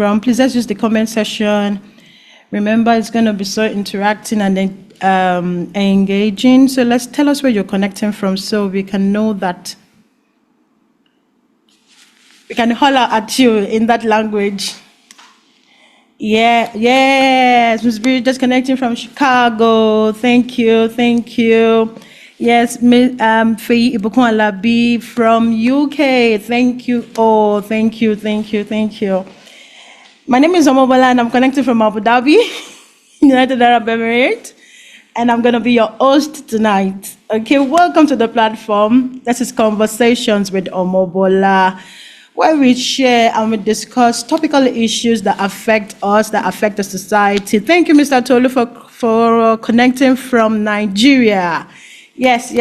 from. Please let's use the comment section. Remember, it's going to be so interacting and engaging. So let's tell us where you're connecting from so we can know that we can holler at you in that language. Yes, Ms. B, just connecting from Chicago. Thank you. Yes, Faye Ibukun Alabi from UK. Thank you. Oh, thank you. My name is Omobola and I'm connecting from Abu Dhabi, United Arab Emirates, and I'm going to be your host tonight. Okay, welcome to the platform. This is Conversations with Omobola, where we share and we discuss topical issues that affect us, that affect the society. Thank you, Mr. Tolu, for connecting from Nigeria. Yes.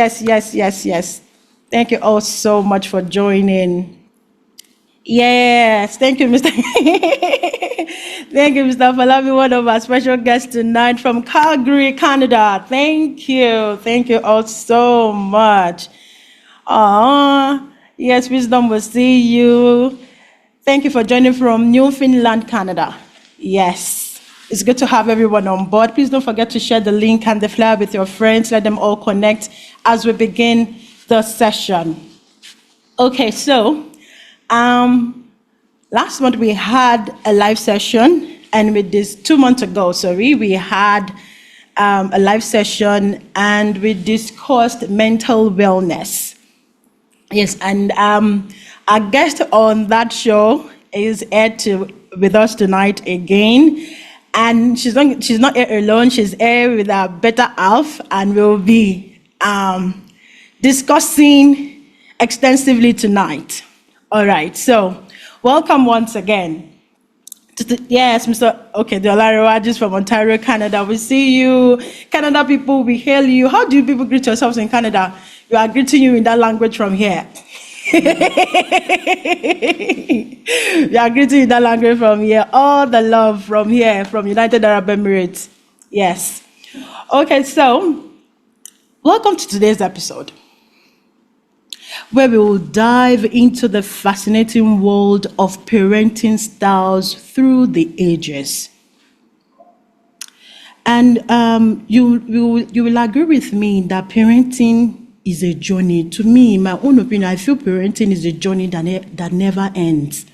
Thank you all so much for joining. Yes, thank you, Mr. Thank you, Mr. Falabi, one of our special guests tonight from Calgary, Canada. Thank you all so much. Yes, Wisdom will see you. Thank you for joining from Newfoundland, Canada. Yes, it's good to have everyone on board. Please don't forget to share the link and the flyer with your friends. Let them all connect as we begin the session. Okay, so last month we had a live session, and with this 2 months ago, we had a live session and we discussed mental wellness. Yes, and our guest on that show is here with us tonight again, and she's not here alone. She's here with our better half, and we'll be discussing extensively tonight. All right, so welcome once again. Yes, the Olarewajus from Ontario, Canada. We see you. Canada people, we hail you. How do you people greet yourselves in Canada? We are greeting you in that language from here. We are greeting you in that language from here. All the love from here, from United Arab Emirates. Yes. Okay, so welcome to today's episode, where we will dive into the fascinating world of parenting styles through the ages. And you will agree with me that parenting is a journey. To me, in my own opinion, I feel parenting is a journey that never ends.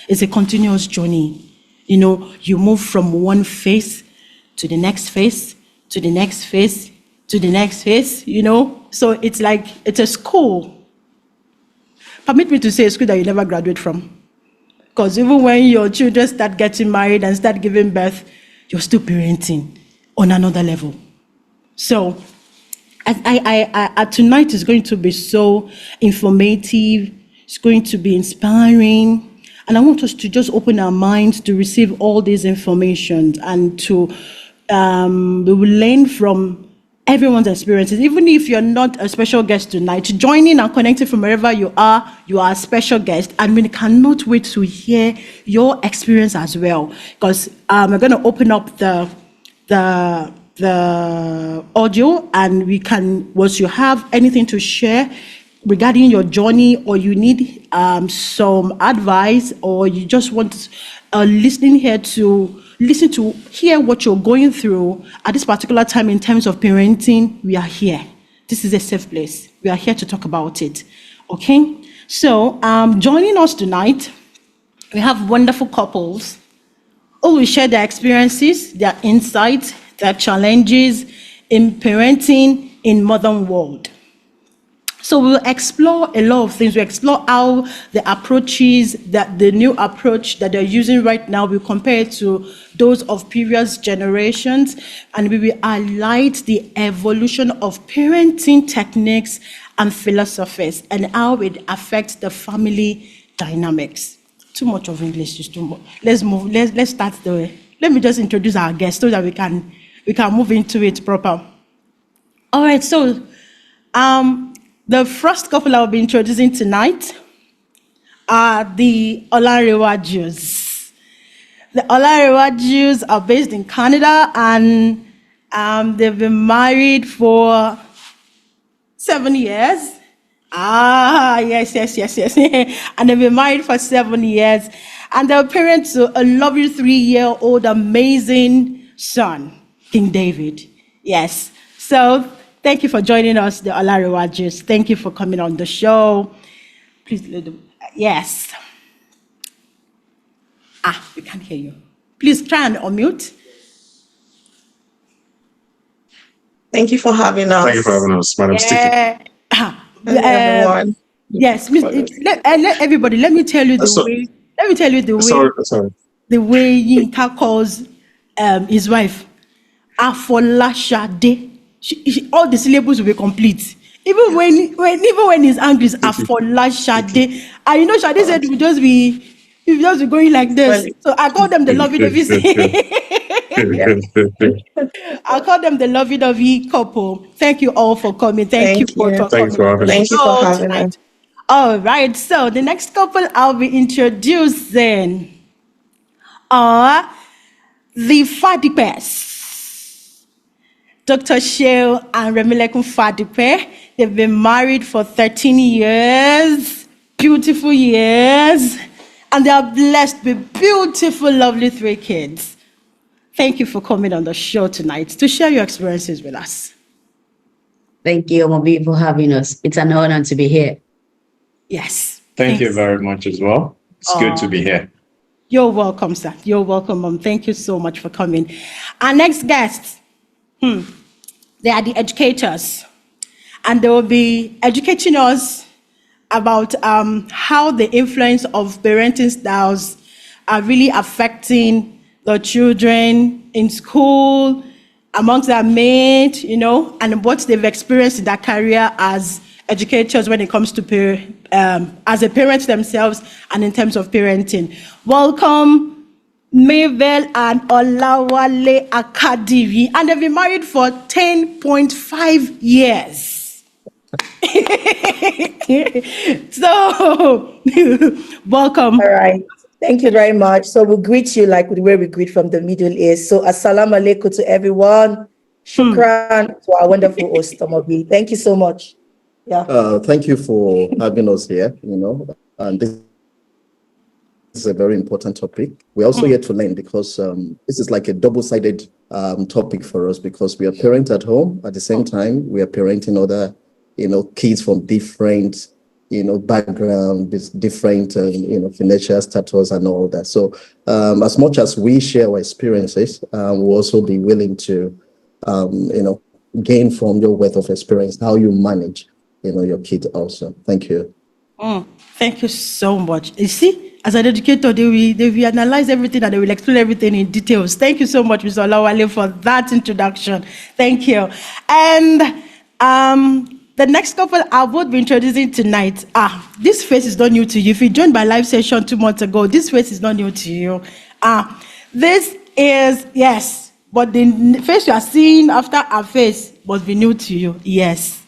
It's a continuous journey. You know, you move from one phase to the next phase, to the next phase, to the next phase, you know. So it's like, it's a school. Permit me to say a school that you never graduate from. Because even when your children start getting married and start giving birth, you're still parenting on another level. So tonight is going to be so informative. It's going to be inspiring. And I want us to just open our minds to receive all this information and to we will learn from everyone's experiences. Even if you're not a special guest tonight, joining and connecting from wherever you are a special guest, and we cannot wait to hear your experience as well. Because we're going to open up the audio, and we can, once you have anything to share regarding your journey, or you need some advice, or you just want listening here to listen to hear what you're going through at this particular time in terms of parenting, we are here. This is a safe place. We are here to talk about it. Okay? So, joining us tonight, we have wonderful couples who will share their experiences, their insights, their challenges in parenting in modern world. So we'll explore a lot of things. We'll explore how the approaches, the new approach that they're using right now, we'll compare it to those of previous generations, and we will highlight the evolution of parenting techniques and philosophies and how it affects the family dynamics. Too much of English is too much. Let's move. Let's start the way. Let me just introduce our guests so that we can move into it proper. All right. So, the first couple I'll be introducing tonight are the Olarewajus. The Olarewajus are based in Canada, and they've been married for 7 years, Yes. And they've been married for 7 years. And they're parents to a lovely 3-year-old amazing son, King David. Yes. So thank you for joining us, the Olarewajus. Thank you for coming on the show. Please, yes. We can't hear you. Please try and unmute. Thank you for having us. Thank you for having us, Madam Sticky. Hello, everyone. Yes, let everybody. Let me tell you the way. Let me tell you the way. Sorry. The way Yinka calls his wife, Afolashade. All the syllables will be complete. Even when he's angry, it's Afolashade. And you know, Shade said we just be going like this. So I call them the lovey-dovey. I call them the lovey-dovey couple. Thank you all for coming. Thank you for coming. Thanks for having us. Thank you for having us. All right. So the next couple I'll be introducing are the Fadipes. Dr. Sheo and Remilekun Fadipe. They've been married for 13 years. Beautiful years. And they are blessed with beautiful, lovely 3 kids. Thank you for coming on the show tonight to share your experiences with us. Thank you, Omobi, for having us. It's an honor to be here. Yes. Thank you very much as well. It's good to be here. You're welcome, sir. You're welcome, Mom. Thank you so much for coming. Our next guests, they are the educators. And they will be educating us about how the influence of parenting styles are really affecting the children in school, amongst their mates, and what they've experienced in their career as educators when it comes to as a parent themselves and in terms of parenting. Welcome, Mabel and Olawale Akadiris, and they've been married for 10.5 years. So, welcome. All right. Thank you very much. So we'll greet you like the way we greet from the Middle East. So assalamu alaikum to everyone. Shukran to our wonderful host, Omobi. Thank you so much. Yeah. Thank you for having us here, and this is a very important topic. We're also here to learn because this is like a double-sided topic for us because we are parents at home. At the same time, we are parenting other, kids from different, background, different, financial status and all that. So as much as we share our experiences, we'll also be willing to, gain from your wealth of experience, how you manage, your kid also. Thank you. Thank you so much. You see, as an educator, they will analyze everything and they will explain everything in details. Thank you so much, Mr. Olawale, for that introduction. Thank you. And the next couple I would be introducing tonight, this face is not new to you. If you joined my live session 2 months ago, this face is not new to you. This is, yes, but the face you are seeing after our face must be new to you. Yes.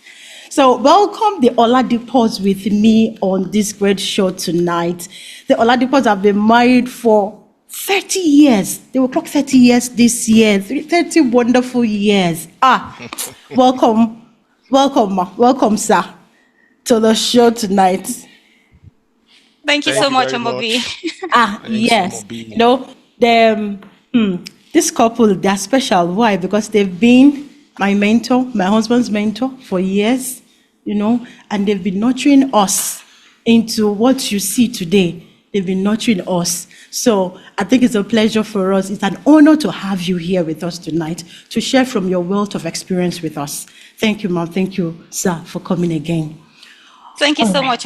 So welcome the Oladipos with me on this great show tonight. The Oladipos have been married for 30 years. They will clock 30 years this year. 30 wonderful years. Welcome. Welcome, sir, to the show tonight. Thank you so much, Omobi. Yes. This couple, they're special. Why? Because they've been my mentor, my husband's mentor for years, and they've been nurturing us into what you see today. They've been nurturing us. So I think it's a pleasure for us. It's an honor to have you here with us tonight to share from your wealth of experience with us. Thank you, Mom. Thank you, sir, for coming again. Thank you so much.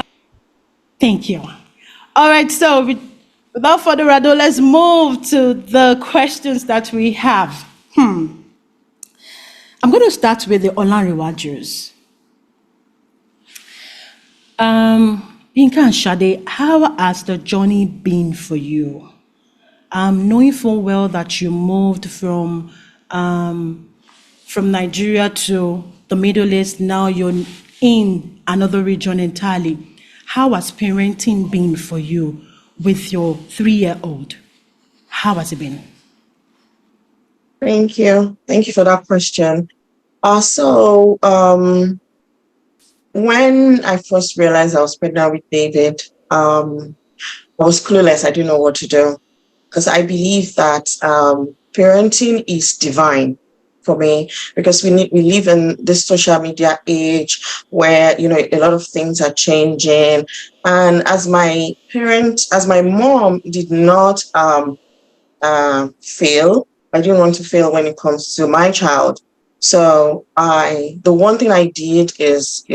Thank you. All right, so without further ado, let's move to the questions that we have. I'm going to start with the Olarewajus. Yinka and Shade, how has the journey been for you? Knowing full well that you moved from Nigeria to the Middle East, now you're in another region entirely. How has parenting been for you with your 3-year-old? How has it been? Thank you. Thank you for that question. When I first realized I was pregnant with David, I was clueless. I didn't know what to do because I believe that parenting is divine for me, because we live in this social media age where a lot of things are changing. And as my mom did not fail, I didn't want to fail when it comes to my child. So the one thing I did is,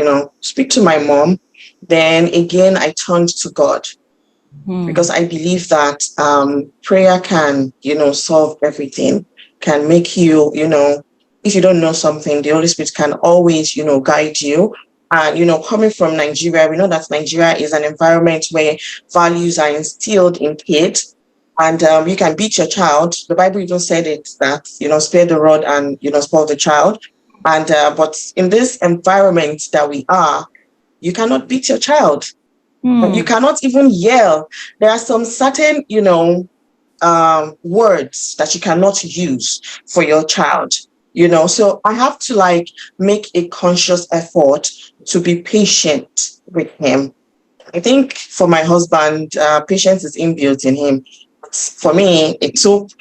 speak to my mom. Then again, I turned to God, because I believe that prayer can, solve everything, can make you, if you don't know something, the Holy Spirit can always, guide you. And, coming from Nigeria, we know that Nigeria is an environment where values are instilled in kids. And you can beat your child. The Bible even said it, that, spare the rod and, spoil the child. And but in this environment that we are, you cannot beat your child. You cannot even yell. There are some certain, words that you cannot use for your child. So I have to make a conscious effort to be patient with him. I think for my husband, patience is inbuilt in him. For me, it took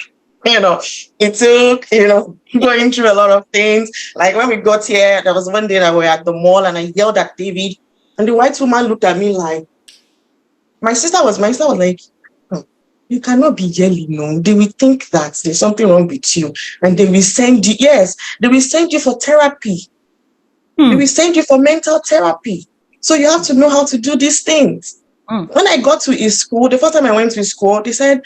going through a lot of things. Like when we got here, there was one day that we were at the mall and I yelled at David, and the white woman looked at me like, my sister was like, "Oh, you cannot be yelling, no. They will think that there's something wrong with you. And they will send you, they will send you for therapy. They will send you for mental therapy. So you have to know how to do these things." When I got to his school, the first time I went to his school, they said,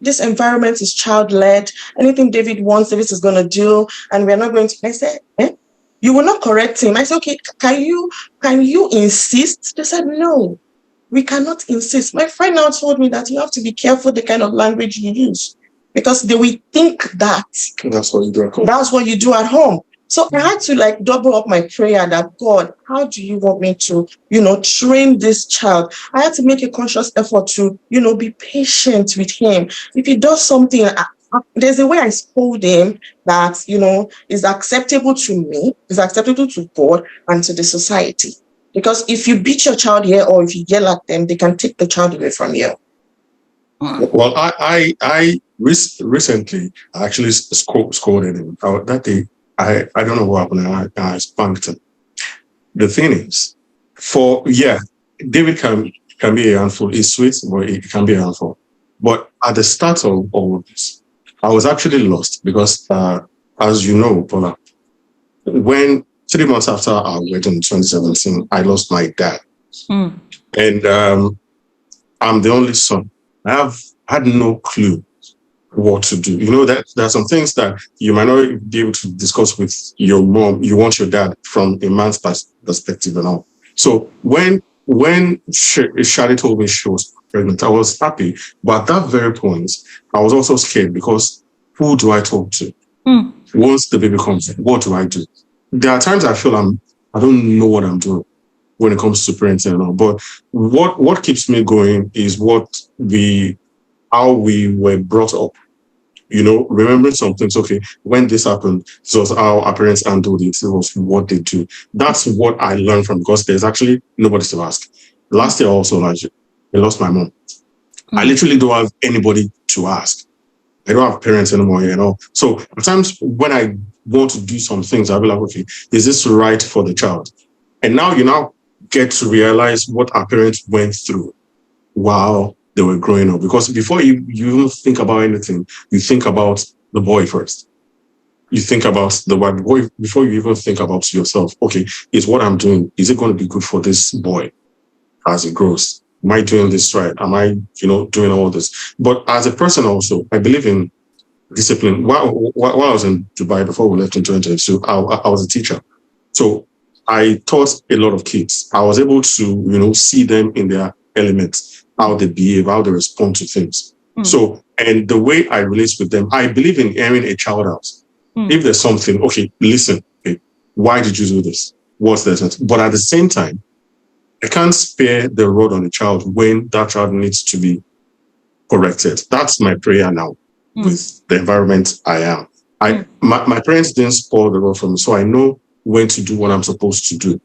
this environment is child-led. Anything David wants, David is going to do. And we're not going to. I said, you will not correct him. I said, okay, can you insist? They said, no, we cannot insist. My friend now told me that you have to be careful the kind of language you use, because they will think that That's what you do at home. that's what you do at home. So I had to double up my prayer that, God, how do you want me to, train this child? I had to make a conscious effort to, be patient with him. If he does something, there's a way I scold him that, is acceptable to me, is acceptable to God and to the society. Because if you beat your child here or if you yell at them, they can take the child away from you. Well, I recently actually scolded him. That day, I don't know what happened. I spanked him. The thing is, David can be a handful. He's sweet, but it can be a handful. But at the start of all of this, I was actually lost because, as you know, Paula, when 3 months after our wedding in 2017, I lost my dad. And I'm the only son. I have had no clue what to do. That there are some things that you might not be able to discuss with your mom. You want your dad from a man's perspective and all. So when Shadi told me she was pregnant, I was happy. But at that very point, I was also scared, because who do I talk to? Once the baby comes, what do I do? There are times I feel I don't know what I'm doing when it comes to parenting and all. But what keeps me going is how we were brought up. Remembering some things. Okay, when this happened, this was how our parents handled it. It was what they do. That's what I learned from, because there's actually nobody to ask. Last year also, I lost my mom. I literally don't have anybody to ask. I don't have parents anymore, So at times when I want to do some things, I'll be like, okay, is this right for the child? And now you get to realize what our parents went through while they were growing up. Because before you even think about anything, you think about the boy first. You think about the boy before you even think about yourself. Okay, is what I'm doing, is it going to be good for this boy as he grows? Am I doing this right? Am I, doing all this? But as a person also, I believe in discipline. While I was in Dubai before we left in 2022, I was a teacher. So I taught a lot of kids. I was able to, see them in their elements, how they behave, how they respond to things. So, and the way I relate with them, I believe in hearing a child out. If there's something, okay, listen, okay, why did you do this? What's the But at the same time, I can't spare the rod on the child when that child needs to be corrected. That's my prayer now with the environment I am. My parents didn't spoil the rod for me, so I know when to do what I'm supposed to do.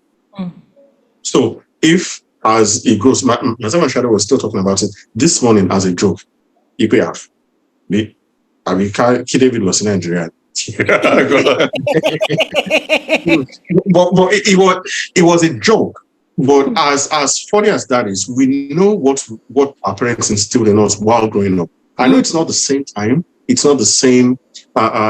So if as it grows, myself and Shadow was still talking about it this morning as a joke. IPF. I mean, David was in Nigeria. but it was a joke. But as funny as that is, we know what our parents instilled in us while growing up. I know it's not the same time, it's not the same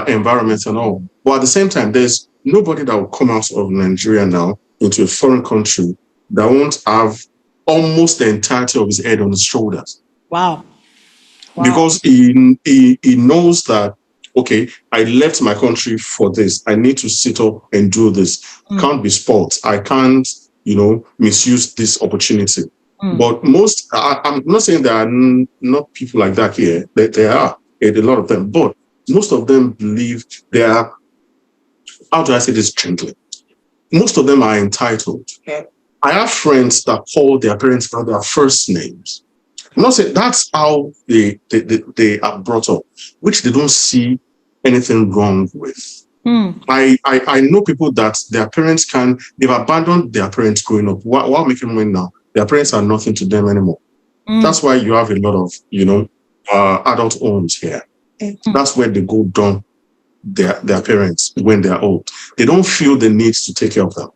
environment and all. But at the same time, there's nobody that will come out of Nigeria now into a foreign country that won't have almost the entirety of his head on his shoulders. Wow. Because he knows that, okay, I left my country for this. I need to sit up and do this. Can't be spoiled. I can't, misuse this opportunity. But I'm not saying there are not people like that here. There are a lot of them. But most of them believe they are, how do I say this gently? Most of them are entitled. Yeah. I have friends that call their parents by their first names. I'm not saying that's how they are brought up, which they don't see anything wrong with. I know people that their parents they've abandoned their parents growing up while making money now. Their parents are nothing to them anymore. That's why you have a lot of, adult homes here. That's where they go down their parents when they're old. They don't feel the need to take care of them.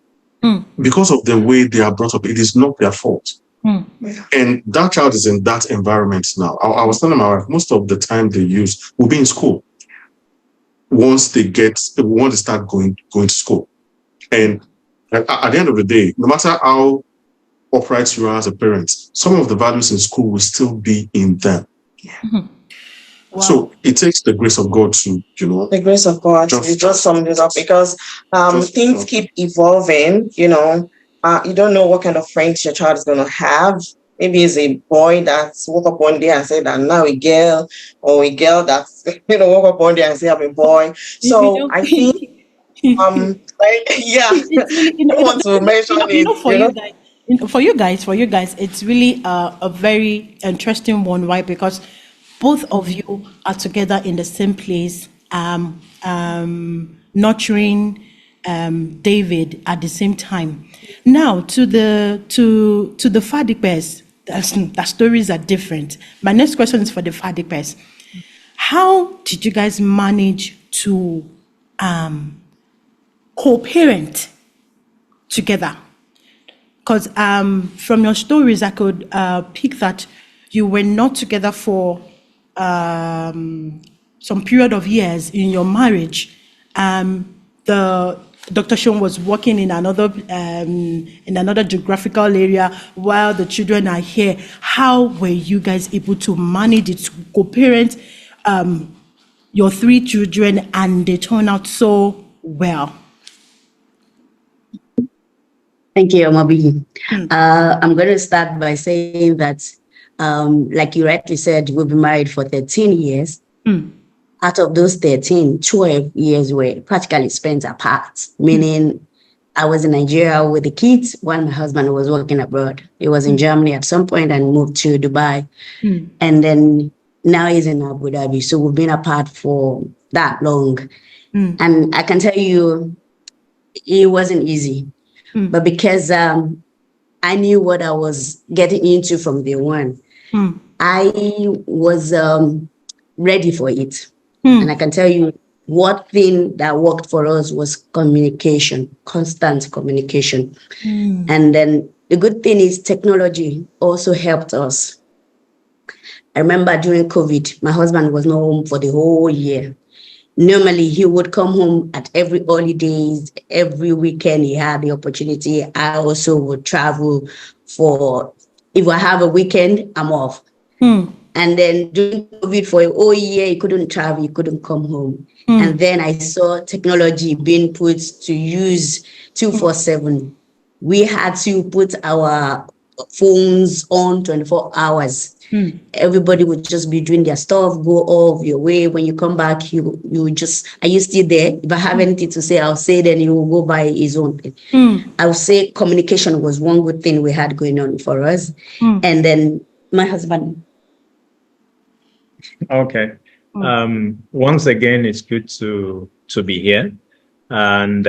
Because of the way they are brought up. It is not their fault. And that child is in that environment now. I was telling my wife, most of the time they use will be in school. Once they start going to school. And at the end of the day, no matter how upright you are as a parent, some of the values in school will still be in them. Wow. So it takes the grace of God to, the grace of God to just sum this up, because things keep evolving, you don't know what kind of friends your child is going to have. Maybe it's a boy that woke up one day and said that now a girl, or a girl that woke up one day and said I'm a boy. So I think I don't want to mention it. For you guys, it's really a very interesting one. Why? Because both of you are together in the same place, nurturing David at the same time. Now to the Fadipes, the stories are different. My next question is for the Fadipes. How did you guys manage to co-parent together? Because from your stories, I could pick that you were not together for some period of years in your marriage. The Dr. Sean was working in another geographical area while the children are here. How were you guys able to manage it, to co-parent your 3 children, and they turn out so well? Thank you, Omobi. I'm going to start by saying that, like you rightly said, we've been married for 13 years. Out of those 13, 12 years were practically spent apart, meaning I was in Nigeria with the kids while my husband was working abroad. He was in Germany at some point and moved to Dubai. And then now he's in Abu Dhabi. So we've been apart for that long. And I can tell you, it wasn't easy. But because I knew what I was getting into from day one, I was ready for it. And I can tell you, one thing that worked for us was communication, constant communication. And then the good thing is technology also helped us. I remember during COVID, my husband was not home for the whole year. Normally, he would come home at every holidays, every weekend he had the opportunity. I also would travel if I have a weekend, I'm off. And then during COVID for a whole year, he couldn't travel, he couldn't come home. And then I saw technology being put to use 24/7. We had to put our phones on 24 hours. Everybody would just be doing their stuff, go off your way. When you come back, are you still there? If I have anything to say, I'll say, then he will go by his own thing. I would say communication was one good thing we had going on for us. And then my husband. Okay. Once again, it's good to be here. And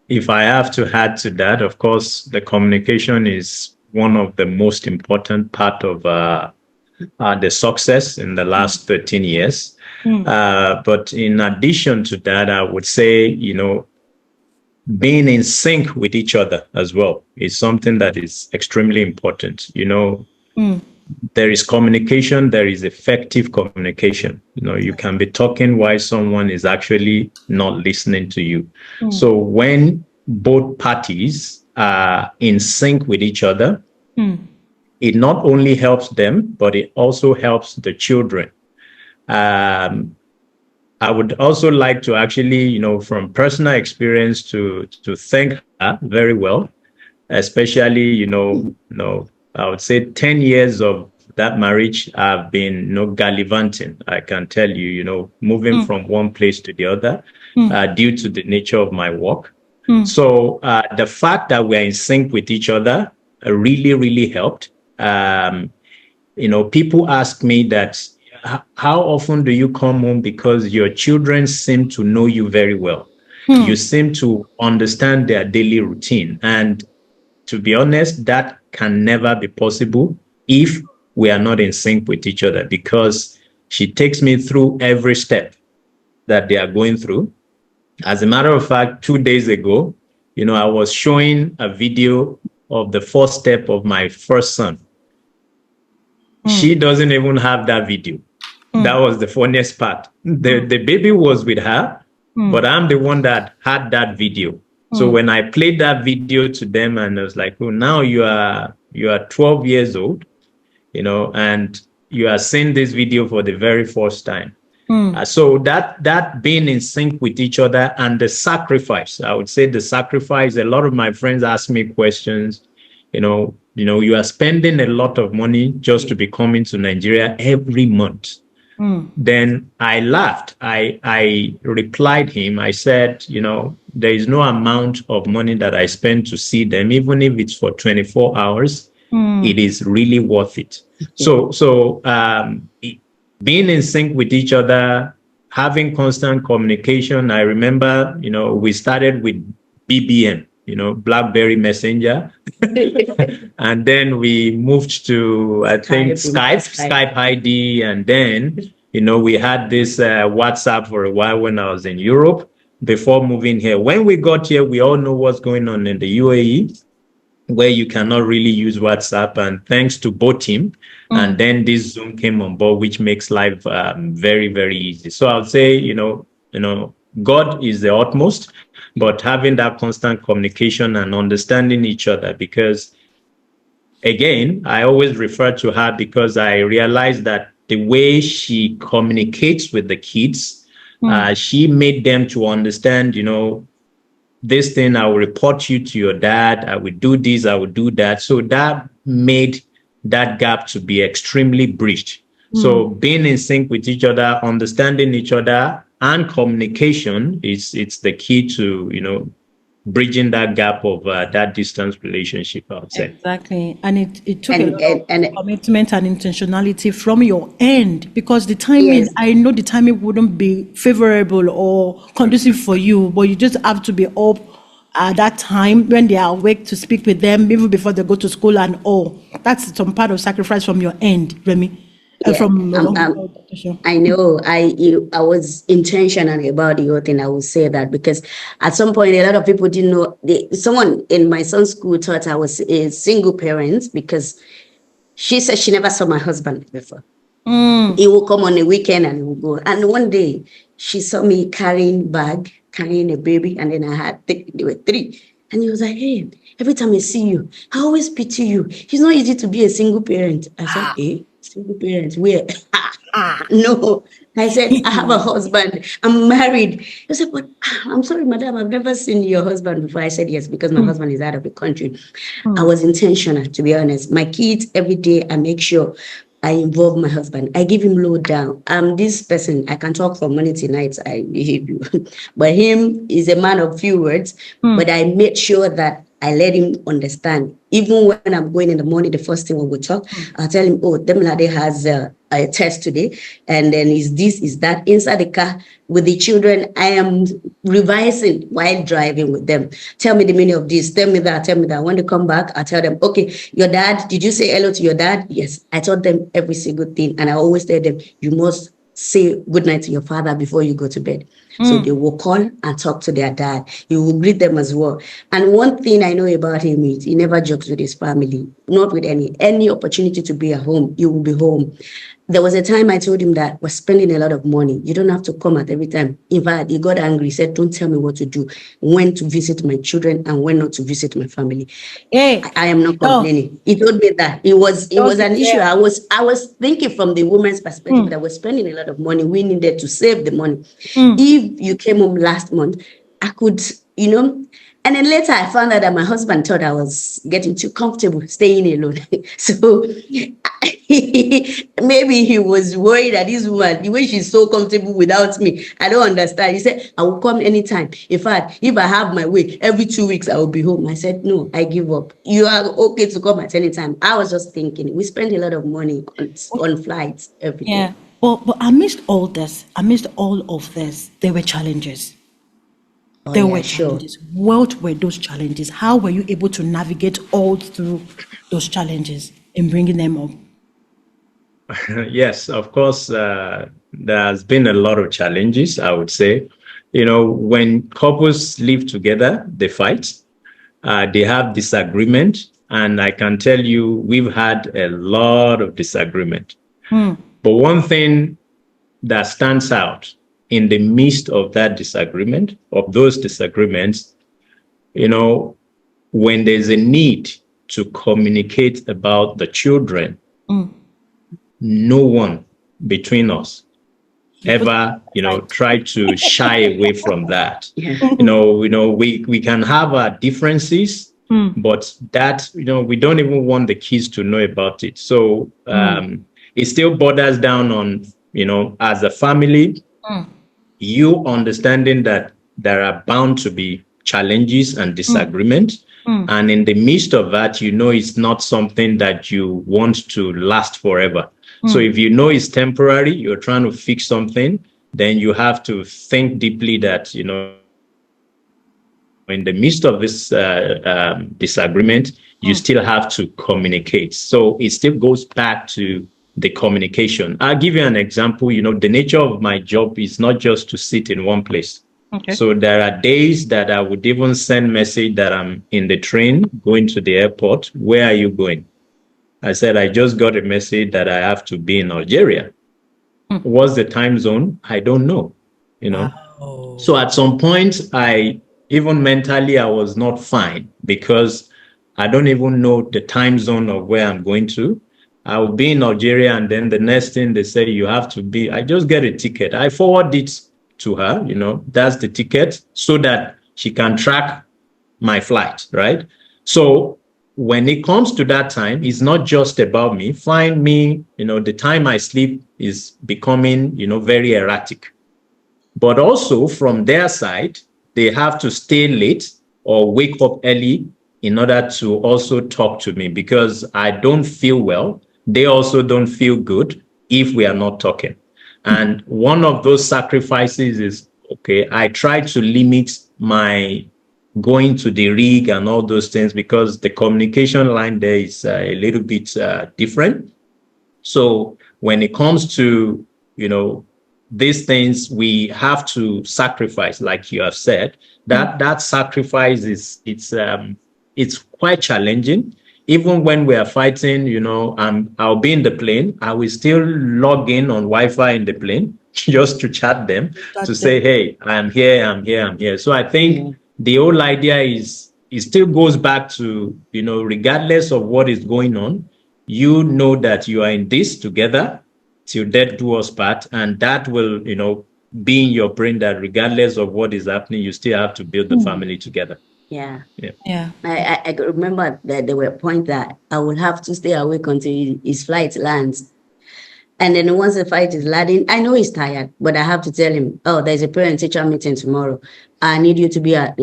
if I have to add to that, of course, the communication is one of the most important part of the success in the last 13 years. But in addition to that, I would say, being in sync with each other as well is something that is extremely important. There is communication, there is effective communication. You can be talking while someone is actually not listening to you. So when both parties are in sync with each other, it not only helps them, but it also helps the children. I would also like to actually, from personal experience to thank her very well, especially, I would say 10 years of that marriage have been gallivanting. I can tell you, moving from one place to the other due to the nature of my work. So the fact that we're in sync with each other really, really helped. People ask me that, how often do you come home? Because your children seem to know you very well. You seem to understand their daily routine. And to be honest, that can never be possible if we are not in sync with each other, because she takes me through every step that they are going through. As a matter of fact, 2 days ago, I was showing a video of the first step of my first son. She doesn't even have that video. That was the funniest part. The baby was with her, but I'm the one that had that video. So when I played that video to them, and I was like, oh, now you are 12 years old, and you are seeing this video for the very first time. So that being in sync with each other, and the sacrifice, I would say the sacrifice, a lot of my friends ask me questions, you are spending a lot of money just to be coming to Nigeria every month. Then I laughed. I replied him. I said, there is no amount of money that I spend to see them, even if it's for 24 hours, it is really worth it. So being in sync with each other, having constant communication. I remember, we started with BBM, BlackBerry Messenger. And then we moved to, I think, Skype ID. And then, we had this WhatsApp for a while when I was in Europe before moving here. When we got here, we all know what's going on in the UAE, where you cannot really use WhatsApp. And thanks to both team, and then this Zoom came on board, which makes life very, very easy. So I would say, God is the utmost, but having that constant communication and understanding each other, because again, I always refer to her because I realized that the way she communicates with the kids, she made them to understand, this thing, I will report you to your dad, I will do this, I will do that. So that made that gap to be extremely bridged. So being in sync with each other, understanding each other, and communication it's the key to bridging that gap of that distance relationship, I would say. Exactly. And it took a lot of commitment and intentionality from your end, because the timing, I know the timing wouldn't be favorable or conducive for you, but you just have to be up at that time when they are awake to speak with them, even before they go to school and all. That's some part of sacrifice from your end, Remy. I know I was intentional about the whole thing. I will say that because at some point a lot of people didn't know. Someone in my son's school thought I was a single parent because she said she never saw my husband before. He will come on a weekend and he will go. And one day she saw me carrying a baby, and then there were 3. And he was like, hey, every time I see you, I always pity you. It's not easy to be a single parent. I said, single parents, where? No. I said, I have a husband. I'm married. He said, but I'm sorry, madam, I've never seen your husband before. I said, yes, because my husband is out of the country. I was intentional, to be honest. My kids, every day, I make sure I involve my husband. I give him low down. I'm this person. I can talk from morning to night. I behave you. But him is a man of few words. But I made sure that I let him understand. Even when I'm going in the morning, the first thing when we talk, I'll tell him, oh, Demilade has a test today, and then is this, is that, inside the car with the children. I am revising while driving with them. Tell me the meaning of this, tell me that, tell me that. When they come back, I tell them, okay, your dad, did you say hello to your dad? Yes. I taught them every single thing. And I always tell them, you must say good night to your father before you go to bed. So they will call and talk to their dad. He will greet them as well. And one thing I know about him is he never jokes with his family, not with any opportunity to be at home. He will be home. There was a time I told him that we're spending a lot of money. You don't have to come at every time. In fact, he got angry. He said, don't tell me what to do, when to visit my children and when not to visit my family. Hey. I am not complaining. He told me that it was an issue. I was thinking from the woman's perspective that we're spending a lot of money. We needed to save the money. If you came home last month, I could, and then later I found out that my husband thought I was getting too comfortable staying alone. So maybe he was worried that this woman, the way she's so comfortable without me, I don't understand. He said, I will come anytime. In fact, if I have my way, every 2 weeks I will be home. I said, no, I give up. You are okay to come at any time. I was just thinking, we spend a lot of money on flights every day. Yeah. But amidst all of this, there were challenges. There were challenges. What were those challenges? How were you able to navigate all through those challenges in bringing them up? Yes, of course, there has been a lot of challenges, I would say. When couples live together, they fight, they have disagreement, and I can tell you, we've had a lot of disagreement. But one thing that stands out in the midst of that disagreement, of those disagreements, when there's a need to communicate about the children, no one between us ever, try to shy away from that. We can have our differences, but that, we don't even want the kids to know about it. So it still borders down on, as a family, you understanding that there are bound to be challenges and disagreement. And in the midst of that, it's not something that you want to last forever. So if it's temporary, you're trying to fix something, then you have to think deeply that, in the midst of this disagreement, you still have to communicate. So it still goes back to the communication. I'll give you an example. The nature of my job is not just to sit in one place. Okay. So there are days that I would even send message that I'm in the train going to the airport. Where are you going? I said, I just got a message that I have to be in Algeria. What's the time zone? I don't know. Wow. So at some point, even mentally, I was not fine because I don't even know the time zone of where I'm going to. I will be in Algeria, and then the next thing they say, you have to be, I just get a ticket. I forward it to her, that's the ticket, so that she can track my flight, right? So when it comes to that time, it's not just about me. Find me, the time I sleep is becoming, very erratic. But also from their side, they have to stay late or wake up early in order to also talk to me because I don't feel well. They also don't feel good if we are not talking. And one of those sacrifices is, I try to limit my going to the rig and all those things because the communication line there is a little bit different. So when it comes to, these things, we have to sacrifice, like you have said. That sacrifice it's quite challenging. Even when we are fighting, I'll be in the plane. I will still log in on Wi-Fi in the plane just to chat them, say, hey, I'm here. So I think the whole idea is, it still goes back to, regardless of what is going on, that you are in this together till death do us part. And that will, be in your brain that regardless of what is happening, you still have to build the family together. Yeah. Yeah. I remember that there were points that I would have to stay awake until his flight lands. And then once the flight is landing, I know he's tired, but I have to tell him, oh, there's a parent-teacher meeting tomorrow. I need you to be at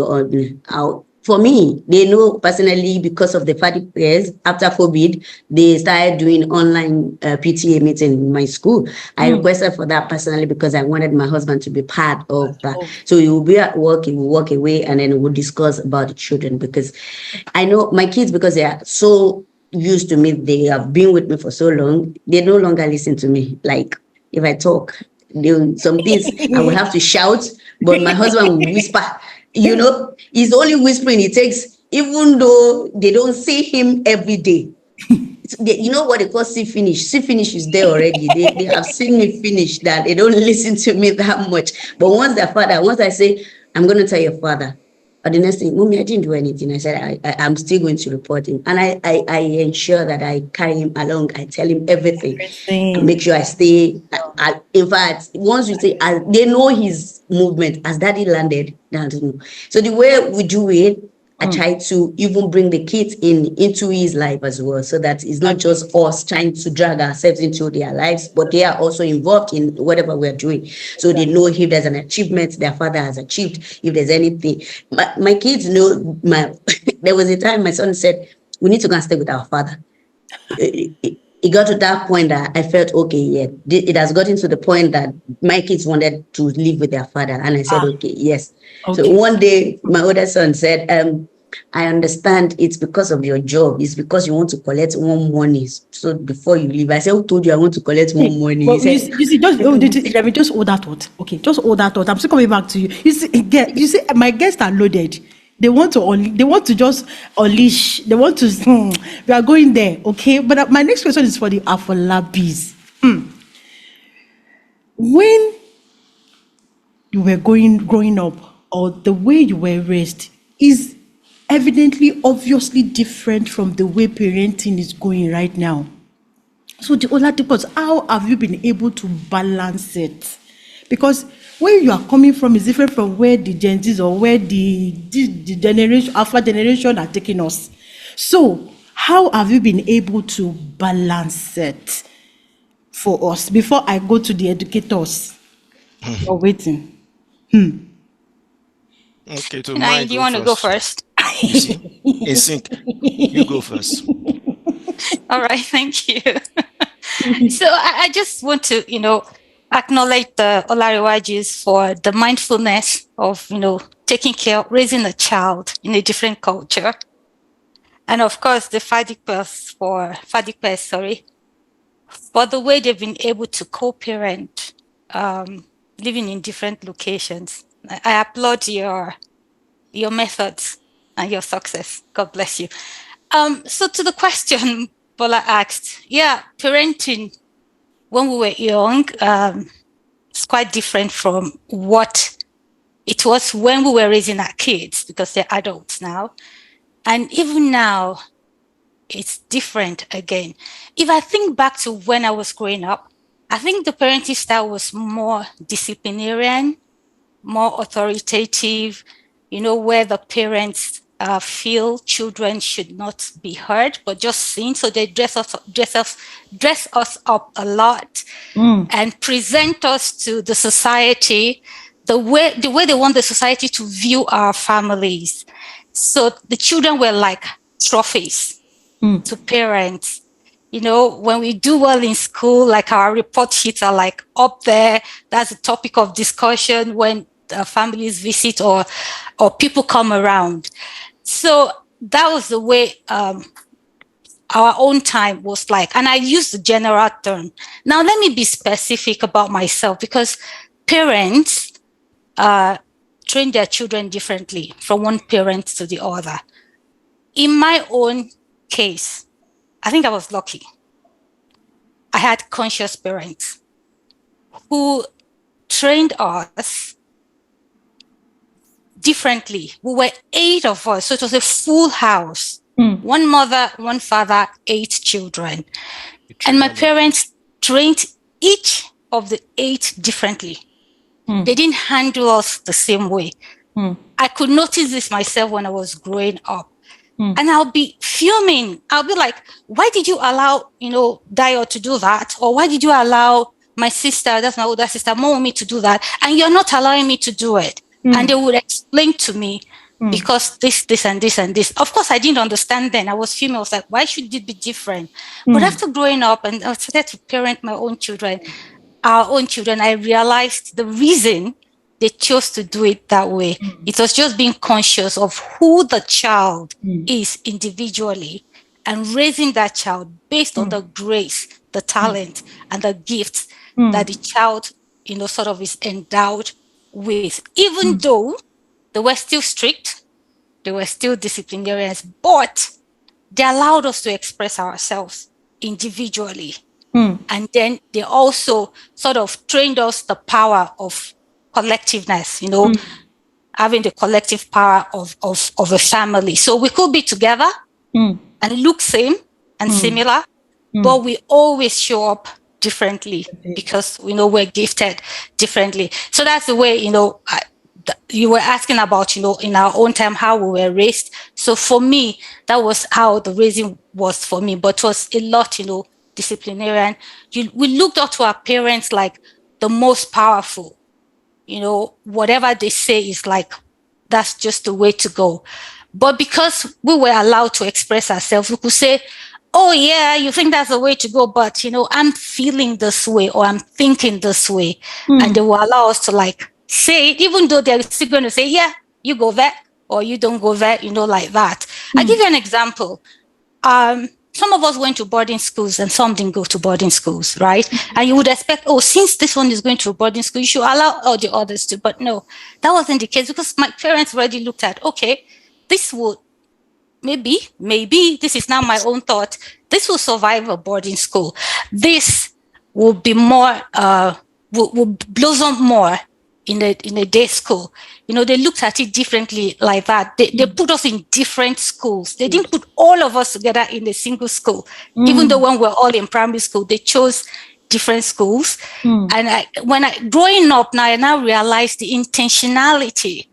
for me, they know personally because of the Fadipes. After COVID, they started doing online PTA meeting in my school. I requested for that personally because I wanted my husband to be part of that. So he will be at work, he will walk away, and then we'll discuss about the children, because I know my kids, because they are so used to me, they have been with me for so long, they no longer listen to me. Like if I talk, some things I will have to shout, but my husband will whisper. You know, he's only whispering. It takes, even though they don't see him every day. You know what they call see finish? See finish is there already. They have seen me finish that. They don't listen to me that much. But once I say, I'm going to tell your father, or the next thing, Mommy, I didn't do anything. I said, I'm still going to report him. And I ensure that I carry him along. I tell him everything. I make sure I stay. In fact, once you say, they know his movement. As daddy landed, so the way we do it, I try to even bring the kids into his life as well, so that it's not just us trying to drag ourselves into their lives, but they are also involved in whatever we're doing. So they know if there's an achievement their father has achieved, if there's anything. My kids know. There was a time my son said, we need to go and stay with our father. It got to that point that I felt, okay, yeah, it has gotten to the point that my kids wanted to live with their father. And I said, okay, yes. Okay. So one day, my older son said, I understand it's because of your job. It's because you want to collect more money. So before you leave, I said, who told you I want to collect more money? But you see, let me just hold that thought. Okay, just hold that thought. I'm still coming back to you. You see, my guests are loaded. They want to just unleash. They want to. We are going there, okay. But my next question is for the Afolabis. When you were growing up, or the way you were raised, is evidently, obviously different from the way parenting is going right now. So the Oladipos, how have you been able to balance it? Because where you are coming from is different from where the Gen Zs or where the generation, Alpha generation are taking us. So how have you been able to balance it for us? Before I go to the educators, you're waiting. Okay, to Now, do you want to go first? You see, in sync. You go first. All right, thank you. So I just want to, acknowledge the Olarewajus for the mindfulness of, taking care of raising a child in a different culture. And of course, the Fadipes for the way they've been able to co-parent, living in different locations. I applaud your methods and your success. God bless you. So to the question Bola asked, parenting when we were young is quite different from what it was when we were raising our kids, because they're adults now. And even now, it's different again. If I think back to when I was growing up, I think the parenting style was more disciplinarian, more authoritative, where the parents feel children should not be heard, but just seen. So they dress us up a lot and present us to the society the way they want the society to view our families. So the children were like trophies to parents. When we do well in school, like our report sheets are like up there. That's a topic of discussion when families visit or people come around. So that was the way our own time was like. And I use the general term. Now, let me be specific about myself, because parents train their children differently from one parent to the other. In my own case, I think I was lucky. I had conscious parents who trained us differently. We were 8 of us, so it was a full house. One mother, one father, 8 children. And my parents trained each of the 8 differently. They didn't handle us the same way. I could notice this myself when I was growing up. And I'll be fuming. I'll be like, why did you allow, Dio to do that? Or why did you allow my sister, that's my older sister, Momi, to do that? And you're not allowing me to do it. And they would explain to me, because this, and this, and this. Of course, I didn't understand then. I was female. I was like, why should it be different? But after growing up and I started to parent my own children, our own children, I realized the reason they chose to do it that way. It was just being conscious of who the child is individually and raising that child based on the grace, the talent, and the gifts that the child, sort of is endowed with. Even though they were still strict, they were still disciplinarians, but they allowed us to express ourselves individually. And then they also sort of trained us the power of collectiveness, having the collective power of a family. So we could be together and look same and similar, but we always show up differently because we're gifted differently. So that's the way, you were asking about, in our own time, how we were raised. So for me, that was how the raising was for me, but it was a lot, disciplinarian. We looked up to our parents like the most powerful. Whatever they say is like, that's just the way to go. But because we were allowed to express ourselves, we could say, oh yeah, you think that's the way to go, but I'm feeling this way or I'm thinking this way. And they will allow us to like say it, even though they're still going to say, yeah, you go there or you don't go there, like that. I'll give you an example. Some of us went to boarding schools and some didn't go to boarding schools, right? And you would expect, oh, since this one is going to a boarding school, you should allow all the others to. But no, that wasn't the case because my parents already looked at, okay, this will maybe, this is now my own thought, this will survive a boarding school. This will be more, will blossom more in a day school. They looked at it differently like that. They put us in different schools. They didn't put all of us together in a single school. Even though when we're all in primary school, they chose different schools. And growing up now, I now realize the intentionality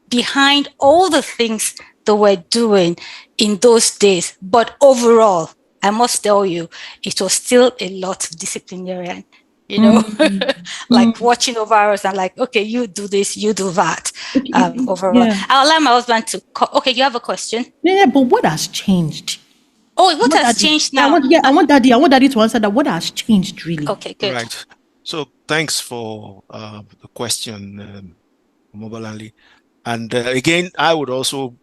behind all the things that we're doing in those days. But overall, I must tell you, it was still a lot of disciplinarian. Like watching over us and like, okay, you do this, you do that. Overall, I'll allow my husband to. Okay, you have a question? Yeah, but what has changed? Oh, what has changed now? I want Daddy to answer that. What has changed really? Okay, good. Right. So thanks for the question, Mobolanli. And again, I would also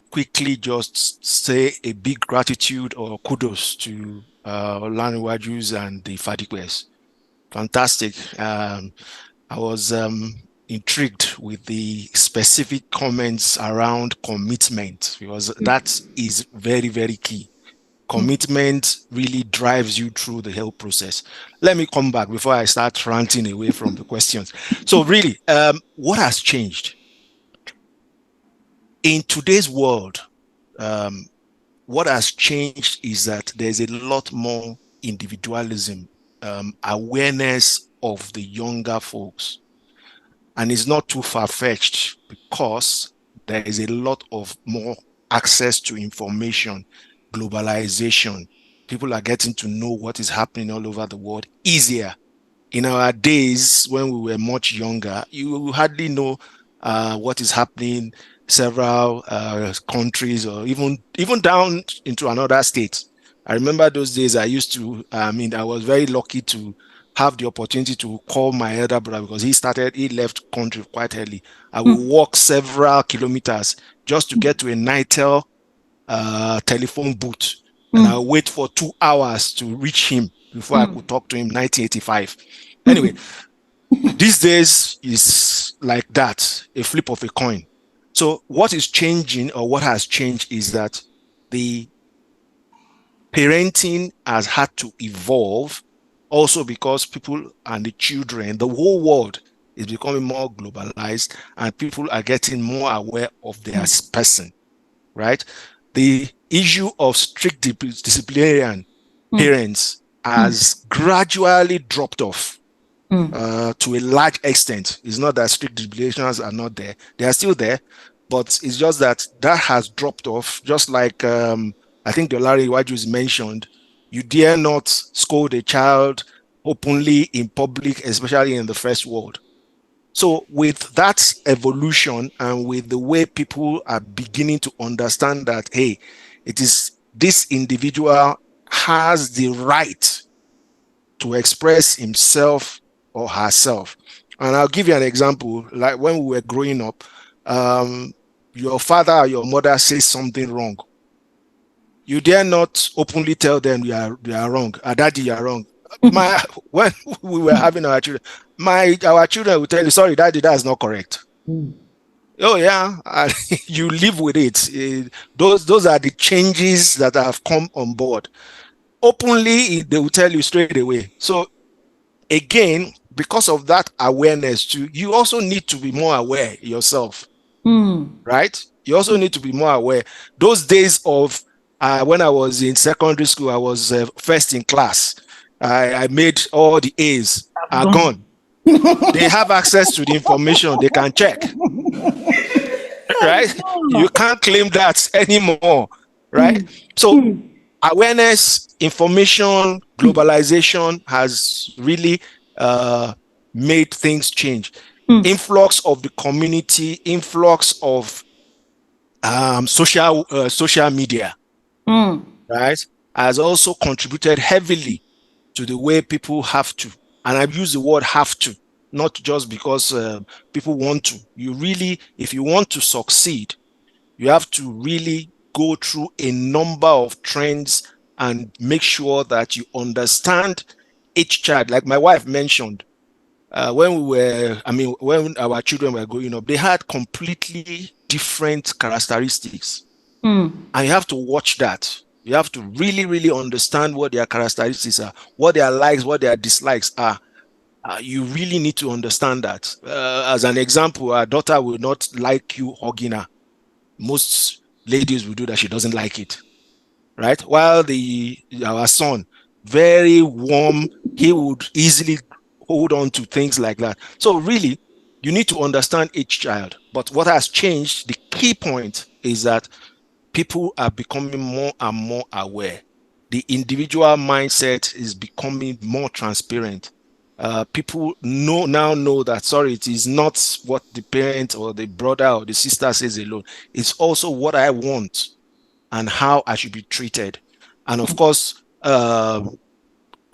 quickly just say a big gratitude or kudos to Olarewajus and the Fadipes. Fantastic. I was intrigued with the specific comments around commitment because that is very, very key. Commitment really drives you through the whole process. Let me come back before I start ranting away from the questions. So really, what has changed? In today's world, what has changed is that there's a lot more individualism, awareness of the younger folks. And it's not too far-fetched because there is a lot of more access to information, globalization. People are getting to know what is happening all over the world easier. In our days, when we were much younger, you hardly know what is happening several countries or even down into another state. I remember those days I was very lucky to have the opportunity to call my elder brother because he left country quite early. I would walk several kilometers just to get to a Nitel telephone booth. And I would wait for 2 hours to reach him before I could talk to him, 1985. Anyway, these days is like that, a flip of a coin. So what is changing or what has changed is that the parenting has had to evolve also because people and the children, the whole world is becoming more globalized and people are getting more aware of their person, right? The issue of strict disciplinarian parents has gradually dropped off to a large extent. It's not that strict disciplinaries are not there. They are still there, but it's just that has dropped off. Just like I think the Olarewajus mentioned, you dare not scold a child openly in public, especially in the first world. So with that evolution and with the way people are beginning to understand that, hey, it is this individual has the right to express himself or herself. And I'll give you an example. Like when we were growing up, your father or your mother says something wrong. You dare not openly tell them you are wrong. Daddy, you are wrong. When we were having our children, our children will tell you, sorry, Daddy, that's not correct. Oh yeah, you live with it. Those are the changes that have come on board. Openly, they will tell you straight away. So again, because of that awareness too, you also need to be more aware yourself, right? You also need to be more aware. Those days of when I was in secondary school, I was first in class. I made all the A's are gone. They have access to the information. They can check, right? You can't claim that anymore, right? So awareness, information, globalization has really made things change. Influx of the community, influx of social media, right, has also contributed heavily to the way people have to. And I've used the word have to, not just because people want to. You really, if you want to succeed, you have to really go through a number of trends and make sure that you understand each child. Like my wife mentioned, when our children were growing up, they had completely different characteristics. And you have to watch that. You have to really, really understand what their characteristics are, what their likes, what their dislikes are. You really need to understand that. As an example, our daughter will not like you hugging her. Most ladies will do that. She doesn't like it, right? While our son, very warm, he would easily hold on to things like that. So really, you need to understand each child. But what has changed, the key point is that people are becoming more and more aware. The individual mindset is becoming more transparent. People now know that, sorry, it is not what the parent or the brother or the sister says alone. It's also what I want and how I should be treated. And of course, the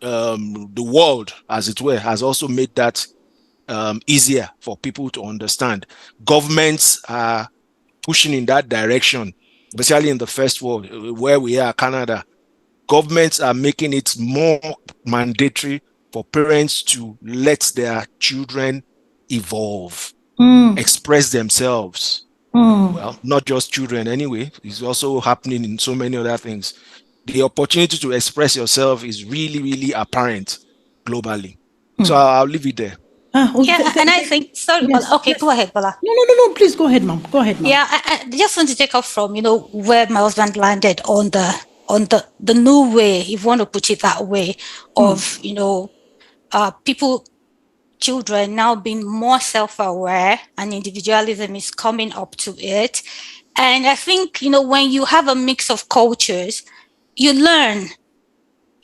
world, as it were, has also made that easier for people to understand. Governments are pushing in that direction, especially in the first world, where we are, Canada. Governments are making it more mandatory for parents to let their children evolve, express themselves. Well, not just children anyway. It's also happening in so many other things. The opportunity to express yourself is really, really apparent globally. So I'll leave it there. And I think, sorry, Yes, Bola. Okay, yes. go ahead, Bola. No, please go ahead, ma'am. Go ahead, ma'am. Yeah, I just want to take off from, where my husband landed on the new way, if you want to put it that way, of, people, children now being more self-aware, and individualism is coming up to it. And I think, when you have a mix of cultures, you learn.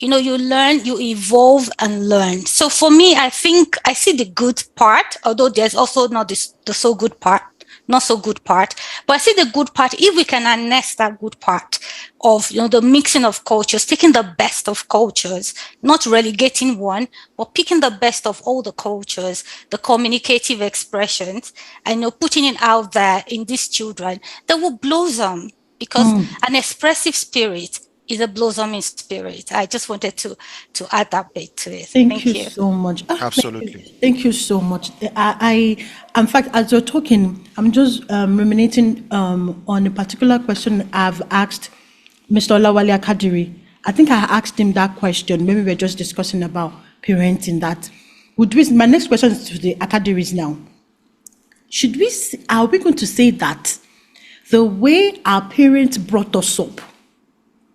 You learn, you evolve and learn. So for me, I think I see the good part, although there's also not the so good part, not so good part. But I see the good part if we can harness that good part of, the mixing of cultures, taking the best of cultures, not relegating one, but picking the best of all the cultures, the communicative expressions, and putting it out there in these children that will blossom, because an expressive spirit is a blossoming spirit. I just wanted to add that bit to it. Thank you so much. Absolutely. Thank you so much. In fact, as you're talking, I'm just ruminating on a particular question I've asked Mr. Olawale Akadiri. I think I asked him that question. Maybe we're just discussing about parenting that. My next question is to the Akadiris now. Are we going to say that the way our parents brought us up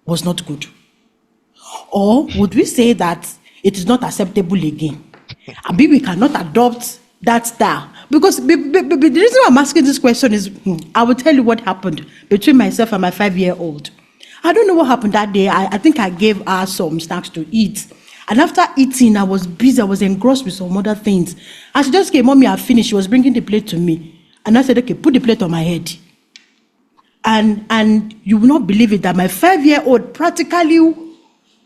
was not good? Or would we say that it is not acceptable again? Maybe we cannot adopt that style? Because the reason I'm asking this question is, I will tell you what happened between myself and my 5-year-old. I don't know what happened that day. I think I gave her some snacks to eat. And after eating, I was busy. I was engrossed with some other things. And she just came, Mommy, I finished. She was bringing the plate to me. And I said, okay, put the plate on my head. And you will not believe it that my 5-year-old practically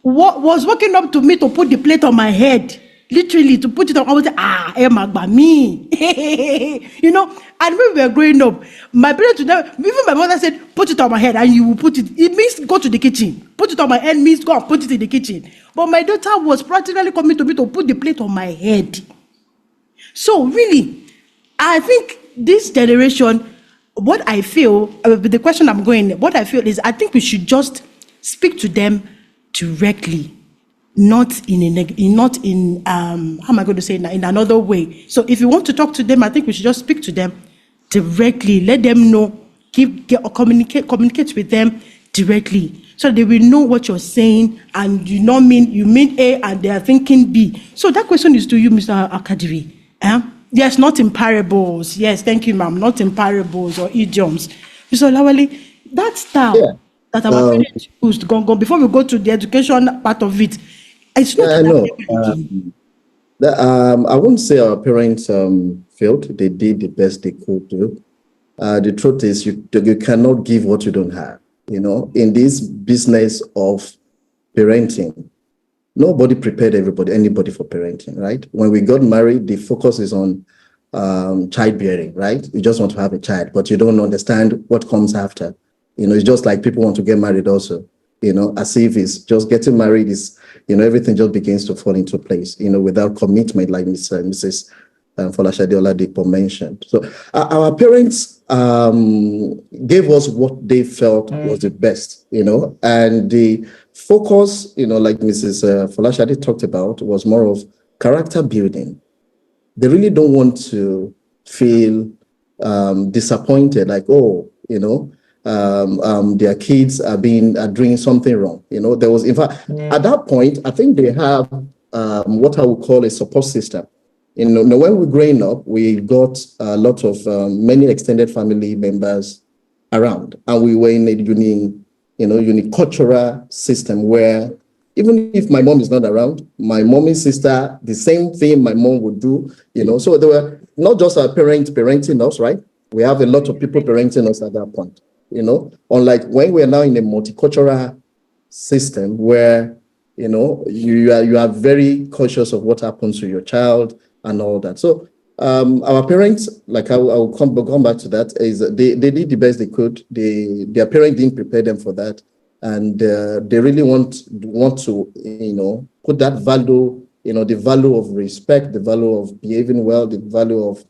was walking up to me to put the plate on my head. Literally, to put it on. I was like, Emma, by me. You know, and when we were growing up, my parents, even my mother said, put it on my head and you will put it. It means go to the kitchen. Put it on my head means go and put it in the kitchen. But my daughter was practically coming to me to put the plate on my head. So really, I think this generation, what I feel, the question I'm going, what I feel is I think we should just speak to them directly. Not in how am I going to say in another way. So if you want to talk to them, I think we should just speak to them directly. Let them know, communicate with them directly, so they will know what you're saying, and you mean A and they are thinking B. So that question is to you, Mr. Akadiri. Yes, not in parables. Yes, thank you, ma'am. Not in parables or idioms. Mr. Lawali, that style that our parents used, before we go to the education part of it, it's not I know. I wouldn't say our parents failed. They did the best they could do. The truth is, you cannot give what you don't have. You know, in this business of parenting, nobody prepared anybody for parenting, right? When we got married, the focus is on childbearing, right? You just want to have a child, but you don't understand what comes after. You know, it's just like people want to get married also. You know, as if it's just getting married is, you know, everything just begins to fall into place, you know, without commitment, like Mrs. Folashade Oladipos mentioned. So our parents gave us what they felt was the best, you know, and the focus, you know, like Mrs. Folashade talked about, was more of character building. They really don't want to feel disappointed, like, oh, you know, their kids are doing something wrong. You know, there was, in fact, at that point, I think they have what I would call a support system. You know, when we were growing up, we got a lot of many extended family members around, and we were in a unicultural system where even if my mom is not around, my mommy's sister, the same thing my mom would do. You know, so there were not just our parents parenting us, right? We have a lot of people parenting us at that point. You know, unlike when we're now in a multicultural system where, you know, you are very cautious of what happens to your child and all that. So our parents, like I'll come back to that, is they did the best they could. Their parents didn't prepare them for that, and they really want to, you know, put that value, you know, the value of respect, the value of behaving well, the value of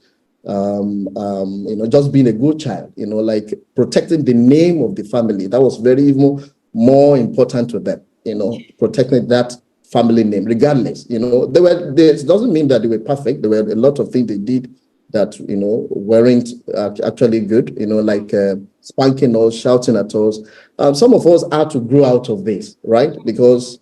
you know, just being a good child, you know, like protecting the name of the family. That was very even more important to them, you know, protecting that family name, regardless, you know, it doesn't mean that they were perfect. There were a lot of things they did that, you know, weren't actually good, you know, like spanking us, shouting at us. Some of us had to grow out of this, right? Because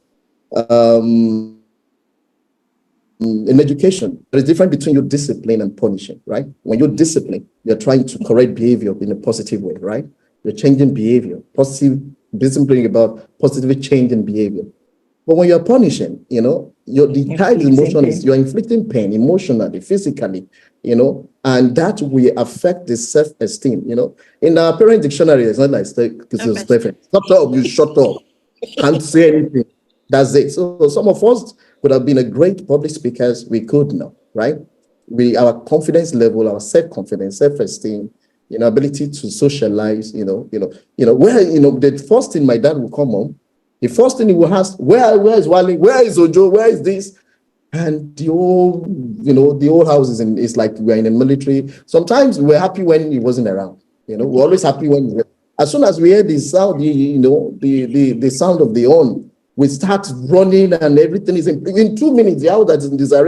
in education, there is a difference between you discipline and punishing, right? When you discipline, you're trying to correct behavior in a positive way, right? You're changing behavior, positive discipline about positively changing behavior. But when you're punishing, you know, the child's emotion is you're inflicting pain emotionally, physically, you know, and that will affect the self-esteem, you know. In our parent dictionary, it's not like it's perfect. Shut up, you shut up. Can't say anything. That's it. So some of us could have been a great public speakers. We could not, right? Our confidence level, our self-confidence, self-esteem, you know, ability to socialize, you know, where, you know, the first thing my dad would come home, the first thing he would ask, where is Wale? Where is Ojo? Where is this? And the whole, you know, the whole house is like we're in a military. Sometimes we're happy when he wasn't around. You know, we're always happy when as soon as we hear the sound, you know, the sound of the horn, we start running and everything is in 2 minutes. The house that is in desire,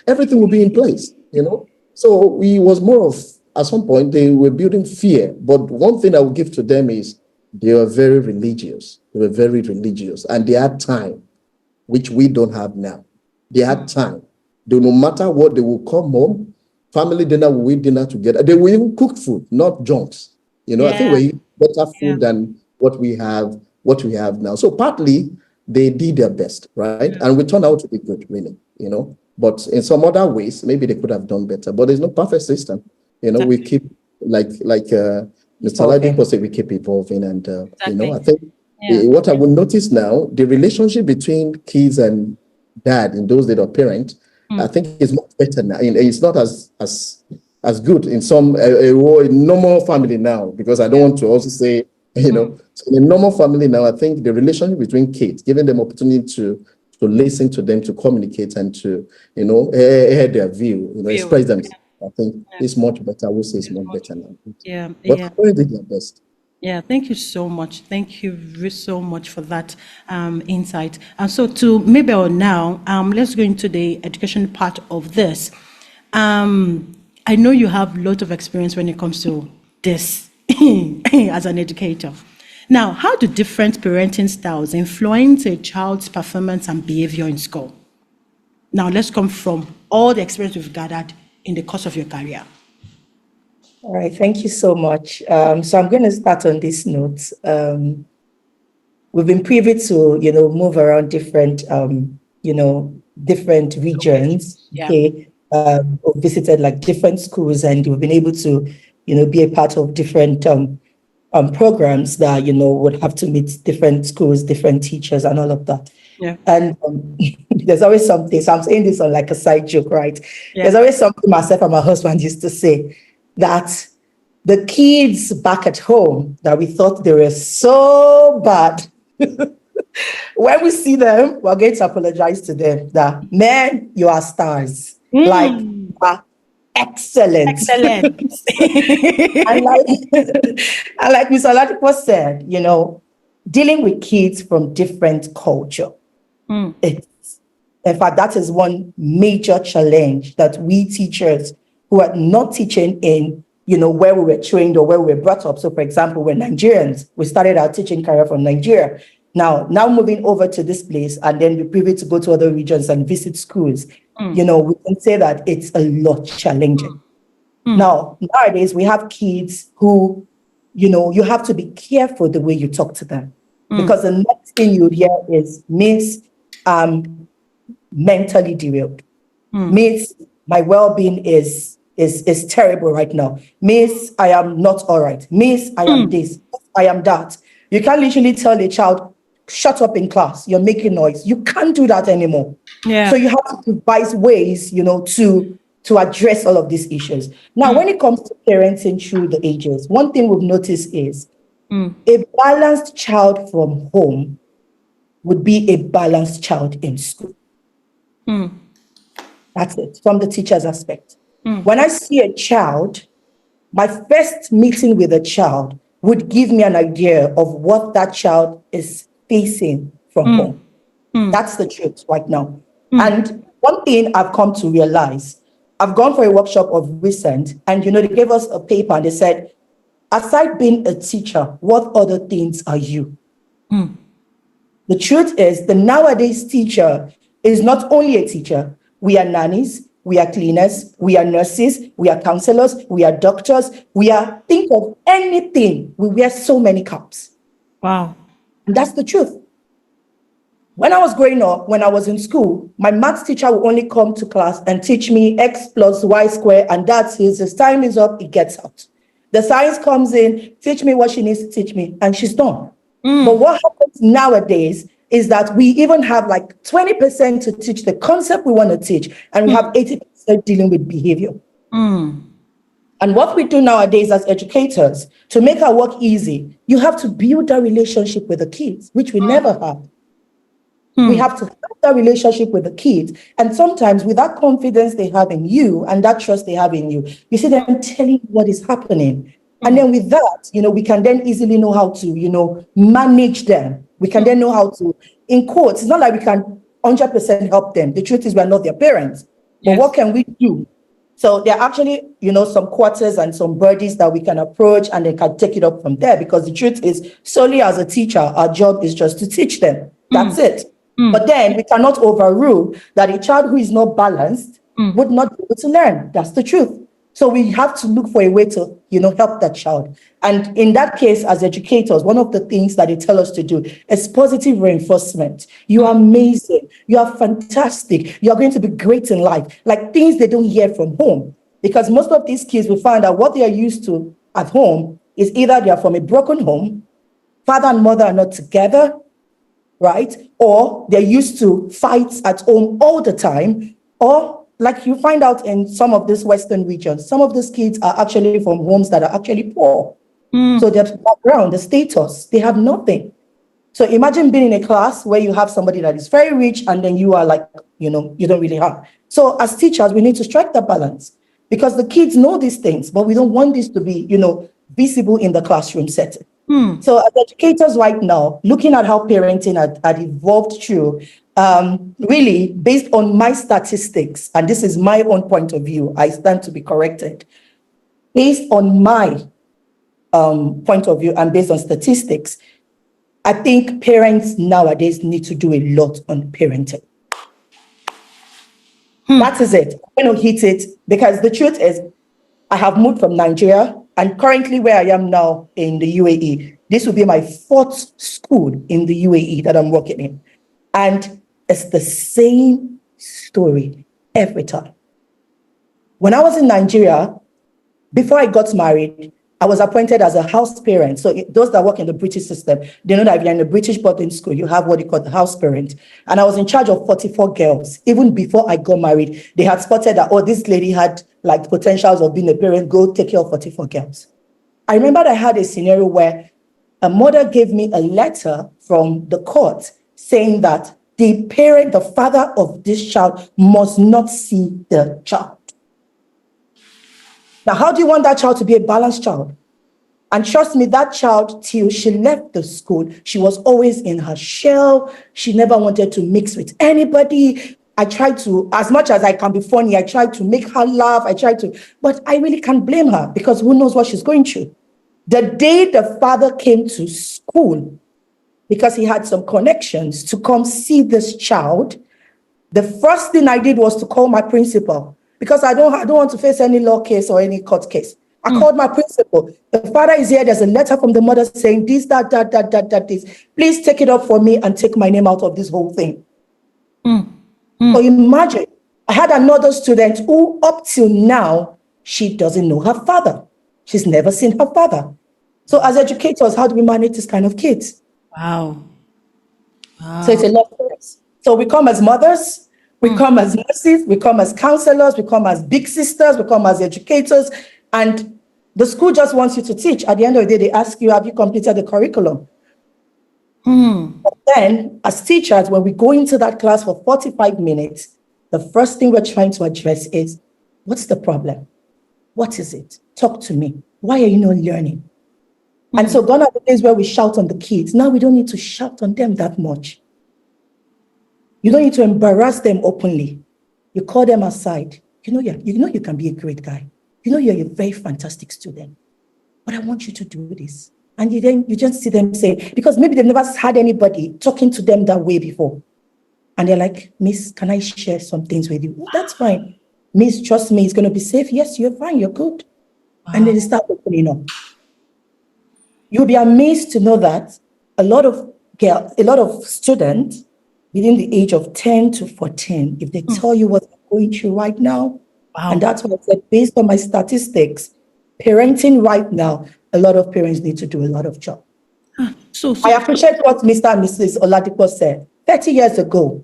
everything will be in place, you know. So it was more of, at some point, they were building fear. But one thing I will give to them is they were very religious. They were very religious. And they had time, which we don't have now. They had time. No matter what, they will come home, family dinner, we eat dinner together. They will even cook food, not junks. You know, I think we eat better food than what we have now. So partly, they did their best, right? And we turned out to be good, really, But in some other ways, maybe they could have done better. But there's no perfect system. We keep, like Mr. Oladipos said, we keep evolving. And, I think what I would notice now, the relationship between kids and dad in those days, or parent, I think is much better now. It's not as good in some a normal family now, because I don't want to also say, so in a normal family now, I think the relationship between kids, giving them opportunity to listen to them, to communicate, and to, hear their view, express themselves. I think it's much better. I would say it's much better now. But parents did their best. Yeah, thank you so much. Thank you so much for that insight. And so to Mabel now, let's go into the education part of this. I know you have a lot of experience when it comes to this as an educator. Now, how do different parenting styles influence a child's performance and behavior in school? Now, let's come from all the experience we've gathered in the course of your career. All right, thank you so much. So I'm going to start on this note. We've been privy to, move around different, different regions. Yeah. Okay, we've visited like different schools, and we've been able to, be a part of different programs that, would have to meet different schools, different teachers, and all of that. Yeah. And there's always something. So I'm saying this on like a side joke, right? Yeah. There's always something myself and my husband used to say, that the kids back at home that we thought they were so bad, when we see them, we're going to apologize to them that, man, you are stars. Like, you are excellent. Excellent. and like Mr. Oladipos said, dealing with kids from different culture. In fact, that is one major challenge that we teachers who are not teaching in, where we were trained or where we were brought up. So, for example, we're Nigerians. We started our teaching career from Nigeria. Now moving over to this place, and then we're privy to go to other regions and visit schools. We can say that it's a lot challenging. Now, nowadays, we have kids who, you have to be careful the way you talk to them. Because the next thing you'd hear is, Miss, mentally derailed. Miss, my well-being is terrible right now. Miss, I am not all right. Miss, I am this. I am that. You can't literally tell a child, shut up in class. You're making noise. You can't do that anymore. Yeah. So you have to devise ways, to address all of these issues. Now, when it comes to parenting through the ages, one thing we've noticed is a balanced child from home would be a balanced child in school. That's it, from the teacher's aspect. When I see a child, my first meeting with a child would give me an idea of what that child is facing from home. That's the truth right now. And one thing I've come to realize, I've gone for a workshop of recent, and they gave us a paper and they said, aside being a teacher, what other things are you? The truth is, the nowadays teacher is not only a teacher. We are nannies, we are cleaners, we are nurses, we are counselors, we are doctors, think of anything. We wear so many caps. Wow. And that's the truth. When I was growing up, when I was in school, my maths teacher would only come to class and teach me X plus Y square, and that's it. His time is up, he gets out. The science comes in, teach me what she needs to teach me, and she's done. But what happens nowadays is that we even have like 20% to teach the concept we want to teach, and we have 80% dealing with behavior. And what we do nowadays as educators, to make our work easy, you have to build a relationship with the kids, which we never had. We have to have that relationship with the kids. And sometimes with that confidence they have in you and that trust they have in you, you see them telling you what is happening. And then with that, we can then easily know how to, manage them. We can then know how to, in quotes, it's not like we can 100% help them. The truth is we're not their parents. But what can we do? So there are actually, some quarters and some birdies that we can approach, and they can take it up from there. Because the truth is, solely as a teacher, our job is just to teach them. That's it. But then we cannot overrule that a child who is not balanced would not be able to learn. That's the truth. So we have to look for a way to, help that child. And in that case, as educators, one of the things that they tell us to do is positive reinforcement. You are amazing. You are fantastic. You are going to be great in life. Like things they don't hear from home. Because most of these kids will find out what they are used to at home is either they are from a broken home, father and mother are not together, right? Or they're used to fights at home all the time, or like you find out in some of these Western regions, some of these kids are actually from homes that are actually poor. So their background, the status, they have nothing. So imagine being in a class where you have somebody that is very rich and then you are like, you don't really have. So as teachers, we need to strike that balance because the kids know these things, but we don't want this to be, visible in the classroom setting. So as educators right now, looking at how parenting had evolved through, really based on my statistics, and this is my own point of view, I stand to be corrected. Based on my point of view and based on statistics, I think parents nowadays need to do a lot on parenting. That is it. I'm going to hit it because the truth is, I have moved from Nigeria and currently where I am now in the UAE, this will be my 4th school in the UAE that I'm working in. And it's the same story every time. When I was in Nigeria, before I got married, I was appointed as a house parent. So those that work in the British system, they know that if you're in a British boarding school, you have what you call the house parent. And I was in charge of 44 girls. Even before I got married, they had spotted that, this lady had like potentials of being a parent, go take care of 44 girls. I remember I had a scenario where a mother gave me a letter from the court saying that the parent, the father of this child must not see the child. Now, how do you want that child to be a balanced child? And trust me, that child, till she left the school, she was always in her shell. She never wanted to mix with anybody. I tried to, as much as I can be funny, I tried to make her laugh. But I really can't blame her because who knows what she's going through. The day the father came to school, because he had some connections to come see this child, the first thing I did was to call my principal. Because I don't want to face any law case or any court case. I called my principal. The father is here. There's a letter from the mother saying this, that, this. Please take it up for me and take my name out of this whole thing. So imagine, I had another student who up till now, she doesn't know her father. She's never seen her father. So as educators, how do we manage this kind of kids? Wow. So it's a lot for us. So we come as mothers, we come as nurses, we come as counselors, we come as big sisters, we come as educators, and the school just wants you to teach. At the end of the day, they ask you, have you completed the curriculum? But then, as teachers, when we go into that class for 45 minutes, the first thing we're trying to address is, what's the problem? What is it? Talk to me. Why are you not learning? And so gone are the days where we shout on the kids. Now we don't need to shout on them that much. You don't need to embarrass them openly. You call them aside. You can be a great guy. You're a very fantastic student. But I want you to do this. And you just see them say, because maybe they've never had anybody talking to them that way before. And they're like, Miss, can I share some things with you? Oh, that's fine. Miss, trust me, it's going to be safe. Yes, you're fine. You're good. Wow. And then they start opening up. You'll be amazed to know that a lot of students within the age of 10 to 14, if they tell you what they're going through right now, and that's what I said, based on my statistics, parenting right now, a lot of parents need to do a lot of job. So I appreciate what Mr. and Mrs. Oladipos said. 30 years ago,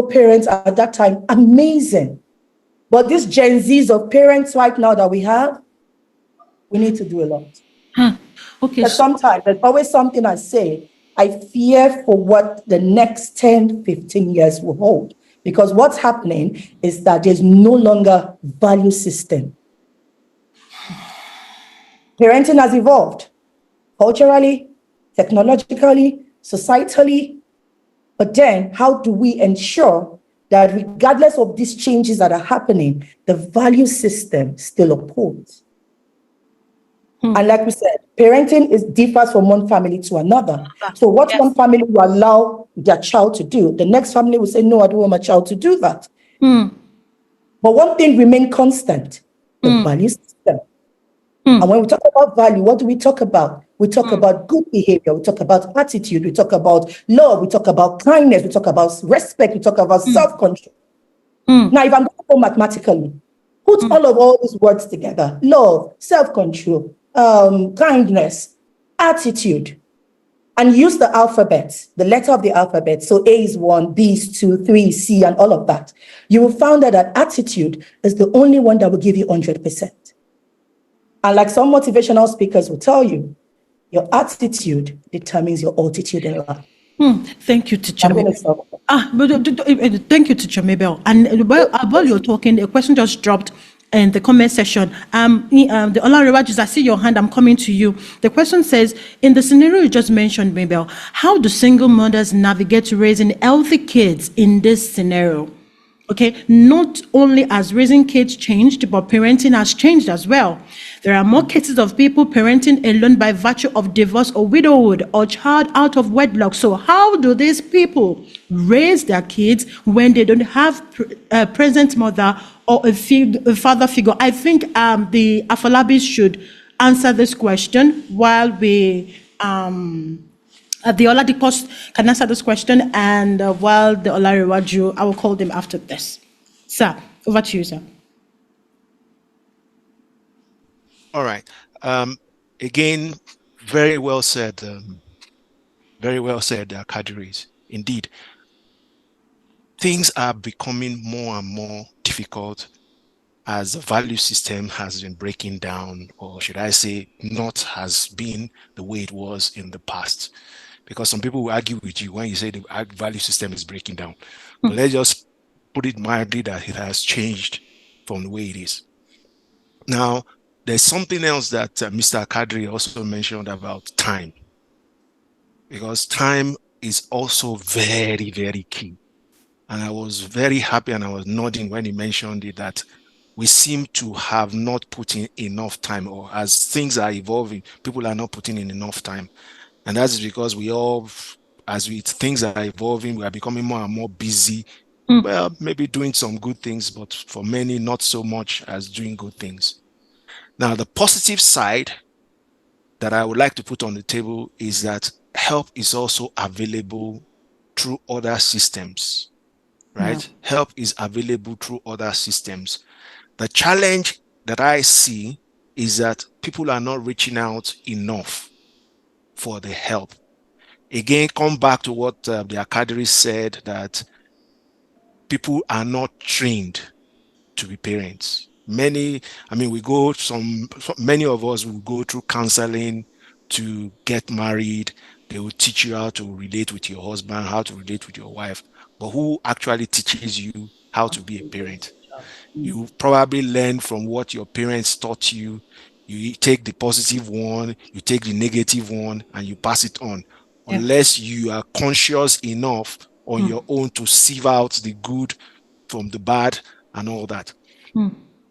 parents at that time, amazing. But these Gen Zs of parents right now that we have, we need to do a lot. Okay. But sometimes there's always something I say, I fear for what the next 10, 15 years will hold. Because what's happening is that there's no longer value system. Parenting has evolved culturally, technologically, societally. But then how do we ensure that regardless of these changes that are happening, the value system still upholds? And like we said, parenting differs from one family to another. So what one family will allow their child to do, the next family will say, no, I don't want my child to do that. But one thing remains constant. the value system. And when we talk about value, what do we talk about? We talk about good behavior, we talk about attitude, we talk about love, we talk about kindness, we talk about respect, we talk about self-control. Now, if I'm going to go mathematically, put all these words together: love, self-control, kindness, attitude, and use the alphabet, the letter of the alphabet. So A is 1, B is 2, 3 is C, and all of that. You will find that attitude is the only one that will give you 100%. And like some motivational speakers will tell you, your attitude determines your altitude in life. Thank you, teacher Mabel. Thank you, teacher Mabel. And while you're talking, a question just dropped in the comment section. The Olarewajus, I see your hand. I'm coming to you. The question says, in the scenario you just mentioned, Mabel, how do single mothers navigate raising healthy kids in this scenario? Okay, not only has raising kids changed, but parenting has changed as well. There are more cases of people parenting alone by virtue of divorce or widowhood or child out of wedlock. So how do these people raise their kids when they don't have a present mother or a father figure? I think the Fadipes should answer this question while we... the Oladipos can answer this question, and while the Olarewaju, I will call them after this. Sir, over to you, sir. All right. Again, very well said. Akadiris. Indeed, things are becoming more and more difficult as the value system has been breaking down, or should I say, not has been the way it was in the past. Because some people will argue with you when you say the value system is breaking down. But let's just put it mildly that it has changed from the way it is. Now, there's something else that Mr. Akadiris also mentioned about time. Because time is also very, very key. And I was very happy and I was nodding when he mentioned it, that we seem to have not put in enough time, or as things are evolving, people are not putting in enough time. And that is because things are evolving, we are becoming more and more busy. Well, maybe doing some good things, but for many, not so much as doing good things. Now, the positive side that I would like to put on the table is that help is also available through other systems, right? Yeah. Help is available through other systems. The challenge that I see is that people are not reaching out enough for the help. Again, come back to what the Akadiris said, that people are not trained to be parents. Many of us will go through counseling to get married. They will teach you how to relate with your husband, how to relate with your wife. But who actually teaches you how to be a parent? You probably learn from what your parents taught you. You take the positive one, you take the negative one, and you pass it on. Yeah. Unless you are conscious enough on your own to sieve out the good from the bad and all that.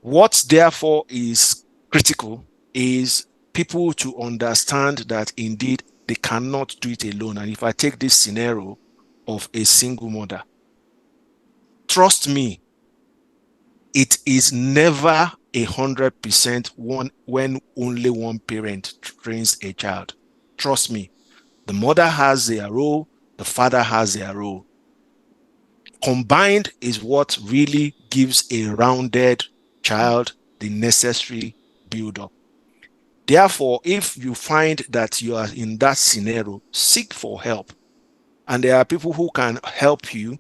What therefore is critical is people to understand that indeed they cannot do it alone. And if I take this scenario of a single mother, trust me, it is never 100% when only one parent trains a child. Trust me, the mother has their role, the father has their role. Combined is what really gives a rounded child the necessary build-up. Therefore, if you find that you are in that scenario, seek for help. And there are people who can help you,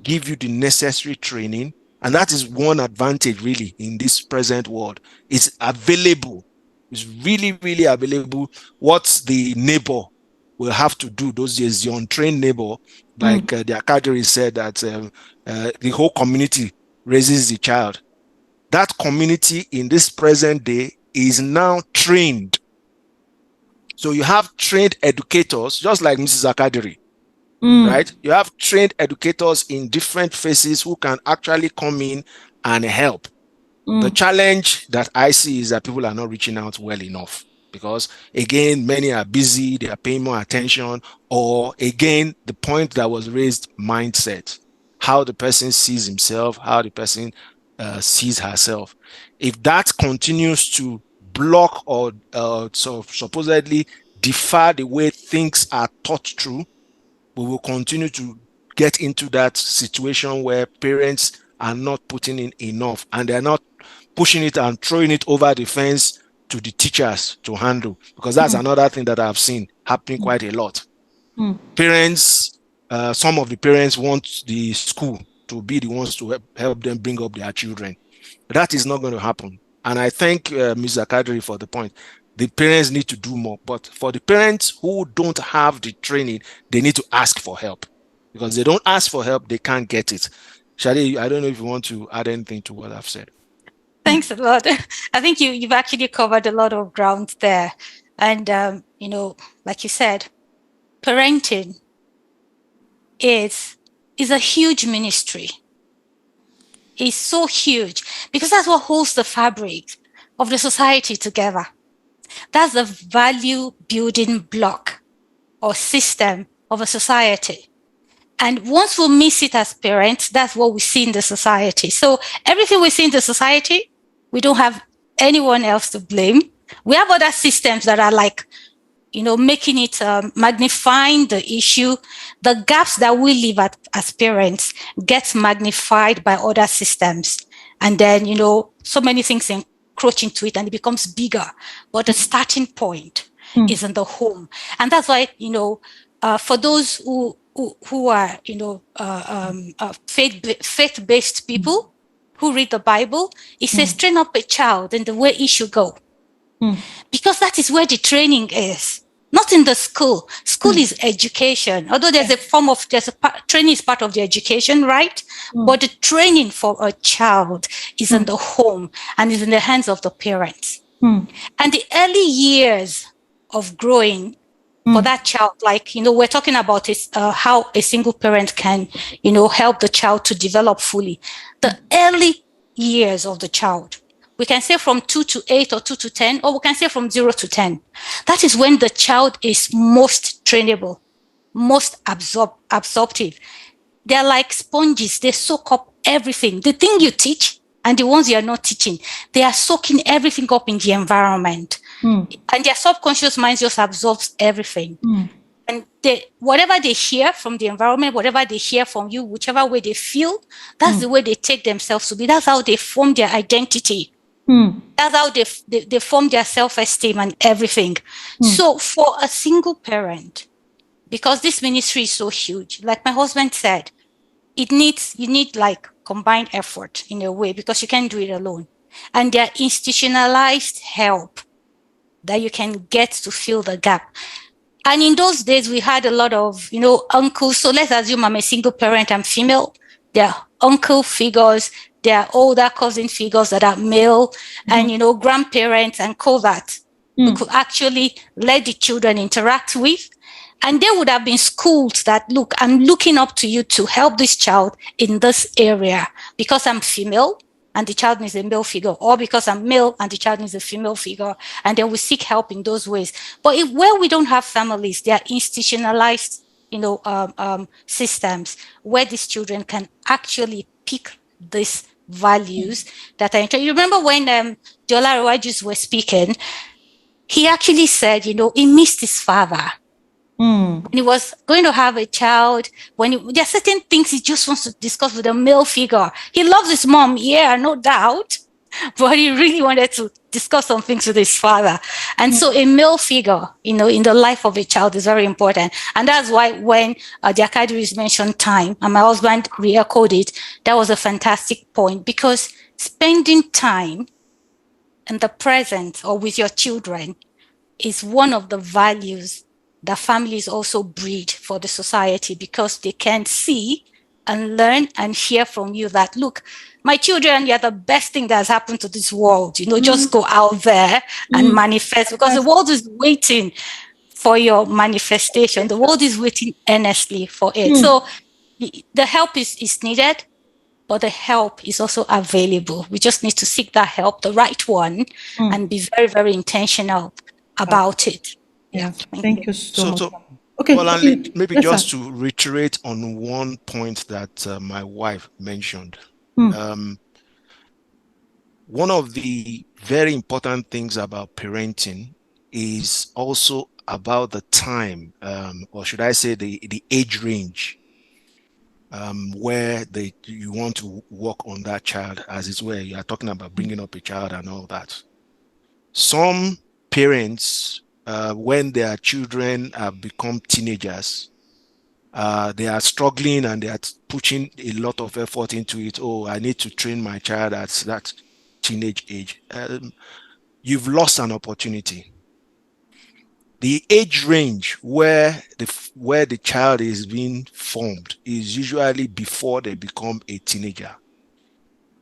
give you the necessary training. And that is one advantage really in this present world. It's available. It's really, really available. What the neighbor will have to do those days, the untrained neighbor, like the Akadiris said, that the whole community raises the child. That community in this present day is now trained. So you have trained educators, just like Mrs. Akadiris. Right? You have trained educators in different phases who can actually come in and help. The challenge that I see is that people are not reaching out well enough because, again, many are busy, they are paying more attention, or again, the point that was raised, mindset, how the person sees himself, how the person sees herself. If that continues to block or so supposedly defer the way things are taught through, we will continue to get into that situation where parents are not putting in enough and they're not pushing it and throwing it over the fence to the teachers to handle, because that's another thing that I've seen happening quite a lot. Parents, some of the parents want the school to be the ones to help them bring up their children. That is not going to happen. And I thank Ms. Akadiris for the point. The parents need to do more. But for the parents who don't have the training, they need to ask for help. Because they don't ask for help, they can't get it. Shadi, I don't know if you want to add anything to what I've said. Thanks a lot. I think you've actually covered a lot of ground there. And, like you said, parenting is a huge ministry. It's so huge because that's what holds the fabric of the society together. That's the value building block or system of a society. And once we miss it as parents, that's what we see in the society. So everything we see in the society, we don't have anyone else to blame. We have other systems that are like, making it, magnifying the issue. The gaps that we live at as parents gets magnified by other systems. And then, so many things encroach into it and it becomes bigger. But the starting point is in the home. And that's why, for those who are, faith-based people who read the Bible, it says, train up a child in the way he should go. Because that is where the training is, not in the school. School is education, although training is part of the education, right? But the training for a child is in the home and is in the hands of the parents. And the early years of growing for that child, like, we're talking about how a single parent can, help the child to develop fully. The early years of the child, we can say from 2 to 8 or 2 to 10, or we can say from 0 to 10. That is when the child is most trainable, most absorptive. They're like sponges. They soak up everything. The thing you teach and the ones you're not teaching, they are soaking everything up in the environment. And their subconscious mind just absorbs everything. And whatever they hear from the environment, whatever they hear from you, whichever way they feel, that's the way they take themselves to be. That's how they form their identity. That's how they form their self-esteem and everything. So for a single parent, because this ministry is so huge, like my husband said, you need like combined effort in a way, because you can't do it alone. And there are institutionalized help that you can get to fill the gap. And in those days, we had a lot of, uncles. So let's assume I'm a single parent, I'm female. There are uncle figures, there are older cousin figures that are male, and, grandparents and that we could actually let the children interact with. And they would have been schooled that, look, I'm looking up to you to help this child in this area because I'm female and the child needs a male figure, or because I'm male and the child needs a female figure, and then we seek help in those ways. But where we don't have families, there are institutionalized, systems where these children can actually pick these values that are interesting. You remember when the Olarewajus were speaking, he actually said, he missed his father. And he was going to have a child. There are certain things he just wants to discuss with a male figure. He loves his mom, yeah, no doubt, but he really wanted to discuss some things with his father. And so a male figure, in the life of a child is very important. And that's why when the Akadiris mentioned time, and my husband re-echoed it, that was a fantastic point, because spending time in the present or with your children is one of the values that families also breed for the society, because they can see and learn and hear from you that, look, my children, you're the best thing that has happened to this world. Just go out there and manifest, because the world is waiting for your manifestation. The world is waiting earnestly for it. So the help is needed, but the help is also available. We just need to seek that help, the right one, and be very, very intentional about it. Yeah, thank you so much. Okay, well, maybe yes, just to reiterate on one point that my wife mentioned. one of the very important things about parenting is also about the time, or should I say the age range, where you want to work on that child, as it's where you are talking about bringing up a child and all that. Some parents, when their children have become teenagers, they are struggling and they are putting a lot of effort into it. Oh, I need to train my child at that teenage age. You've lost an opportunity. The age range where the child is being formed is usually before they become a teenager.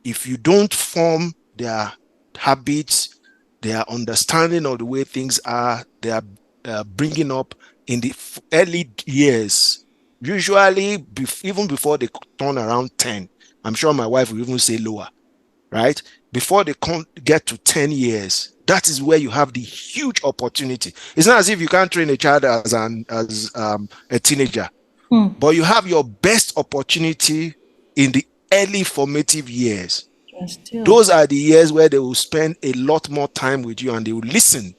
If you don't form their habits, their understanding of the way things are, they are bringing up in the early years, usually even before they turn around 10. I'm sure my wife will even say lower, right? Before they get to 10 years, that is where you have the huge opportunity. It's not as if you can't train a child as a teenager, but you have your best opportunity in the early formative years. Those are the years where they will spend a lot more time with you and they will listen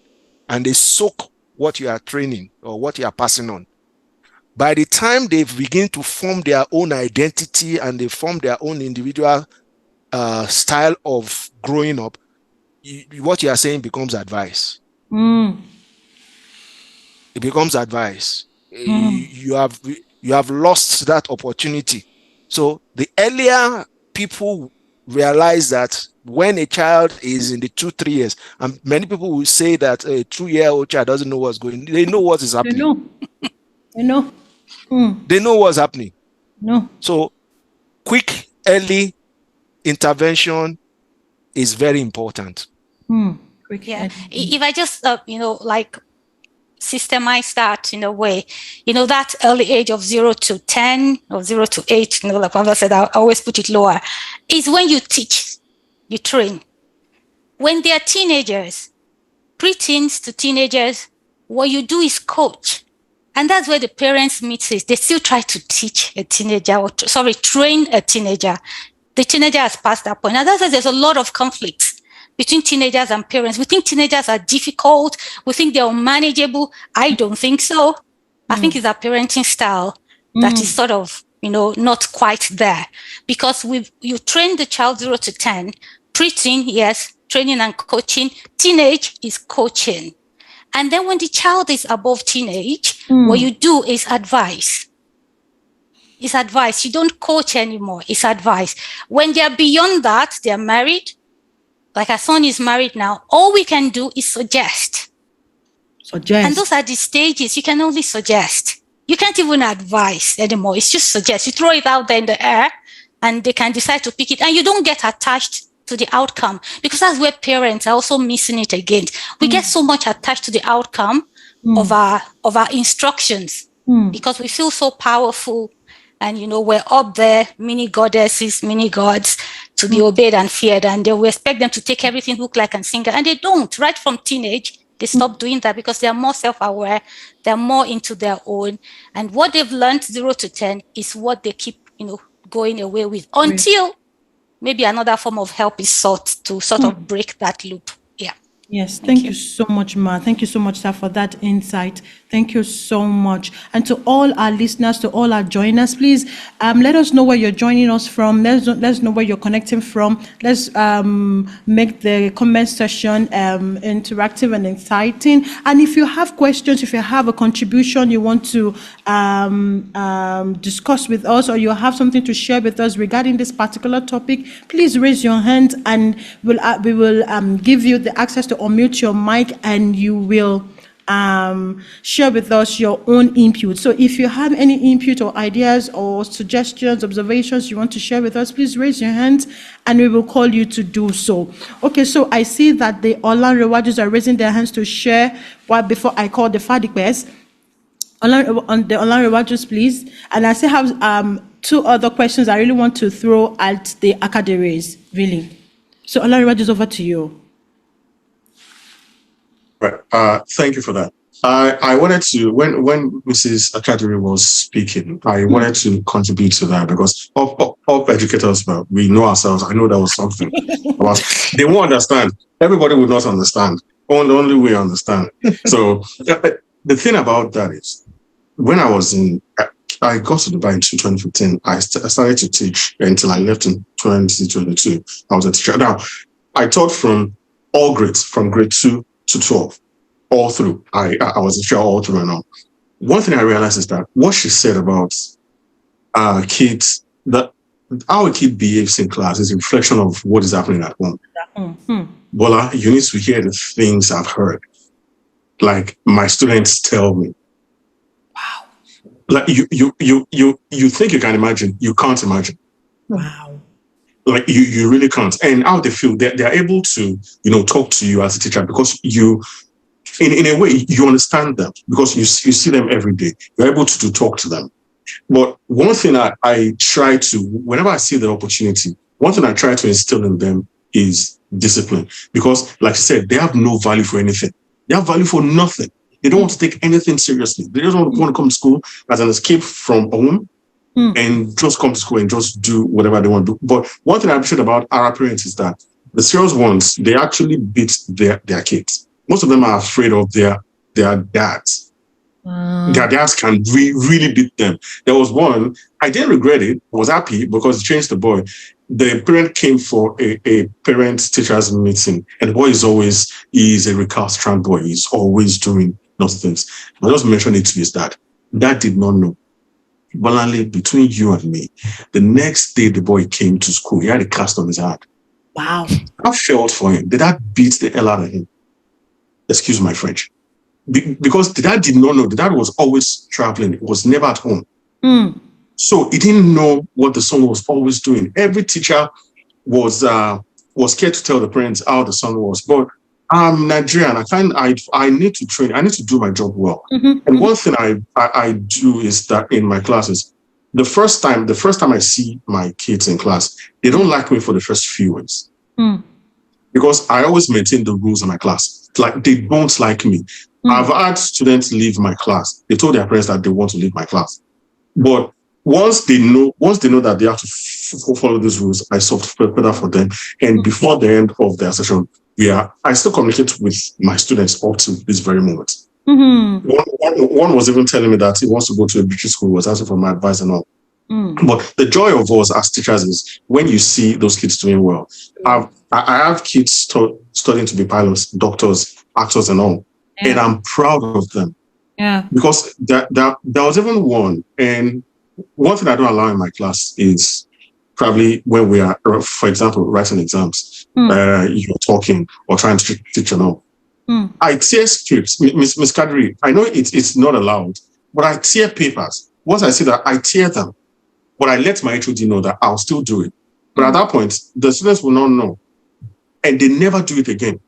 and they soak what you are training or what you are passing on. By the time they begin to form their own identity and they form their own individual style of growing up, what you are saying becomes advice. It becomes advice. You have lost that opportunity. So the earlier people realize that when a child is in the 2-3 years, and many people will say that a 2-year-old child doesn't know what's going on. They know what is happening. They know. They know what's happening. No. So quick, early intervention is very important. Yeah. If I just, like systemize that in a way, that early age of 0 to 10 or 0 to 8, like Pamela said, I always put it lower, is when you teach, you train. When they are teenagers, preteens to teenagers, what you do is coach. And that's where the parents meet is they still try to teach a teenager, train a teenager. The teenager has passed that point. And that's why there's a lot of conflicts between teenagers and parents. We think teenagers are difficult. We think they're unmanageable. I don't think so. I think it's a parenting style that is sort of, not quite there. Because you train the child 0 to 10. Preteen, yes, training and coaching. Teenage is coaching. And then when the child is above teenage, what you do is advice. It's advice. You don't coach anymore. It's advice. When they're beyond that, they're married. Like our son is married now. All we can do is suggest. And those are the stages. You can only suggest. You can't even advise anymore. It's just suggest. You throw it out there in the air and they can decide to pick it. And you don't get attached to the outcome, because that's where parents are also missing it again. We get so much attached to the outcome of our instructions because we feel so powerful, and we're up there, mini goddesses, mini gods, to be obeyed and feared, and we expect them to take everything hook, like, and sinker, and they don't. Right from teenage, they stop doing that because they're more self-aware, they're more into their own, and what they've learned 0 to 10 is what they keep going away with until maybe another form of help is sought to sort of break that loop. Yeah. Yes, thank you so much, Ma. Thank you so much, sir, for that insight. Thank you so much. And to all our listeners, to all our joiners, please let us know where you're joining us from. Let us know where you're connecting from. Let's make the comment session interactive and exciting. And if you have questions, if you have a contribution you want to discuss with us, or you have something to share with us regarding this particular topic, please raise your hand and we will give you the access to unmute your mic, and you will share with us your own input. So if you have any input or ideas or suggestions, observations you want to share with us, please raise your hand and we will call you to do so. Okay, so I see that the Olarewajus are raising their hands to share before I call the Fadipes. On the Olarewajus, please. And I still have 2 other questions I really want to throw at the Akadiris, really. So Olarewajus, over to you. Right. Thank you for that. I wanted to, when Mrs. Akadiris was speaking, I wanted to contribute to that because all educators, but we know ourselves. I know there was something about, they won't understand. Everybody would not understand. Only we understand. So the thing about that is, when I was I got to Dubai in 2015. I started to teach until I left in 2022. I was a teacher. Now, I taught from all grades, from grade 2 to 12. All through. I was a teacher all through and all. One thing I realized is that what she said about kids, that how a kid behaves in class is a reflection of what is happening at home. Bola, you need to hear the things I've heard. Like my students tell me. Wow. Like you think you can imagine, you can't imagine. Wow. Like you really can't. And how they feel, they're able to, talk to you as a teacher because you, in a way, you understand them because you see them every day. You're able to talk to them. But one thing I try to, whenever I see the opportunity, one thing I try to instill in them is discipline. Because, like I said, they have no value for anything. They have value for nothing. They don't want to take anything seriously. They just want to come to school as an escape from home and just come to school and just do whatever they want to do. But one thing I appreciate about our parents is that the serious ones, they actually beat their kids. Most of them are afraid of their dads. Their dads can really beat them. There was one, I didn't regret it, I was happy because it changed the boy. The parent came for a parent-teachers meeting, and the boy he's a recalcitrant boy. He's always doing those things. I just mentioned it to his dad. Dad did not know. But between you and me, the next day the boy came to school, he had a cast on his heart. Wow. I felt for him. The dad beat the hell out of him. Excuse my French. Because the dad did not know. The dad was always traveling. He was never at home. So he didn't know what the son was always doing. Every teacher was scared to tell the parents how the son was. But I'm Nigerian. I need to train. I need to do my job well. And one thing I do is that in my classes, the first time I see my kids in class, they don't like me for the first few weeks. Because I always maintain the rules in my class. Like, they don't like me. I've had students leave my class. They told their parents that they want to leave my class. But once they know that they have to follow these rules, I solved better for them. And before the end of their session, I still communicate with my students up to this very moment. One was even telling me that he wants to go to a British school, was asking for my advice and all. But the joy of us as teachers is when you see those kids doing well. I have kids studying to be pilots, doctors, actors, and all, and I'm proud of them. Yeah. Because there was even one, and one thing I don't allow in my class is probably when we are, for example, writing exams, you're talking or trying to teach and all. I tear scripts, Miss Kadri. I know it's not allowed, but I tear papers. Once I see that, I tear them. But I let my HOD know that I'll still do it. But at that point, the students will not know. And they never do it again.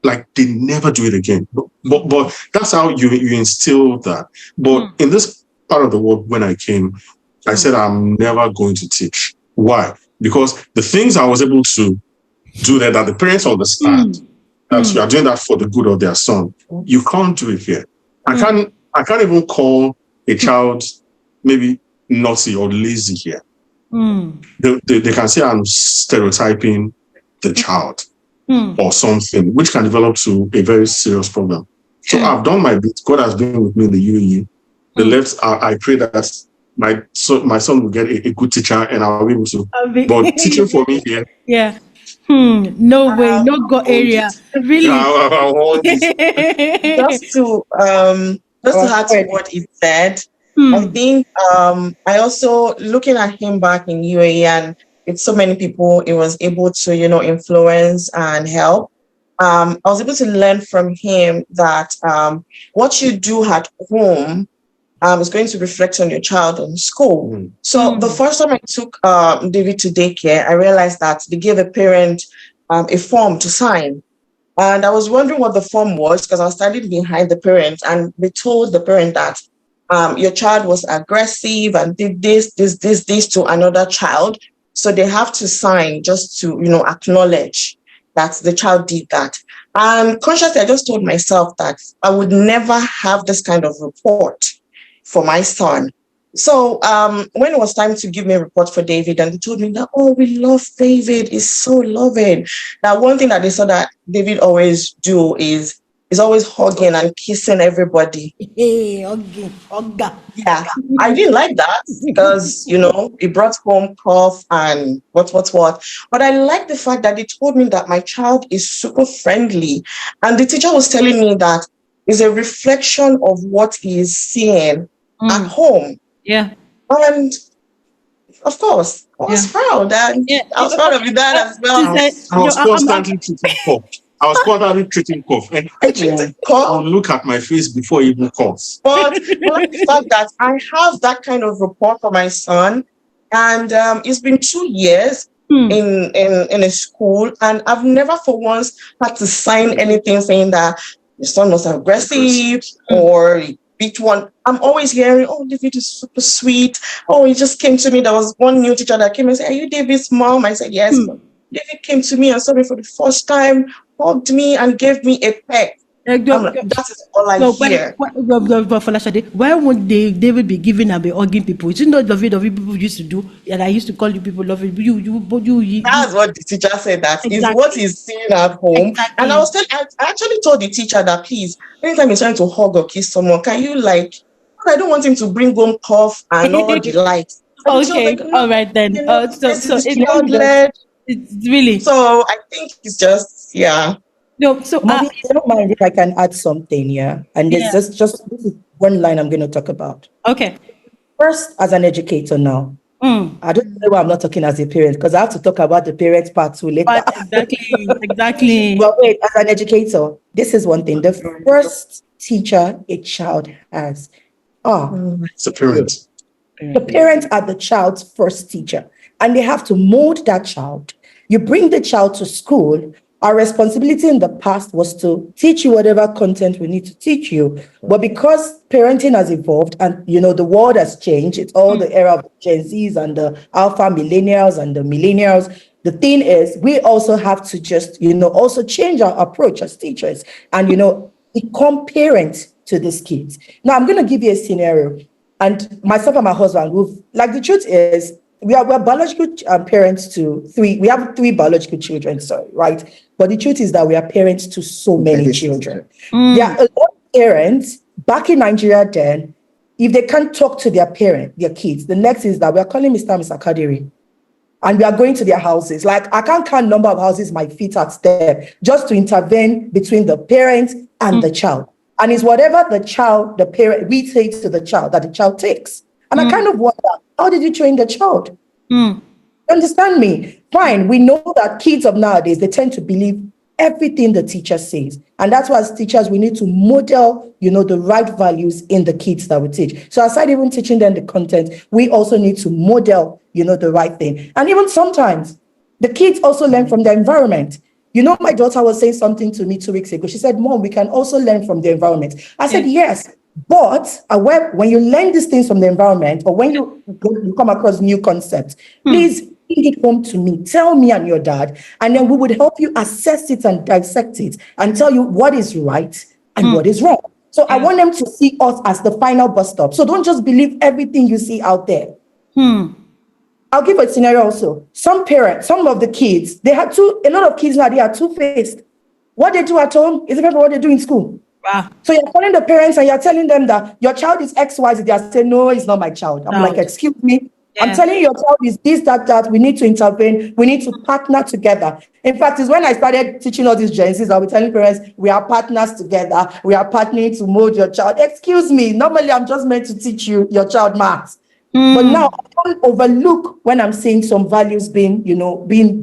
Like, they never do it again. But that's how you instill that. But in this part of the world, when I came, I said, I'm never going to teach. Why? Because the things I was able to do there, that the parents understand, that you are doing that for the good of their son, you can't do it here. I can't even call a child maybe naughty or lazy here. They can say I'm stereotyping the child or something, which can develop to a very serious problem. So I've done my bit. God has been with me in the UAE. The left, I pray that my son will get a good teacher and I'll be able to. But teaching for me here. Yeah. No way, no go area. Really. Just to add to what he said, I think I also, looking at him back in UAE and with so many people, he was able to, influence and help. I was able to learn from him that what you do at home is going to reflect on your child in school. So the first time I took David to daycare, I realized that they gave a parent a form to sign. And I was wondering what the form was because I was standing behind the parent and they told the parent that your child was aggressive and did this to another child. So they have to sign just to, acknowledge. that the child did that. And consciously, I just told myself that I would never have this kind of report for my son. So when it was time to give me a report for David, and they told me that, oh, we love David, he's so loving. Now, one thing that they saw that David always do is always hugging and kissing everybody. Hey, okay. Yeah, I didn't like that because, it brought home cough and what. But I like the fact that they told me that my child is super friendly. And the teacher was telling me that it's a reflection of what he is seeing at home. Yeah. And of course, I was proud. And I was proud of you that as well. I was constantly treating cough. And I'll look at my face before he even coughs. But the fact that I have that kind of report for my son, and it's been 2 years in a school, and I've never for once had to sign anything saying that your son was aggressive or beat one. I'm always hearing, oh, David is super sweet. Oh, he just came to me. There was one new teacher that came and said, are you David's mom? I said, yes. David came to me and saw me for the first time, hugged me and gave me a peck. That is all I hear. Why won't David be giving and be hugging people? It's not the way people used to do, and I used to call you people loving you. That's what the teacher said. That is what he's seeing at home. Exactly. And I actually told the teacher that, please, anytime he's trying to hug or kiss someone, can you I don't want him to bring home cough and all the lights. Okay, all right then. It's really. So I think it's just No, so I don't mind if I can add something, and this is one line I'm going to talk about. Okay. First, as an educator now, I don't know why I'm not talking as a parent, because I have to talk about the parent part too later. Exactly. But wait, as an educator, this is one thing. The first teacher a child has it's a parent. The parents are the child's first teacher, and they have to mold that child. You bring the child to school. Our responsibility in the past was to teach you whatever content we need to teach you. But because parenting has evolved and, the world has changed, it's all the era of Gen Zs and the alpha millennials and the millennials. The thing is, we also have to just, also change our approach as teachers and, become parents to these kids. Now, I'm going to give you a scenario. And myself and my husband, the truth is, we're biological parents to three. We have 3 biological children, right? But the truth is that we are parents to so many children. There are a lot of parents back in Nigeria then, if they can't talk to their kids, the next is that we are calling Mr. and Mrs. Akadiris. And we are going to their houses. I can't count number of houses my feet at step just to intervene between the parents and the child. And it's whatever the parent, we say to the child that the child takes. And I kind of wonder, how did you train the child? Understand me? Fine, we know that kids of nowadays, they tend to believe everything the teacher says. And that's why as teachers, we need to model, the right values in the kids that we teach. So aside even teaching them the content, we also need to model, the right thing. And even sometimes, the kids also learn from the environment. My daughter was saying something to me 2 weeks ago. She said, Mom, we can also learn from the environment. I said, yes. But when you learn these things from the environment, or when you come across new concepts, please bring it home to me. Tell me and your dad, and then we would help you assess it and dissect it and tell you what is right and what is wrong. So I want them to see us as the final bus stop. So don't just believe everything you see out there. I'll give a scenario also. Some parents, some of the kids, a lot of kids now, they are two-faced. What they do at home is different from what they do in school. Wow. So you're calling the parents and you're telling them that your child is XYZ. They are saying, no, it's not my child. I'm like, excuse me. Yeah. I'm telling you, your child is this, that. We need to intervene. We need to partner together. In fact, it's when I started teaching all these Gen Zs, I'll be telling parents, we are partners together. We are partnering to mold your child. Excuse me. Normally, I'm just meant to teach you your child maths. But now I don't overlook when I'm seeing some values being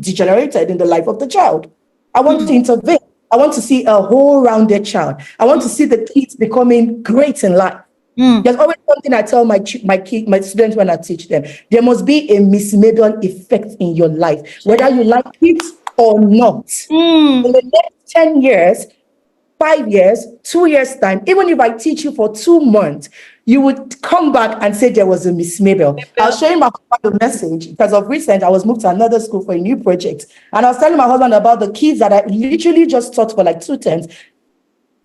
degenerated in the life of the child. I want to intervene. I want to see a whole rounded child. I want to see the kids becoming great in life. There's always something I tell my students when I teach them. There must be a Miss Maidon effect in your life, whether you like it or not. In the next 10 years, 5 years, 2 years time, even if I teach you for 2 months, you would come back and say there was a Miss Mabel. I was showing my husband the message because of recent, I was moved to another school for a new project. And I was telling my husband about the kids that I literally just taught for like 2 terms.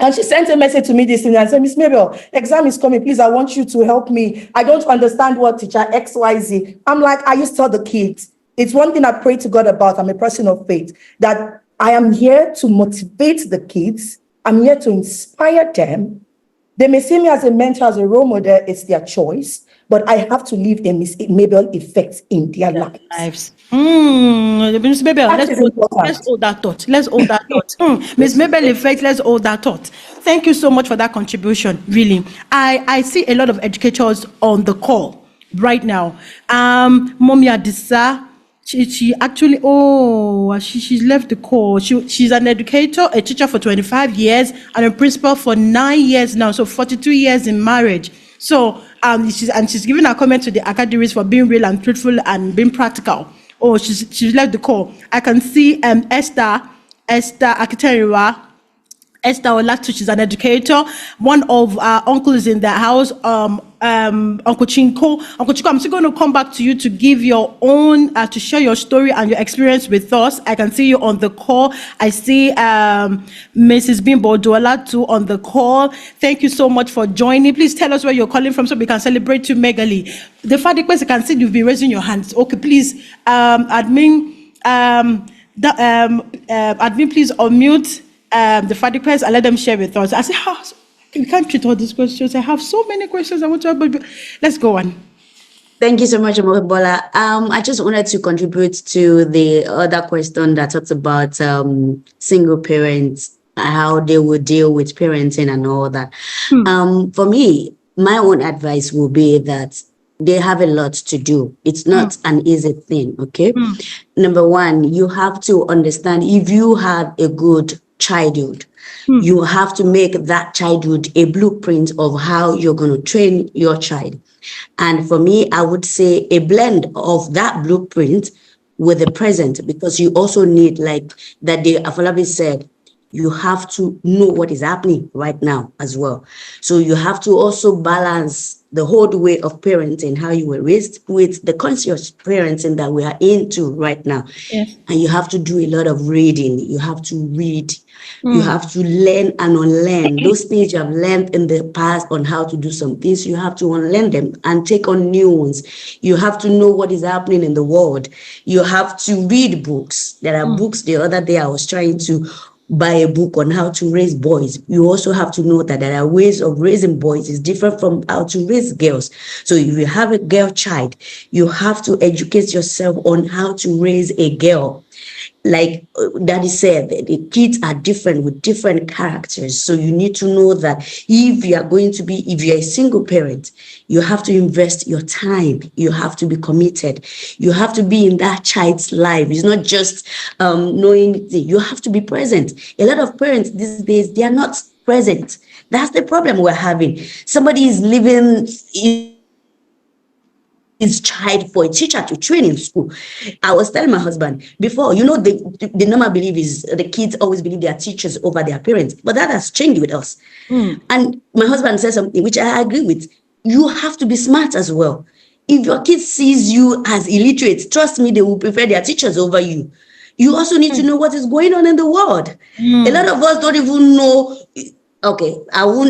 And she sent a message to me this evening and said, Miss Mabel, exam is coming. Please, I want you to help me. I don't understand what teacher XYZ. I'm like, I used to tell the kids. It's one thing I pray to God about. I'm a person of faith, that I am here to motivate the kids. I'm here to inspire them. They may see me as a mentor, as a role model. It's their choice, but I have to leave a Miss Mabel effect in their lives. Miss Mabel, That let's is hold important. that thought. Let's hold that thought. Miss Mabel effect, let's hold that thought. Thank you so much for that contribution. Really, I see a lot of educators on the call right now. Mommy Adisa, she actually, she's left the call. She's an educator, a teacher for 25 years, and a principal for 9 years now. So 42 years in marriage. So she's giving a comment to the Akadiris for being real and truthful and being practical. Oh, she's left the call. I can see Esther Akitariwa. Esther Olatu, she's an educator. One of our uncles in the house, Uncle Chinko. Uncle Chinko, I'm still going to come back to you to give your own, to share your story and your experience with us. I can see you on the call. I see Mrs. Bimbo Olatu on the call. Thank you so much for joining. Please tell us where you're calling from so we can celebrate you megally. The Fadipes, I can see you've been raising your hands. Okay, please, admin, admin, please unmute the Fadipes and let them share with us. I say, we can't treat all these questions. I have so many questions I want to have, but let's go on. Thank you so much, Omobola. I just wanted to contribute to the other question that talks about single parents, how they would deal with parenting and all that. For me, my own advice will be that they have a lot to do. It's not an easy thing, okay? Number one, you have to understand if you have a good childhood, you have to make that childhood a blueprint of how you're going to train your child. And for me, I would say a blend of that blueprint with the present, because you also need, like that day Afolabi said, you have to know what is happening right now as well. So you have to also balance the whole way of parenting, how you were raised, with the conscious parenting that we are into right now. Yes. And you have to do a lot of reading. You have to read. You have to learn and unlearn those things you have learned in the past on how to do some things. You have to unlearn them and take on new ones. You have to know what is happening in the world. You have to read books. There are books. The other day I was trying to buy a book on how to raise boys. You also have to know that there are ways of raising boys is different from how to raise girls. So if you have a girl child, you have to educate yourself on how to raise a girl. Like Daddy said, the kids are different with different characters. So you need to know that if you're a single parent, you have to invest your time. You have to be committed. You have to be in that child's life. It's not just knowing. You have to be present. A lot of parents these days, they are not present. That's the problem we're having. Somebody is living his child for a teacher to train in school. I was telling my husband before, the normal belief is the kids always believe their teachers over their parents, but that has changed with us. And my husband said something which I agree with. You have to be smart as well. If your kid sees you as illiterate, trust me, they will prefer their teachers over you. You also need to know what is going on in the world. A lot of us don't even know. Okay,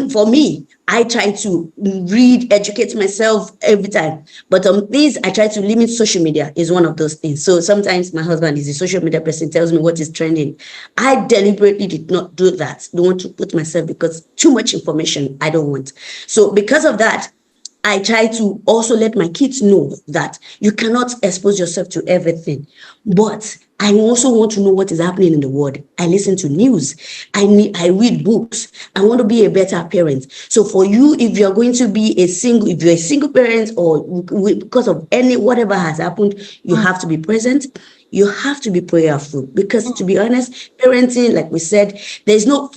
for me, I try to read, educate myself every time. But things I try to limit. Social media is one of those things. So sometimes my husband is a social media person, tells me what is trending. I deliberately did not do that. Don't want to put myself, because too much information I don't want. So because of that, I try to also let my kids know that you cannot expose yourself to everything. But I also want to know what is happening in the world. I listen to news. I read books. I want to be a better parent. So for you, if you're going to be if you're a single parent, or because of whatever has happened, you have to be present. you have to be prayerful, because to be honest, parenting, like we said, there's no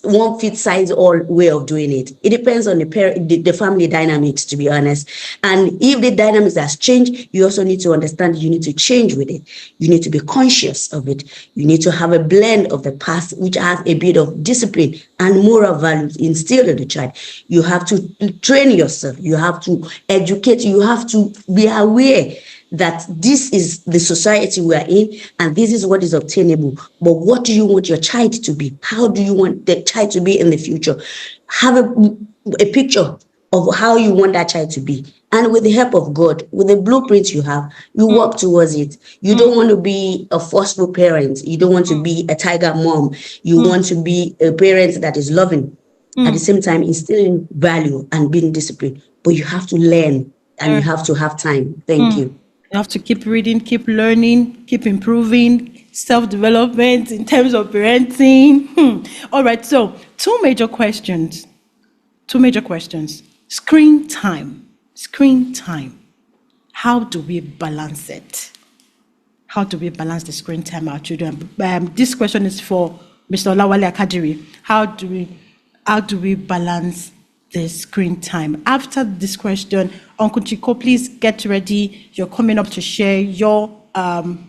one fit size all way of doing it. It depends on the family dynamics, to be honest. And if the dynamics has changed, you also need to understand you need to change with it. You need to be conscious of it. You need to have a blend of the past, which has a bit of discipline and moral values instilled in the child. You have to train yourself. You have to educate. You have to be aware that this is the society we are in and this is what is obtainable. But what do you want your child to be? How do you want the child to be in the future? Have a picture of how you want that child to be. And with the help of God, with the blueprint you have, you work towards it. You don't want to be a forceful parent. You don't want to be a tiger mom. You want to be a parent that is loving. At the same time, instilling value and being disciplined. But you have to learn and you have to have time. Thank you. You have to keep reading, keep learning, keep improving, self-development in terms of parenting. All right, so two major questions. Screen time. How do we balance it? How do we balance the screen time our children? This question is for Mr. Olawale Akadiri. How do we balance the screen time? After this question, Uncle Chiko, please get ready. You're coming up to share your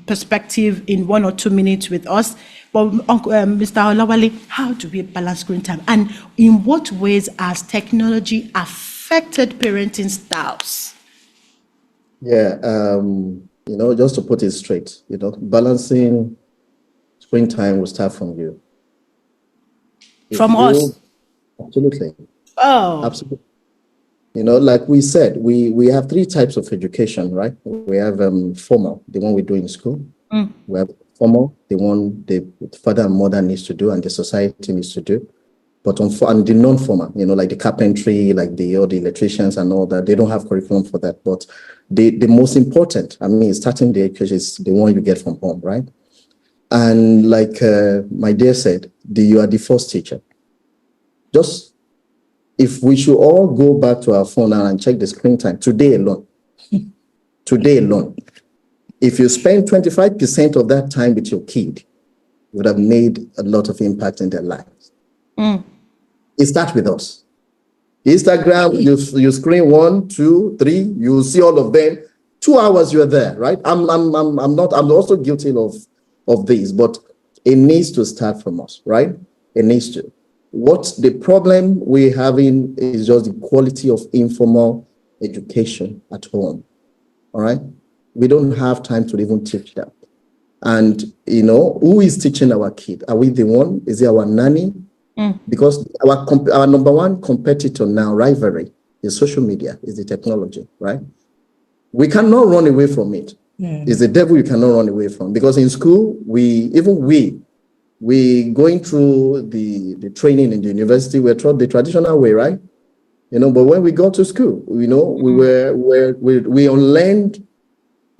perspective in 1 or 2 minutes with us. But Mr. Olawale, how do we balance screen time? And in what ways has technology affected parenting styles? Yeah, just to put it straight, balancing screen time will start from you. From us? Absolutely. Oh. Absolutely. Like we said, we have 3 types of education, right? We have formal, the one we do in school. We have formal, the one the father and mother needs to do and the society needs to do. But and the non-formal, like the carpentry, like all the electricians and all that, they don't have curriculum for that. But the most important, starting the education is the one you get from home, right? And like my dear said, you are the first teacher. Just if we should all go back to our phone and check the screen time today alone, if you spend 25% of that time with your kid, you would have made a lot of impact in their lives. It starts with us. Instagram, you screen 1, 2, 3, you see all of them. 2 hours you're there, right? I'm also guilty of this, but it needs to start from us, right? It needs to. What the problem we're having is just the quality of informal education at home. All right. We don't have time to even teach that. And who is teaching our kid? Are we the one? Is it our nanny? Because our number one competitor now, rivalry, is social media, is the technology, right? We cannot run away from it. It's the devil you cannot run away from. Because in school, we going through the training in the university, we're taught the traditional way, right? But when we got to school, we unlearned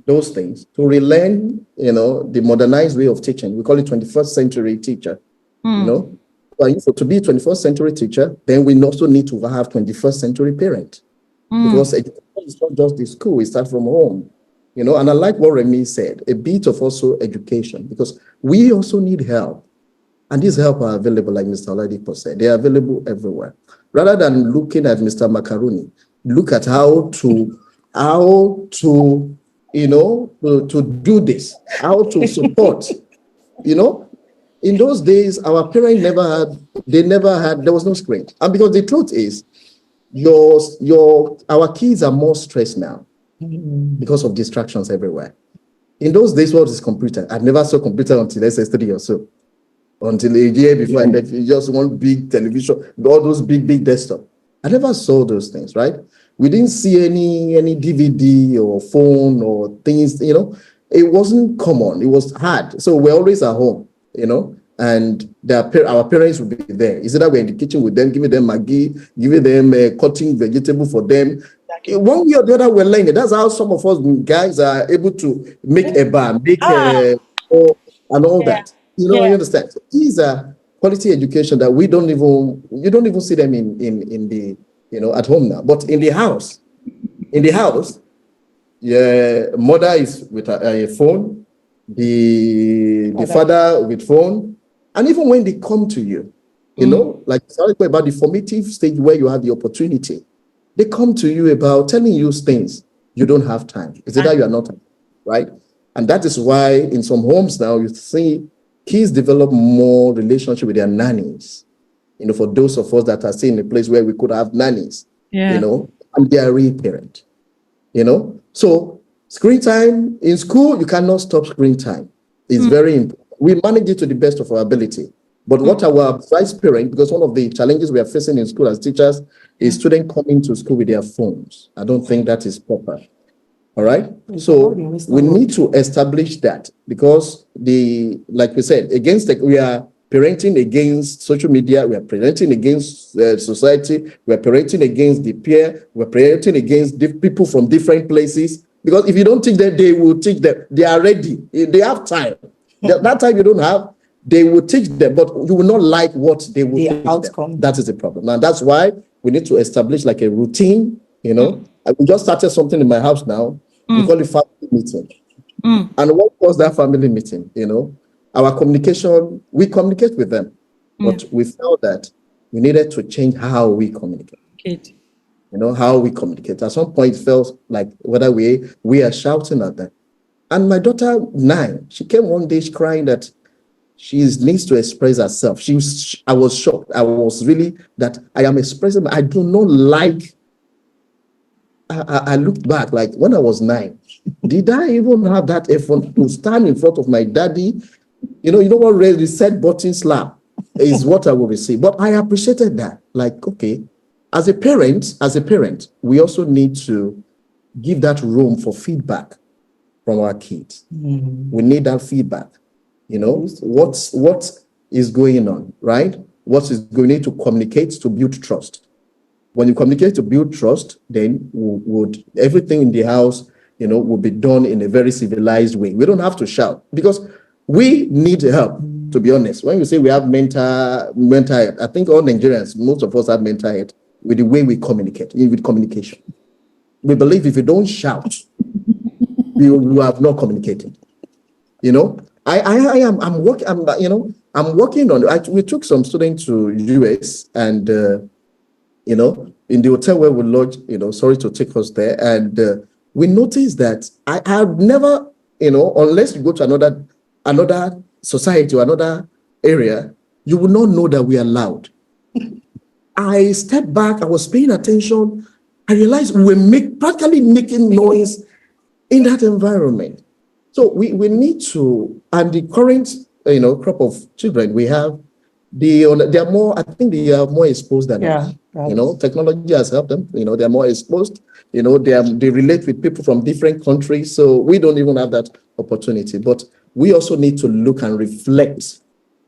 those things to relearn, the modernized way of teaching. We call it 21st century teacher, But to be a 21st century teacher, then we also need to have 21st century parent. Because education is not just the school, it starts from home. And I like what Remy said, a bit of also education, because we also need help. And these help are available, like Mr. Oladipos said, they are available everywhere. Rather than looking at Mr. Macaroni, look at how to do this, how to support, In those days, our parents there was no screen. And because the truth is, our kids are more stressed now because of distractions everywhere. In those days, what is computer? I never saw computer until SS3 or so. Until a year before, and then just one big television, all those big desktop. I never saw those things, right? We didn't see any DVD or phone or things, It wasn't common. It was hard. So we're always at home, and our parents would be there. Is it that we're in the kitchen with them, giving them Maggi, giving them cutting vegetable for them? One way or the other, we're learning. That's how some of us guys are able to make a bar, and all that. You understand? So these are quality education that you don't even see them in the at home now. But in the house, mother is with a phone, the father with phone, and even when they come to you, you know, like about the formative stage where you have the opportunity, they come to you about telling you things you don't have time. It's either you are not, right? And that is why in some homes now you see kids develop more relationship with their nannies. You know, for those of us that are still in a place where we could have nannies, you know, and they are real parent, you know. So screen time in school, you cannot stop screen time. It's very important. We manage it to the best of our ability. But what our vice parent, because one of the challenges we are facing in school as teachers is students coming to school with their phones. I don't think that is proper. All right. So we need to establish that, because like we said, we are parenting against social media, we are parenting against society, we are parenting against the peer, we're parenting against people from different places. Because if you don't teach them, they will teach them. They are ready. They have time. That time you don't have, they will teach them, but you will not like what they will teach them. That is the problem. Now, that's why we need to establish like a routine, you know. We just started something in my house now. We call it family meeting. And what was that family meeting? You know, our communication, we communicate with them, but we felt that we needed to change how we communicate. You know, how we communicate. At some point, it felt like whether we are shouting at them. And my daughter, 9, she came one day crying that she needs to express herself. I was shocked. I was really that I am expressing. I do not like. I looked back, like when I was 9, did I even have that effort to stand in front of my daddy? You know what reset button slap is what I will receive. But I appreciated that. Like, okay, as a parent, we also need to give that room for feedback from our kids. We need that feedback. You know, what is going on, right? What is going to communicate to build trust. When you communicate to build trust, then everything in the house, you know, will be done in a very civilized way. We don't have to shout, because we need help, to be honest. When you say we have mental health, I think all Nigerians, most of us have mental health with the way we communicate, with communication. We believe if you don't shout, you have not communicated. You know, I'm working on it. We took some students to US and you know, in the hotel where we lodged, you know, sorry to take us there. And we noticed that I have never, you know, unless you go to another society or another area, you will not know that we are loud. I stepped back, I was paying attention. I realized we were practically making noise in that environment. So we need to, and the current, you know, crop of children we have, they are more, I think they are more exposed than us. You know, technology has helped them. You know, they're more exposed. You know, they relate with people from different countries. So we don't even have that opportunity. But we also need to look and reflect,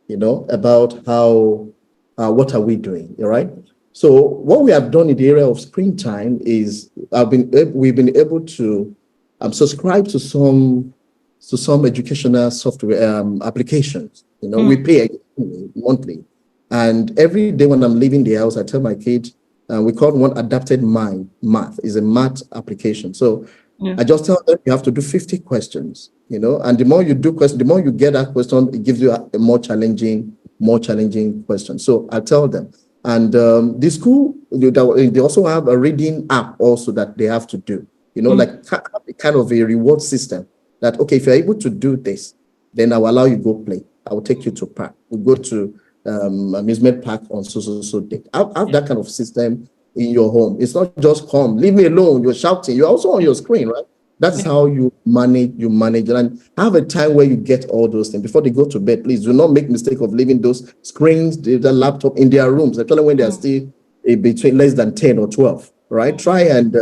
you know, about how, what are we doing, all right? So what we have done in the area of screen time is we've been able to subscribe to some educational software applications. You know, we pay monthly. And every day when I'm leaving the house, I tell my kids, we call one adapted math, is a math application. So I just tell them you have to do 50 questions, you know, and the more you do questions, the more you get that question, it gives you a more challenging question. So I tell them. And the school, they also have a reading app also that they have to do, you know, like kind of a reward system that, okay, if you're able to do this, then I will allow you to go play. I will take you to park. We'll go to amusement park on so day. Have that kind of system in your home. It's not just come, leave me alone, you're shouting. You're also on your screen, right? That's how you manage. And have a time where you get all those things. Before they go to bed, please do not make mistake of leaving those screens, the laptop in their rooms, especially when they're still between less than 10 or 12, right? Try and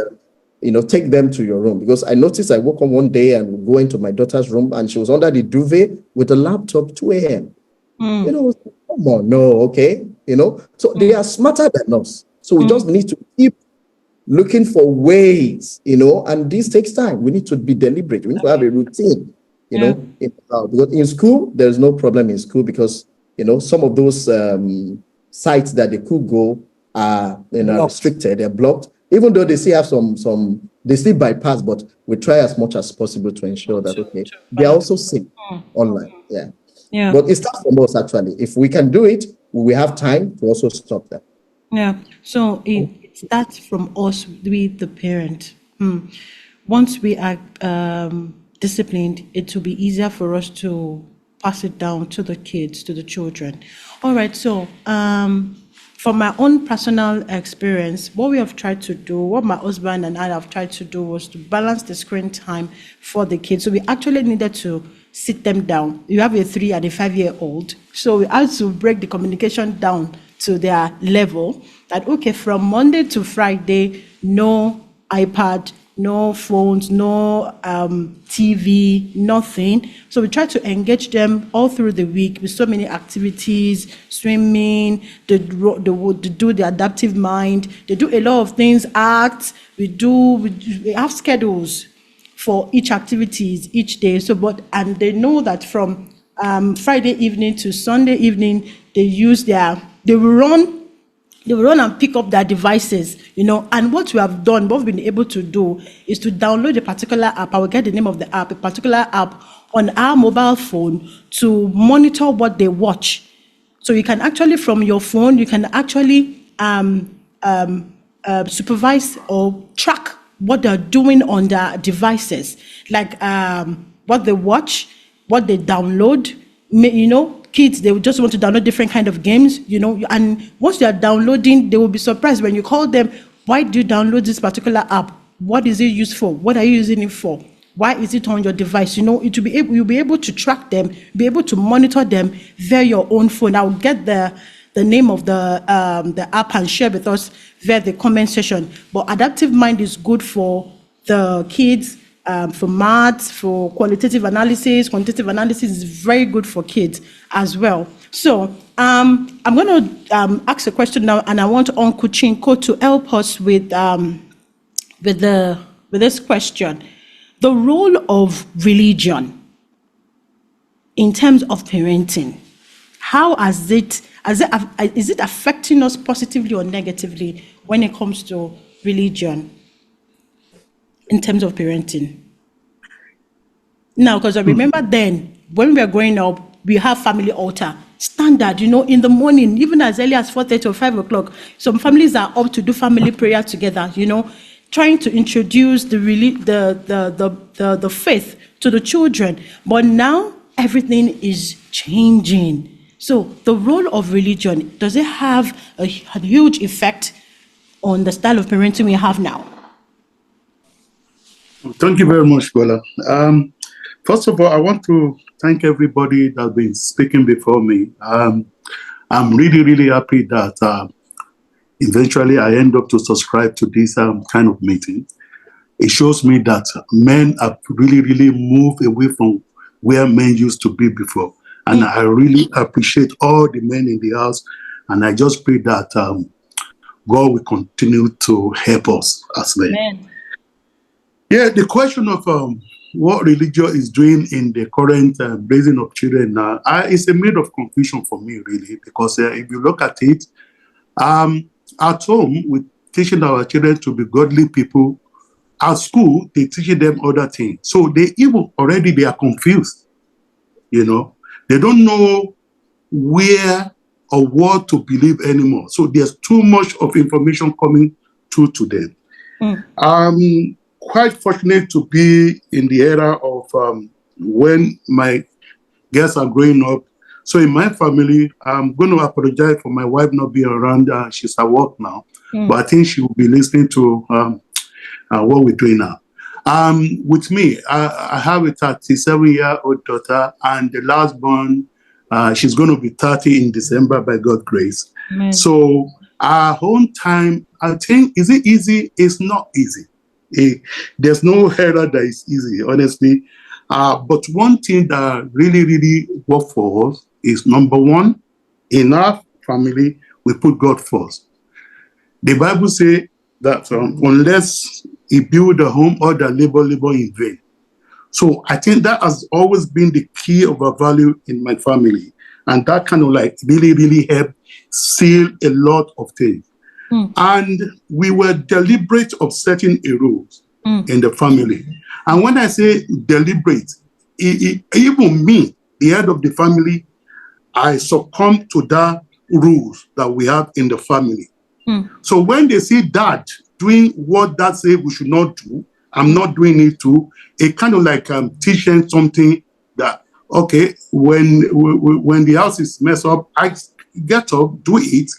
you know, take them to your room, because I noticed I woke up one day and go into my daughter's room and she was under the duvet with a laptop 2 a.m. You know, come on, no, okay, you know. So they are smarter than us. So we just need to keep looking for ways, you know, and this takes time. We need to be deliberate. We need to have a routine, you know, because in school, there's no problem in school because, you know, some of those sites that they could go are, you know, restricted, they're blocked. even though they still have they still bypass, but we try as much as possible to ensure that, okay, they are also safe online. Yeah. Yeah. But it starts from us, actually. If we can do it, we have time to also stop that. Yeah. So it starts from us with the parent. Once we are disciplined, it will be easier for us to pass it down to the kids, to the children. All right. So from my own personal experience, what we have tried to do, what my husband and I have tried to do, was to balance the screen time for the kids. So we actually needed to sit them down. You have a 3 and a 5-year-old. So we had to break the communication down to their level, that, okay, from Monday to Friday, no iPad, no phones, no TV, nothing. So we try to engage them all through the week with so many activities, swimming, they do the adaptive mind, they do a lot of things, arts, we have schedules for each activities each day. So, and they know that from Friday evening to Sunday evening, they will run and pick up their devices, and what we have done, what we've been able to do, is to download a particular app. I will get the name of the app, a particular app on our mobile phone to monitor what they watch. So you can actually, from your phone, you can actually supervise or track what they're doing on their devices, like what they watch, what they download. Kids, they would just want to download different kind of games, and once they are downloading, they will be surprised when you call them, why do you download this particular app? What is it used for? What are you using it for? Why is it on your device? You'll be able to track them, be able to monitor them via your own phone. I'll get the name of the app and share with us via the comment section. But Adaptive Mind is good for the kids, for maths, for qualitative analysis. Quantitative analysis is very good for kids as well. So I'm going to ask a question now, and I want Uncle Chinko to help us with this question. The role of religion in terms of parenting. How is it affecting us positively or negatively when it comes to religion in terms of parenting? Now, because I remember then, when we were growing up, we have family altar, standard, in the morning, even as early as 4:30 or 5 o'clock. Some families are up to do family prayer together, trying to introduce the faith to the children. But now, everything is changing. So the role of religion, does it have a huge effect on the style of parenting we have now? Thank you very much, Bola. First of all, I want to thank everybody that's been speaking before me. I'm really, really happy that eventually I end up to subscribe to this kind of meeting. It shows me that men have really, really moved away from where men used to be before. And I really appreciate all the men in the house. And I just pray that God will continue to help us as men. Amen. Yeah, the question of what religion is doing in the current raising of children now is a made of confusion for me, really, because if you look at it, at home, we're teaching our children to be godly people. At school, they're teaching them other things. So they are confused, They don't know where or what to believe anymore. So there's too much of information coming through to them. I'm quite fortunate to be in the era of when my girls are growing up. So in my family, I'm going to apologize for my wife not being around. She's at work now. But I think she will be listening to what we're doing now. With me, I have a 37-year-old daughter, and the last born, she's going to be 30 in December by God's grace. Amen. So our own time, I think, is it easy? It's not easy. There's no era that is easy, honestly. But one thing that really, really worked for us is, number one, in our family, we put God first. The Bible says that unless he build a home, or the labor in vain. So I think that has always been the key of our value in my family. And that kind of really, really helped seal a lot of things. And we were deliberate of setting a rules in the family. And when I say deliberate, even me, the head of the family, I succumb to that rules that we have in the family. So when they see dad doing what dad say we should not do, I'm not doing it too. It kind of like teaching something that, okay, when the house is messed up, I get up, do it.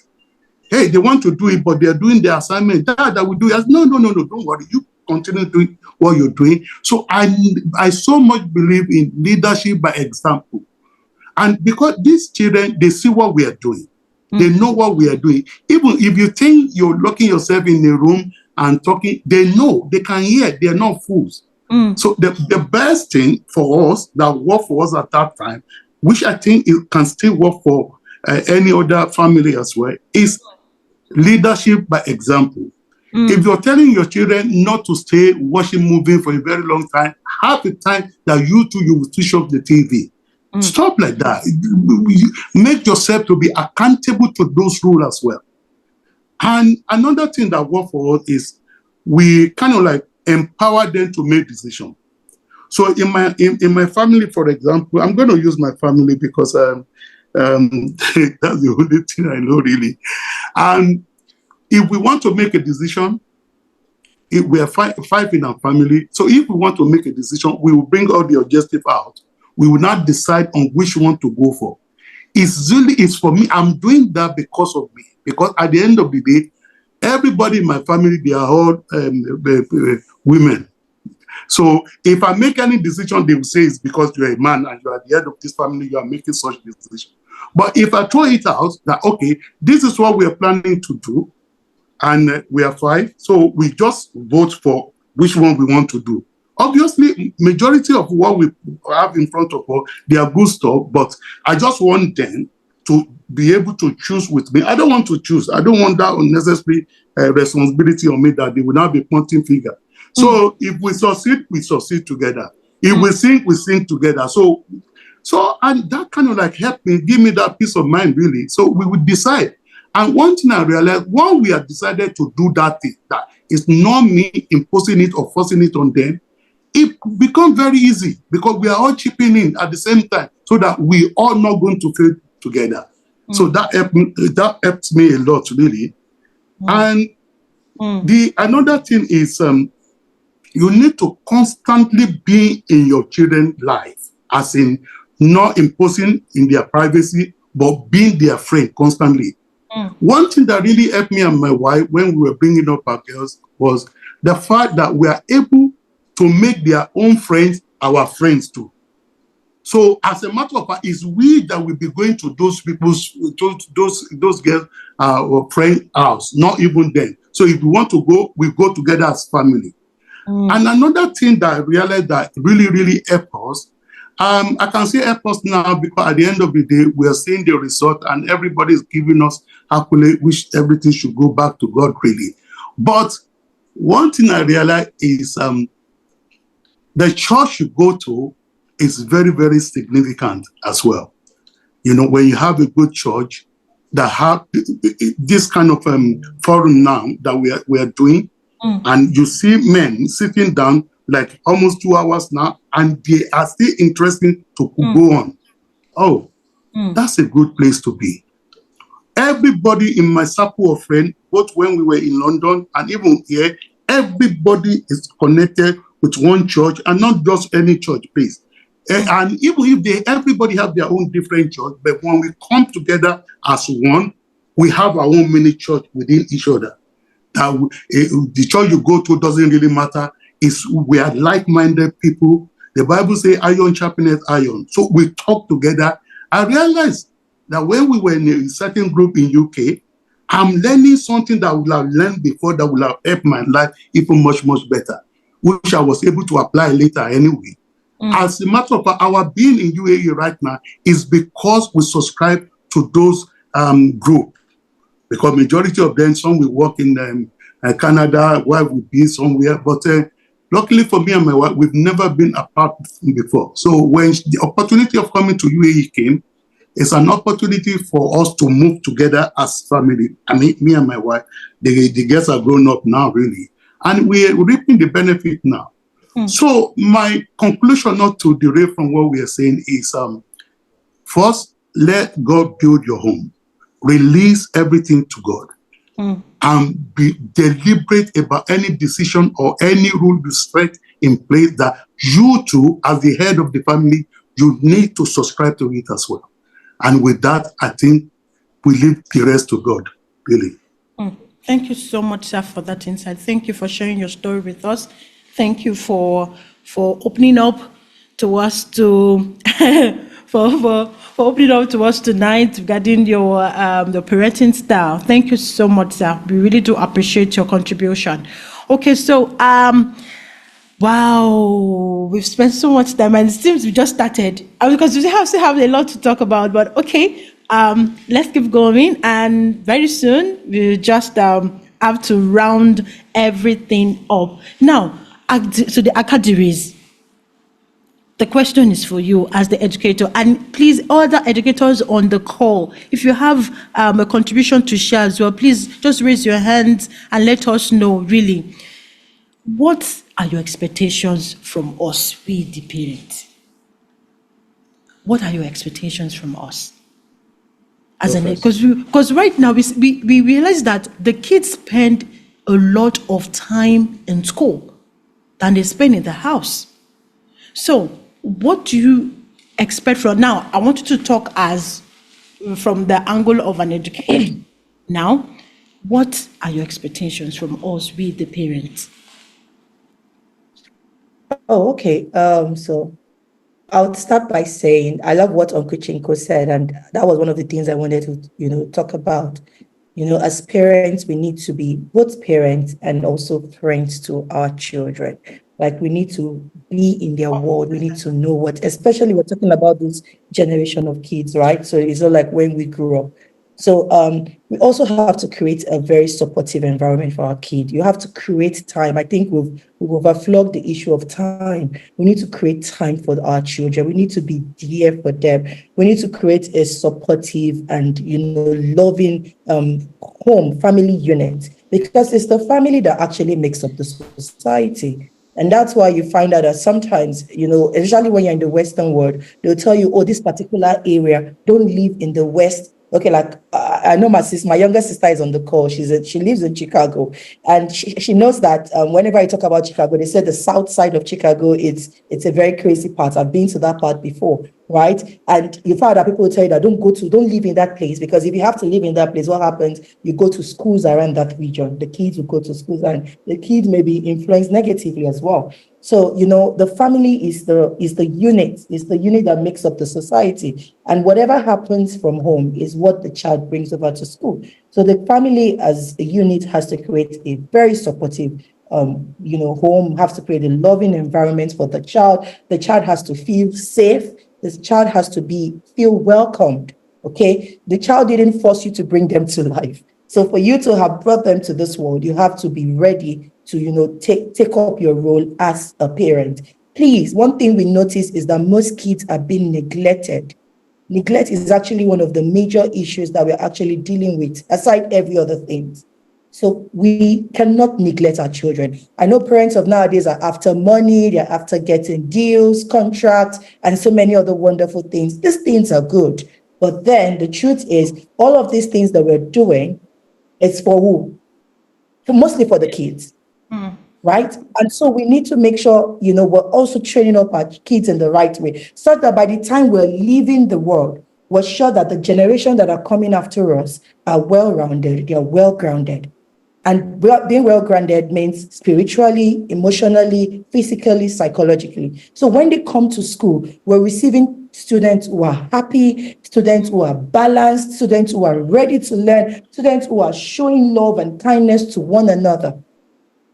Hey, they want to do it, but they're doing the assignment. Dad, I will do it. No, don't worry. You continue doing what you're doing. So I so much believe in leadership by example. And because these children, they see what we are doing. They know what we are doing. Even if you think you're locking yourself in a room and talking, they know, they can hear, they're not fools. So the best thing for us that worked for us at that time, which I think it can still work for any other family as well, is leadership by example. If you're telling your children not to stay watching movies for a very long time, half the time that you will switch off the TV. Stop like that. Make yourself to be accountable to those rules as well. And another thing that works for us is we kind of like empower them to make decisions. So in my family, for example, I'm going to use my family because that's the only thing I know really. And if we want to make a decision, if we are five in our family, so if we want to make a decision, we will bring all the objective out. We will not decide on which one to go for. It's for me. I'm doing that because of me. Because at the end of the day, everybody in my family, they are all women. So if I make any decision, they will say it's because you're a man and you are the head of this family, you are making such decision. But if I throw it out that, okay, this is what we are planning to do, and we are 5, so we just vote for which one we want to do. Obviously, majority of what we have in front of us, they are good stuff, but I just want them to be able to choose with me. I don't want to choose. I don't want that unnecessary responsibility on me that they will now be pointing finger. So if we succeed together. If we sing together. So and that kind of like helped me, give me that peace of mind, really. So we would decide. And one thing I realized, when we have decided to do that thing, that it's not me imposing it or forcing it on them, it becomes very easy because we are all chipping in at the same time so that we are not going to fail together. So that helped me a lot, really. And another thing is you need to constantly be in your children's life, as in not imposing in their privacy, but being their friend constantly. One thing that really helped me and my wife when we were bringing up our girls was the fact that we are able to make their own friends our friends too. So as a matter of fact, it's we that will be going to those people's, those girls' or friend house, not even them. So if we want to go, we go together as family. And another thing that I realized that really helped us, I can say help us now because at the end of the day, we are seeing the result and everybody is giving us accolade, which everything should go back to God really. But one thing I realized is the church you go to is very significant as well. You know, when you have a good church that have this kind of forum now that we are doing, and you see men sitting down like almost 2 hours now, and they are still interested to go on. Oh, that's a good place to be. Everybody in my circle of friends, both when we were in London and even here, everybody is connected with one church and not just any church place. And even if everybody have their own different church, but when we come together as one, we have our own mini church within each other. The church you go to doesn't really matter. We are like-minded people. The Bible says iron sharpeneth iron. So we talk together. I realized that when we were in a certain group in UK, I'm learning something that I would have learned before that would have helped my life even much better, which I was able to apply later anyway. As a matter of fact, our being in UAE right now is because we subscribe to those groups. Because majority of them, some will work in Canada, while we be somewhere. But luckily for me and my wife, we've never been apart before. So when the opportunity of coming to UAE came, it's an opportunity for us to move together as family. I mean, me and my wife, the girls are grown up now, really, and we're reaping the benefit now. So my conclusion, not to derail from what we are saying, is first, let God build your home. Release everything to God. And be deliberate about any decision or any rule you set in place that you too, as the head of the family, you need to subscribe to it as well. And with that, I think we leave the rest to God, really. Thank you so much, sir, for that insight. Thank you for sharing your story with us. Thank you for opening up to us to for opening up to us tonight regarding your the parenting style. Thank you so much, sir. We really do appreciate your contribution. Okay, so wow, we've spent so much time, and it seems we just started because we still have a lot to talk about. But okay, let's keep going, and very soon we'll just have to round everything up. Now, so the Akadiris. The question is for you as the educator, and please, other educators on the call, if you have a contribution to share as well, please just raise your hands and let us know, really, what are your expectations from us, we the parents? What are your expectations from us? Because right now we realize that the kids spend a lot of time in school than they spend in the house. So what do you expect from now? I want you to talk as from the angle of an educator. Now, what are your expectations from us, we the parents? Oh, okay. So I'll start by saying I love what Uncle Chinko said, and that was one of the things I wanted to, talk about. As parents, we need to be both parents and also friends to our children. Like, we need to be in their world. We need to know especially we're talking about this generation of kids, right? So it's not like when we grew up. So we also have to create a very supportive environment for our kid. You have to create time. I think we've overflogged the issue of time. We need to create time for our children. We need to be there for them. We need to create a supportive and loving home, family unit, because it's the family that actually makes up the society. And that's why you find out that sometimes, especially when you're in the Western world, they'll tell you, oh, this particular area, don't live in the West. Okay, like I know my younger sister is on the call. She lives in Chicago, and she knows that whenever I talk about Chicago, they said the south side of Chicago, it's a very crazy part. I've been to that part before, right? And you find that people will tell you that don't live in that place, because if you have to live in that place, what happens? You go to schools around that region. The kids will go to schools, and the kids may be influenced negatively as well. So, the family is the unit, that makes up the society. And whatever happens from home is what the child brings over to school. So the family as a unit has to create a very supportive home, have to create a loving environment for the child. The child has to feel safe. The child has to feel welcomed. Okay. The child didn't force you to bring them to life. So for you to have brought them to this world, you have to be ready to, take up your role as a parent. Please, one thing we notice is that most kids are being neglected. Neglect is actually one of the major issues that we're actually dealing with, aside every other thing. So we cannot neglect our children. I know parents of nowadays are after money, they're after getting deals, contracts, and so many other wonderful things. These things are good. But then the truth is, all of these things that we're doing, it's for who? Mostly for the kids. Right? And so we need to make sure, we're also training up our kids in the right way, so that by the time we're leaving the world, we're sure that the generation that are coming after us are well-rounded, they're well-grounded. And being well-grounded means spiritually, emotionally, physically, psychologically. So when they come to school, we're receiving students who are happy, students who are balanced, students who are ready to learn, students who are showing love and kindness to one another.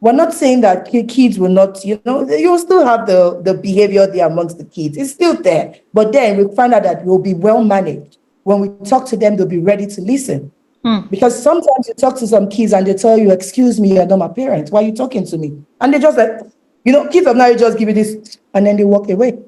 We're not saying that kids will not, you'll still have the behavior there amongst the kids. It's still there. But then we'll find out that we'll be well managed. When we talk to them, they'll be ready to listen. Because sometimes you talk to some kids and they tell you, excuse me, you're not my parent. Why are you talking to me? And they just like, kids of now, you just give you this and then they walk away.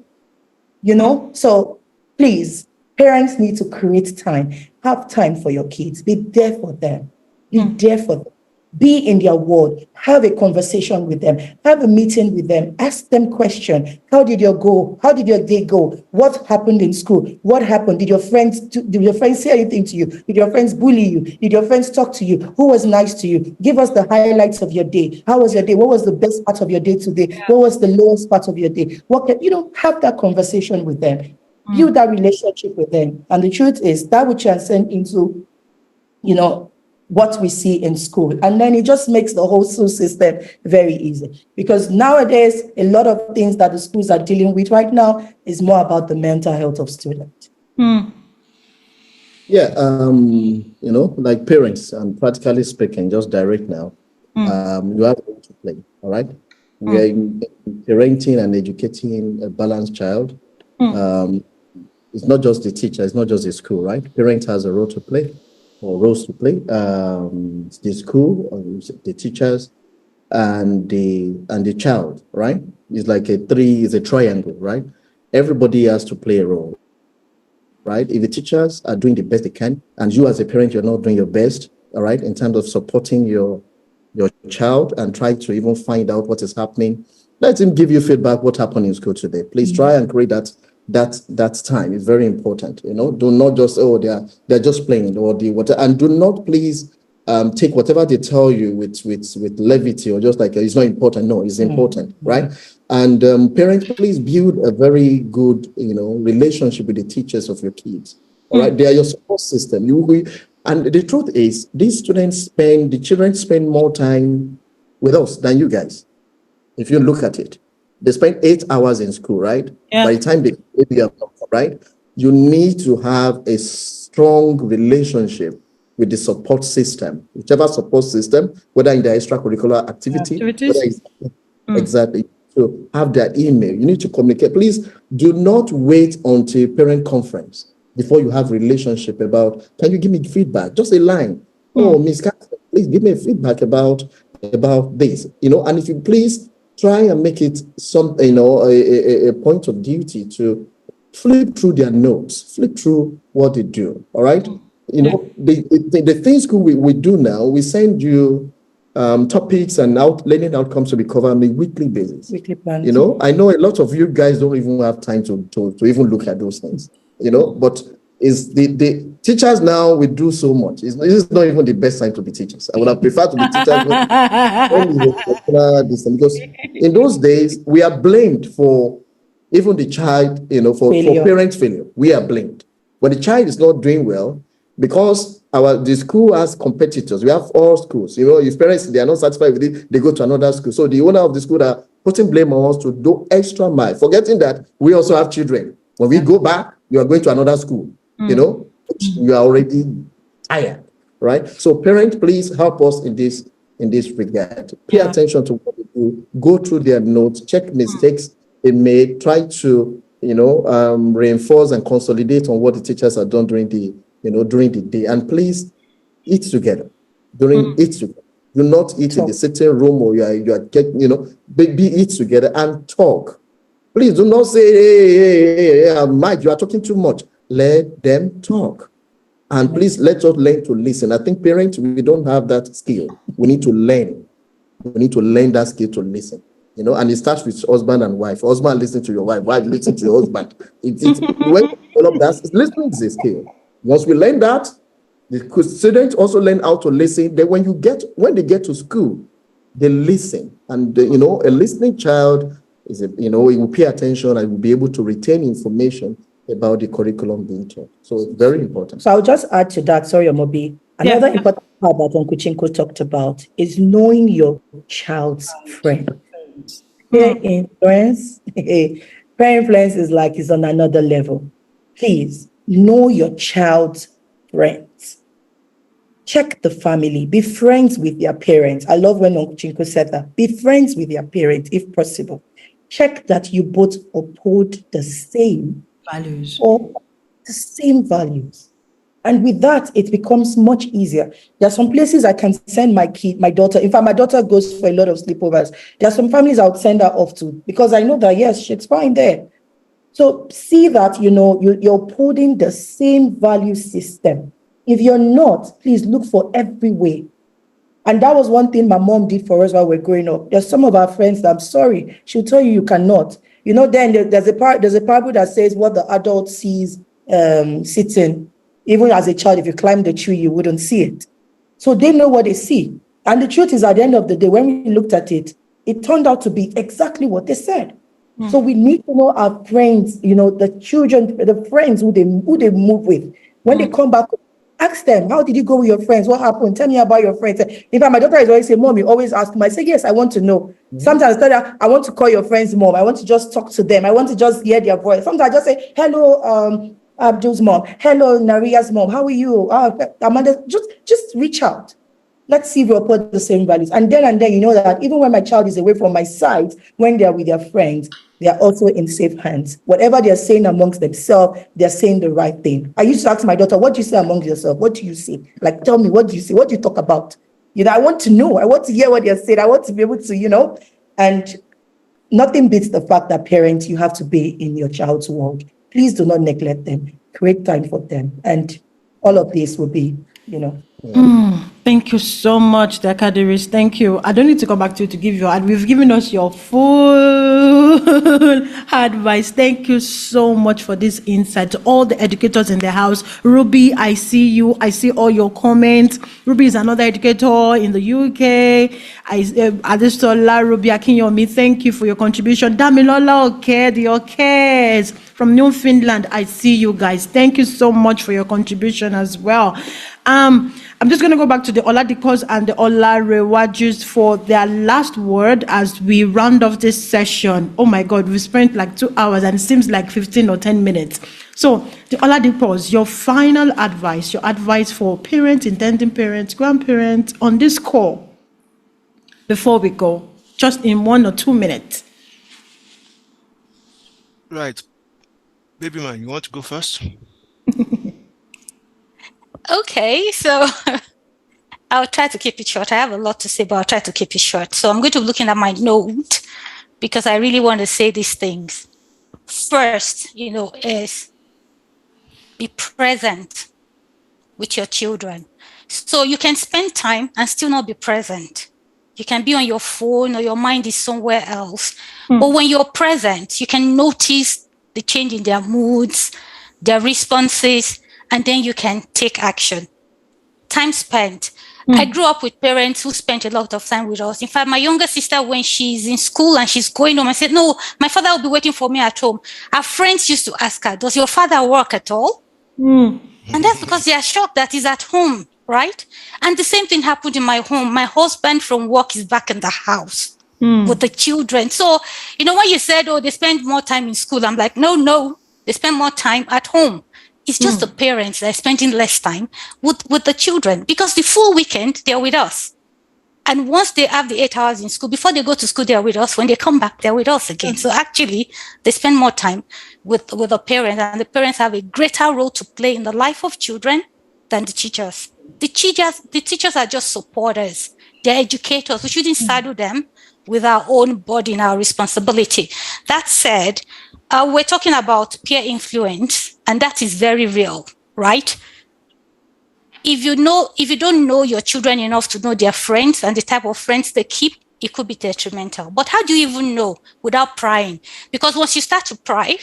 So please, Parents need to create time. Have time for your kids. Be there for them. Be there for them. Be in their world. Have a conversation with them. Have a meeting with them. Ask them questions. How did your day go? What happened in school? What happened? Did your friends say anything to you? Did your friends bully you? Did your friends talk to you? Who was nice to you? Give us the highlights of your day. How was your day? What was the best part of your day today? What was the lowest part of your day? Have that conversation with them. Build that relationship with them. And the truth is that will transcend into, what we see in school. And then it just makes the whole school system very easy. Because nowadays, a lot of things that the schools are dealing with right now is more about the mental health of students. Yeah, like parents, and practically speaking, just direct now, you have a role to play, all right? We are in parenting and educating a balanced child. It's not just the teacher, it's not just the school, right? Parent has a role to play, or roles to play. The school, the teachers, and the child, right? It's like it's a triangle, right? Everybody has to play a role, right? If the teachers are doing the best they can, and you as a parent, you're not doing your best, all right, in terms of supporting your child and try to even find out what is happening, let him give you feedback what happened in school today. Please try and create that time. Is very important. Do not just they're just playing or and do not please take whatever they tell you with levity or just like it's not important. No, it's important, right? And parents, please build a very good relationship with the teachers of your kids. All right, they are your support system. And the truth is, the children spend more time with us than you guys. If you look at it, they spend 8 hours in school, right? Yeah. By the time they are right, you need to have a strong relationship with the support system, whichever support system, whether in the extracurricular activities. Exactly. So have their email. You need to communicate. Please do not wait until parent conference before you have relationship about, can you give me feedback? Just a line. Oh, Miss Catherine, please give me feedback about this. And if you please try and make it a point of duty to flip through their notes, flip through what they do. All right. The things we do now, we send you topics and learning outcomes to be covered on a weekly basis. Weekly plans. I know a lot of you guys don't even have time to even look at those things. But is the teachers now we do so much. This is not even the best time to be teachers. I would have preferred to be teachers because in those days we are blamed for even the child, for parent failure. We are blamed when the child is not doing well because the school has competitors. We have all schools. If parents they are not satisfied with it, they go to another school. So the owner of the school are putting blame on us to do extra mile, forgetting that we also have children. When we go back, you are going to another school. You are already tired, right? So parents, please help us in this regard. Pay attention to what they do. Go through their notes, check mistakes they made, try to reinforce and consolidate on what the teachers have done during the day, and please eat together. Eat together. Do not eat in the sitting room or you are eat together and talk. Please do not say, hey, Mike, you are talking too much. Let them talk. And please let us learn to listen. I think parents, we don't have that skill. We need to learn. We need to learn that skill to listen. And it starts with husband and wife. Husband listen to your wife. Wife listen to your husband. When you develop that, listening is a skill. Once we learn that, the students also learn how to listen. Then when they get to school, they listen. And a listening child is he will pay attention and will be able to retain information about the curriculum being taught. So it's very important. So I'll just add to that, sorry, Omobi. Another important part that Uncle Chinko talked about is knowing your child's friend. Peer influence is on another level. Please know your child's friends. Check the family. Be friends with their parents. I love when Uncle Chinko said that. Be friends with their parents if possible. Check that you both uphold the same values or the same values. And with that, it becomes much easier. There are some places I can send my daughter. In fact, my daughter goes for a lot of sleepovers. There are some families I would send her off to because I know that, yes, she's fine there. So see that, you're upholding the same value system. If you're not, please look for every way. And that was one thing my mom did for us while we're growing up. There's some of our friends that, I'm sorry, she'll tell you cannot. Then there's a parable that says what the adult sees sitting, even as a child, if you climb the tree, you wouldn't see it. So they know what they see. And the truth is, at the end of the day, when we looked at it, it turned out to be exactly what they said. So we need to know our friends, the children, the friends who they move with. When they come back, ask them, how did you go with your friends? What happened? Tell me about your friends. In fact, my daughter is always saying, Mom, you always ask me. I say, yes, I want to know. Sometimes I tell her, I want to call your friend's mom. I want to just talk to them. I want to just hear their voice. Sometimes I just say, hello, Abdul's mom. Hello, Naria's mom. How are you? Amanda, just reach out. Let's see if we uphold the same values. And then you know that even when my child is away from my side, when they're with their friends, they are also in safe hands. Whatever they're saying amongst themselves, they're saying the right thing. I used to ask my daughter, what do you say amongst yourself? What do you say? Like, tell me, what do you say? What do you talk about? I want to know. I want to hear what they're saying. I want to be able to, and nothing beats the fact that parents, you have to be in your child's world. Please do not neglect them. Create time for them. And all of this will be, Thank you so much, the Akadiris. Thank you. I don't need to come back to you to give your advice. We've given us your full advice. Thank you so much for this insight. To all the educators in the house, Ruby, I see you. I see all your comments. Ruby is another educator in the UK. Adestola, Ruby Akinyomi, thank you for your contribution. Damilola Oke, the Okes from New Finland, I see you guys. Thank you so much for your contribution as well. I'm just going to go back to the Oladipos and the Olarewajus for their last word as we round off this session. Oh my God, we spent like 2 hours and it seems like 15 or 10 minutes. So the Oladipos, your final advice, your advice for parents, intending parents, grandparents on this call before we go, just in 1 or 2 minutes. Right. Baby man, you want to go first? Okay, so I'll try to keep it short. I have a lot to say, but I'll try to keep it short. So I'm going to be looking at my note because I really want to say these things. First, is be present with your children. So you can spend time and still not be present. You can be on your phone or your mind is somewhere else. But when you're present, you can notice the change in their moods, their responses, and then you can take action. Time spent. I grew up with parents who spent a lot of time with us. In fact, my younger sister, when she's in school and she's going home, I said, no, my father will be waiting for me at home. Her friends used to ask her, does your father work at all? And that's because they are shocked that he's at home, right? And the same thing happened in my home. My husband from work is back in the house with the children. So, when you said, they spend more time in school, I'm like, no, they spend more time at home. It's just the parents that are spending less time with the children because the full weekend, they're with us. And once they have the 8 hours in school, before they go to school, they're with us. When they come back, they're with us again. So actually, they spend more time with the parents, and the parents have a greater role to play in the life of children than the teachers. The teachers are just supporters. They're educators. We shouldn't saddle them with our own burden, our responsibility. That said, we're talking about peer influence, and that is very real, right? If you don't know your children enough to know their friends and the type of friends they keep, it could be detrimental. But how do you even know without prying? Because once you start to pry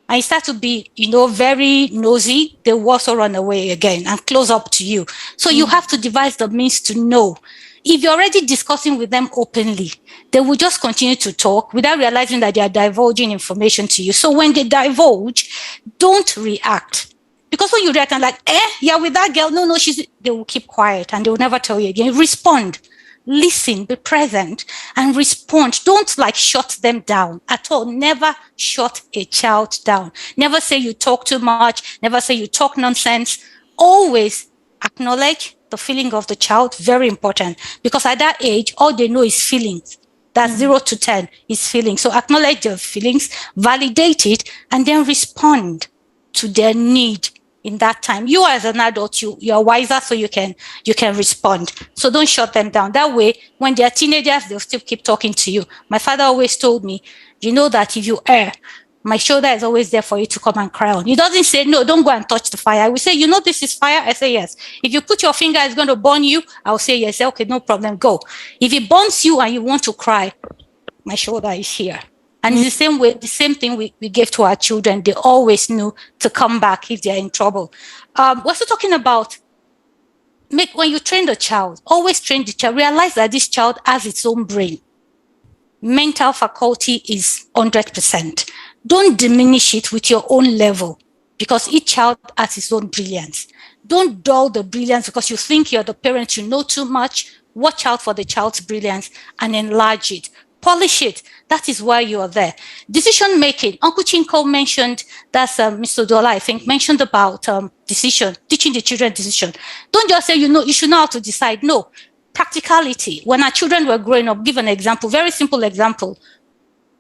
and you start to be, very nosy, they will also run away again and close up to you. So you have to devise the means to know. If you're already discussing with them openly, they will just continue to talk without realizing that they are divulging information to you. So when they divulge, don't react. Because when you react and yeah, with that girl, no, they will keep quiet and they will never tell you again. Respond, listen, be present and respond. Don't shut them down at all. Never shut a child down. Never say you talk too much. Never say you talk nonsense. Always acknowledge the feeling of the child. Very important, because at that age, all they know is feelings. That's 0 to 10 is feelings. So acknowledge their feelings, validate it, and then respond to their need in that time. You as an adult, you are wiser, so you can respond. So don't shut them down. That way, when they're teenagers, they'll still keep talking to you. My father always told me, that if you err, My shoulder is always there for you to come and cry on. He doesn't say, no, don't go and touch the fire. I will say, you know, this is fire. I say, yes. If you put your finger, it's going to burn you. I'll say, yes. Say, okay, no problem. Go. If it burns you and you want to cry, my shoulder is here. And it's the same way, the same thing we gave to our children. They always knew to come back if they're in trouble. We're also talking about when you train the child, always train the child. Realize that this child has its own brain. Mental faculty is 100%. Don't diminish it with your own level, because each child has its own brilliance. Don't dull the brilliance because you think you're the parent, you know too much. Watch out for the child's brilliance and enlarge it. Polish it. That is why you are there. Decision making. Uncle Chinko mentioned, that's Mr. Dola, I think, mentioned about decision, teaching the children decision. Don't just say, you should know how to decide. No. Practicality. When our children were growing up, give an example, very simple example.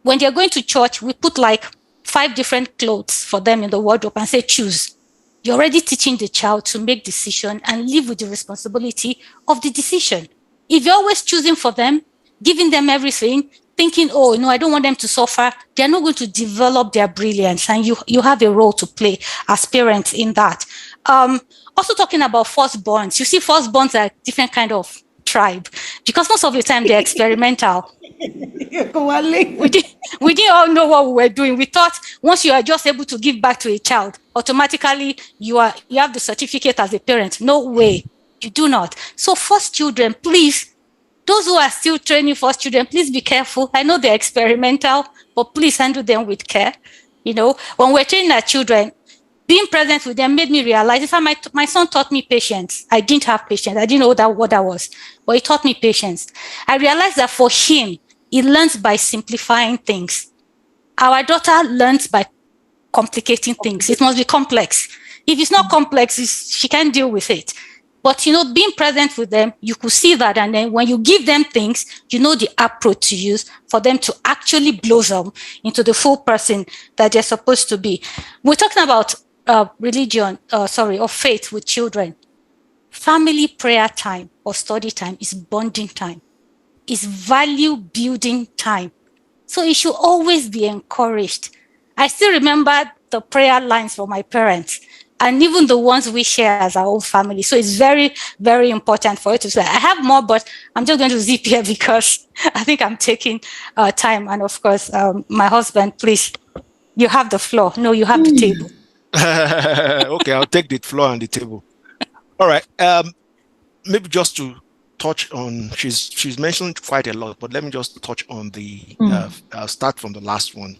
When they're going to church, we put like 5 different clothes for them in the wardrobe and say, choose. You're already teaching the child to make decision and live with the responsibility of the decision. If you're always choosing for them, giving them everything, thinking, oh, no, I don't want them to suffer, they're not going to develop their brilliance. And you have a role to play as parents in that. Also talking about firstborns. You see, firstborns are a different kind of tribe because most of the time they're experimental. we didn't all know what we were doing. We thought once you are just able to give back to a child, automatically you have the certificate as a parent. No way, you do not. So first children, please, those who are still training first children, please be careful. I know they're experimental, but please handle them with care. When we're training our children, being present with them made me realize, in fact, my son taught me patience. I didn't have patience. I didn't know what that was, but he taught me patience. I realized that for him, he learns by simplifying things. Our daughter learns by complicating things. It must be complex. If it's not complex, she can't deal with it. But, being present with them, you could see that. And then when you give them things, you know the approach to use for them to actually blossom into the full person that they're supposed to be. We're talking about or faith with children. Family prayer time or study time is bonding time. It's value building time. So it should always be encouraged. I still remember the prayer lines for my parents and even the ones we share as our own family. So it's very, very important for you to say. I have more, but I'm just going to zip here because I think I'm taking time. And of course, my husband, please, you have the floor. No, you have the table. Okay, I'll take the floor and the table. All right. Maybe just to touch on, she's mentioned quite a lot, but let me just touch on I'll start from the last one.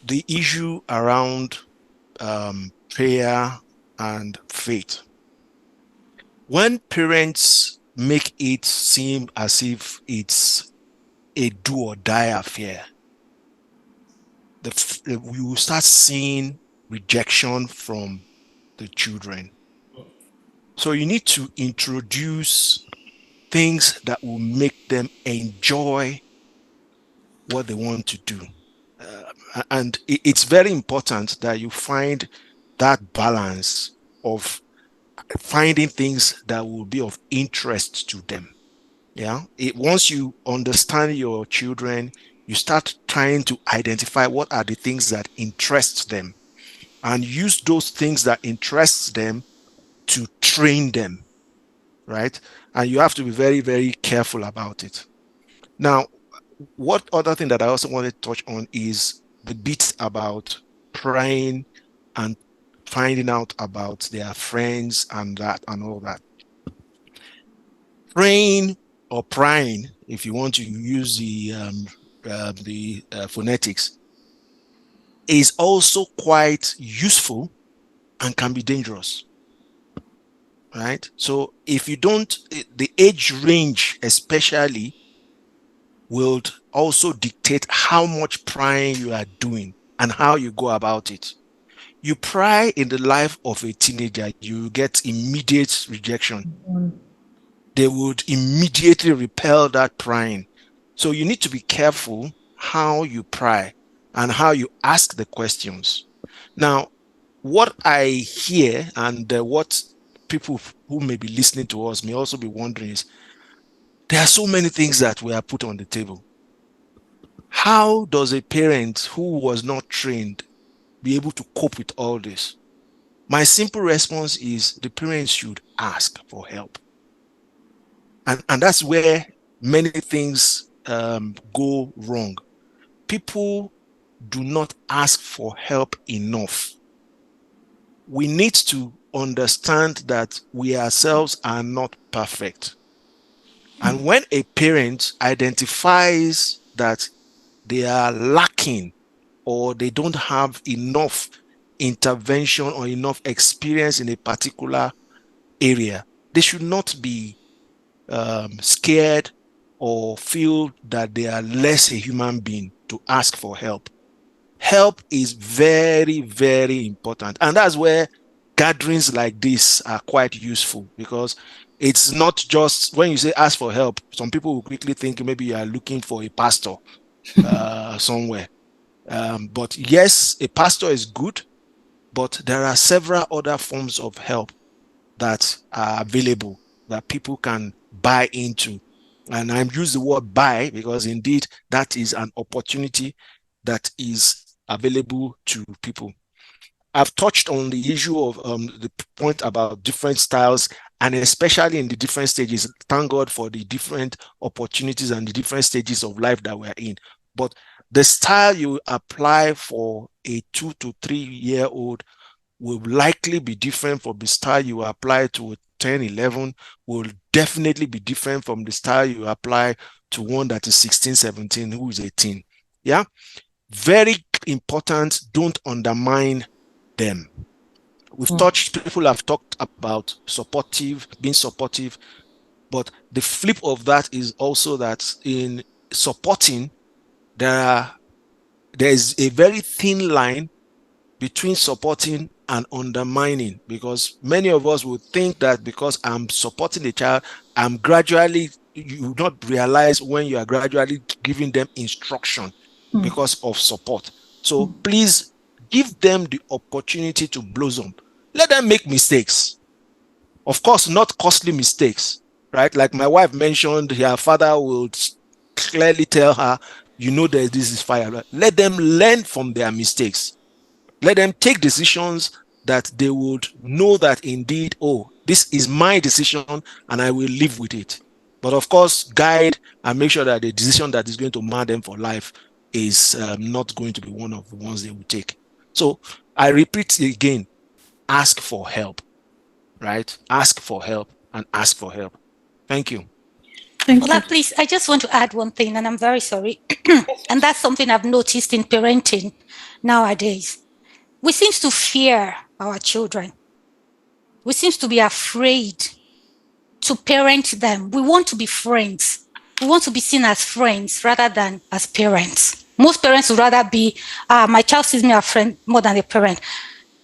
The issue around prayer and faith. When parents make it seem as if it's a do or die affair, we will start seeing rejection from the children. So you need to introduce things that will make them enjoy what they want to do. And it's very important that you find that balance of finding things that will be of interest to them. Yeah. Once you understand your children, you start trying to identify what are the things that interest them and use those things that interest them to train them, right? And you have to be very, very careful about it. Now, what other thing that I also want to touch on is the bit about praying and finding out about their friends and that and all that. Praying or prying, if you want to use the phonetics, is also quite useful and can be dangerous, right? So if you don't, the age range especially will also dictate how much prying you are doing and how you go about it. You pry in the life of a teenager, you get immediate rejection. They would immediately repel that prying. So you need to be careful how you pry and how you ask the questions. Now, what I hear and what people who may be listening to us may also be wondering is, there are so many things that we are put on the table. How does a parent who was not trained be able to cope with all this? My simple response is the parents should ask for help. And that's where many things go wrong. People do not ask for help enough. We need to understand that we ourselves are not perfect. And when a parent identifies that they are lacking or they don't have enough intervention or enough experience in a particular area, they should not be scared or feel that they are less a human being to ask for help. Help is very, very important. And that's where gatherings like this are quite useful, because it's not just when you say ask for help, some people will quickly think maybe you are looking for a pastor somewhere. But yes, a pastor is good, but there are several other forms of help that are available that people can buy into. And I'm using the word buy because indeed that is an opportunity that is available to people. I've touched on the issue of the point about different styles, and especially in the different stages. Thank God for the different opportunities and the different stages of life that we're in. But the style you apply for a 2 to 3 year old will likely be different from the style you apply to a 10, 11, will definitely be different from the style you apply to one that is 16, 17, who is 18. Yeah. Very important. Don't undermine them. People have talked about being supportive, but the flip of that is also that in supporting, there is a very thin line between supporting and undermining, because many of us would think that because I'm supporting a child, you not realize when you are gradually giving them instruction because of support. So please give them the opportunity to blossom. Let them make mistakes. Of course, not costly mistakes, right? Like my wife mentioned, her father will clearly tell her, that this is fire. Let them learn from their mistakes. Let them take decisions that they would know that indeed, this is my decision and I will live with it. But of course, guide and make sure that the decision that is going to mar them for life is not going to be one of the ones they will take. So I repeat again, ask for help, right? Ask for help and ask for help. Thank you. Ola, please, I just want to add one thing, and I'm very sorry. And that's something I've noticed in parenting nowadays. We seem to fear our children. We seem to be afraid to parent them. We want to be friends. We want to be seen as friends rather than as parents. Most parents would rather be, my child sees me as a friend more than a parent.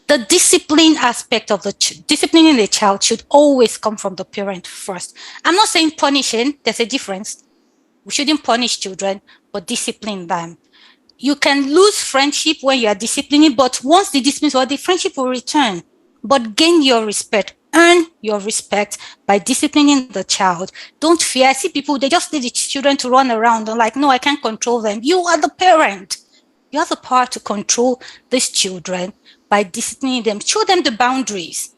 The discipline aspect of disciplining the child should always come from the parent first. I'm not saying punishing, there's a difference. We shouldn't punish children, but discipline them. You can lose friendship when you are disciplining, but once the discipline, the friendship will return. But gain your respect, earn your respect by disciplining the child. Don't fear. I see people, they just need the children to run around and no, I can't control them. You are the parent. You have the power to control these children by disciplining them. Show them the boundaries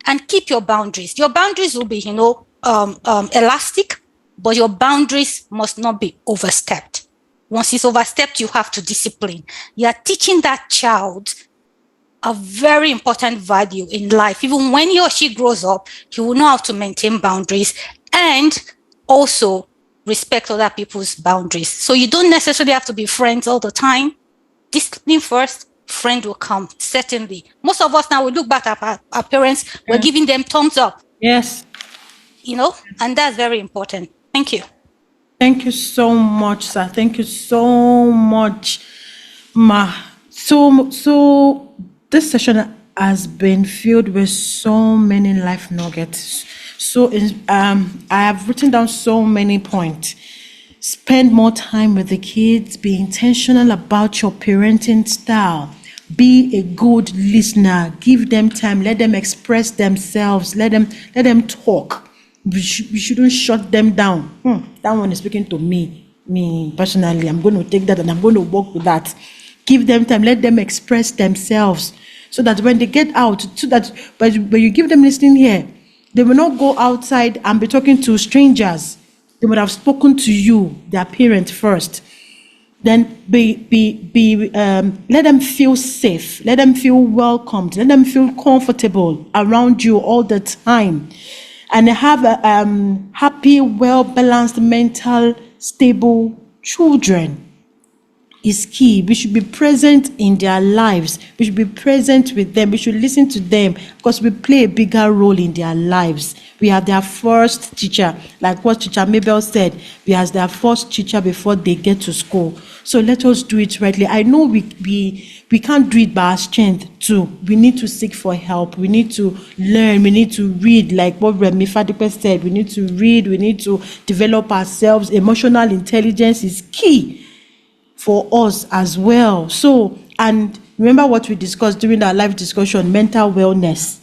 and keep your boundaries. Your boundaries will be, elastic, but your boundaries must not be overstepped. Once it's overstepped, you have to discipline. You are teaching that child a very important value in life. Even when he or she grows up, he will know how to maintain boundaries and also respect other people's boundaries. So you don't necessarily have to be friends all the time. Discipline first, friend will come, certainly. Most of us now, we look back at our parents, we're giving them thumbs up. Yes. And that's very important. Thank you. Thank you so much, sir. Thank you so much, Ma. So this session has been filled with so many life nuggets. So I have written down so many points. Spend more time with the kids. Be intentional about your parenting style. Be a good listener. Give them time. Let them express themselves. Let them talk. We shouldn't shut them down. That one is speaking to me. Me personally, I'm going to take that and I'm going to work with that. Give them time, let them express themselves, so that when they get out, so that when you give them listening here, they will not go outside and be talking to strangers. They would have spoken to you, their parent first. Then let them feel safe, let them feel welcomed, let them feel comfortable around you all the time, and have a happy, well-balanced, mental, stable children is key. We should be present in their lives. We should be present with them. We should listen to them, because we play a bigger role in their lives. We are their first teacher, like what Teacher Mabel said. We are their first teacher before they get to school. So let us do it rightly. I know we can't do it by our strength too. We need to seek for help. We need to learn. We need to read, like what Remy Fadipes said. We need to read. We need to develop ourselves. Emotional intelligence is key for us as well. So, and remember what we discussed during our live discussion, mental wellness.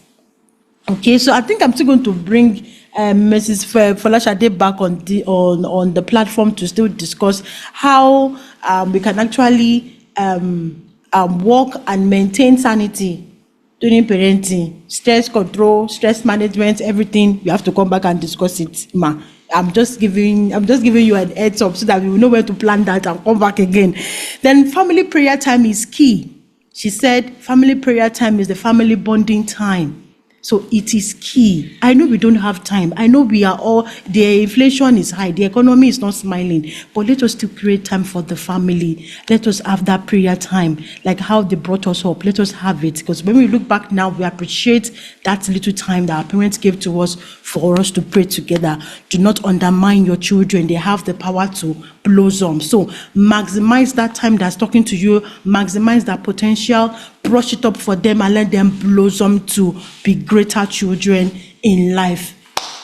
Okay, so I think I'm still going to bring Mrs. Folashade back on the platform to still discuss how we can actually work and maintain sanity during parenting, stress control, stress management, everything. You have to come back and discuss it, ma. I'm just giving you an heads up so that we will know where to plan that and come back again. Then family prayer time is key. She said family prayer time is the family bonding time. So it is key. I know we don't have time. I know we are all, the inflation is high, the economy is not smiling, but let us still create time for the family. Let us have that prayer time, like how they brought us up. Let us have it, because when we look back now, we appreciate that little time that our parents gave to us for us to pray together. Do not undermine your children. They have the power to blossom. So maximize that time that's talking to you, maximize that potential, brush it up for them and let them blossom to be greater children in life.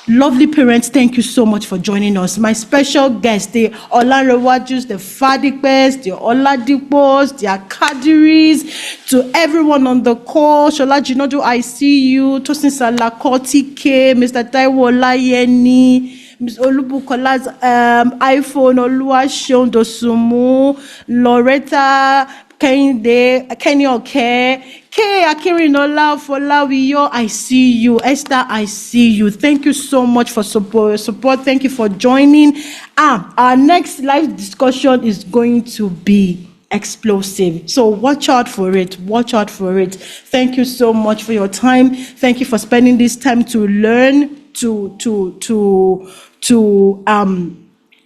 Lovely parents, thank you so much for joining us. My special guests, the Olarewajus, the Fadipes, the Oladipos, the Akadiris, to everyone on the call. Shola Jinodu, I see you. Tosin Salakoti K, Mr. Taiwo Olayeni, Ms. Olubukola's iPhone, Oluwaseun Dosumu, Loretta Kehinde, Kenny Oke, K Akinrinola Folawiyo, I see you. Esther, I see you. Thank you so much for support. Thank you for joining. Our next live discussion is going to be explosive. So watch out for it. Watch out for it. Thank you so much for your time. Thank you for spending this time to learn, to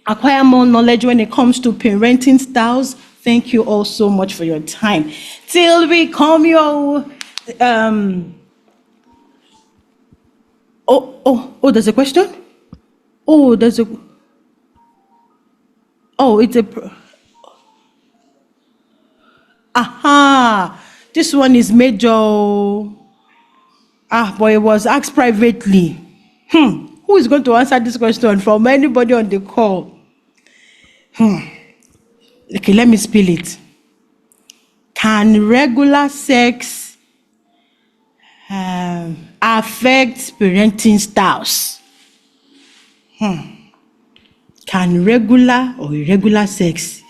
acquire more knowledge when it comes to parenting styles. Thank you all so much for your time. Till we come your there's a question? It's this one is major. But it was asked privately. Who is going to answer this question from anybody on the call? Okay, let me spell it. Can regular sex affect parenting styles? Can regular or irregular sex?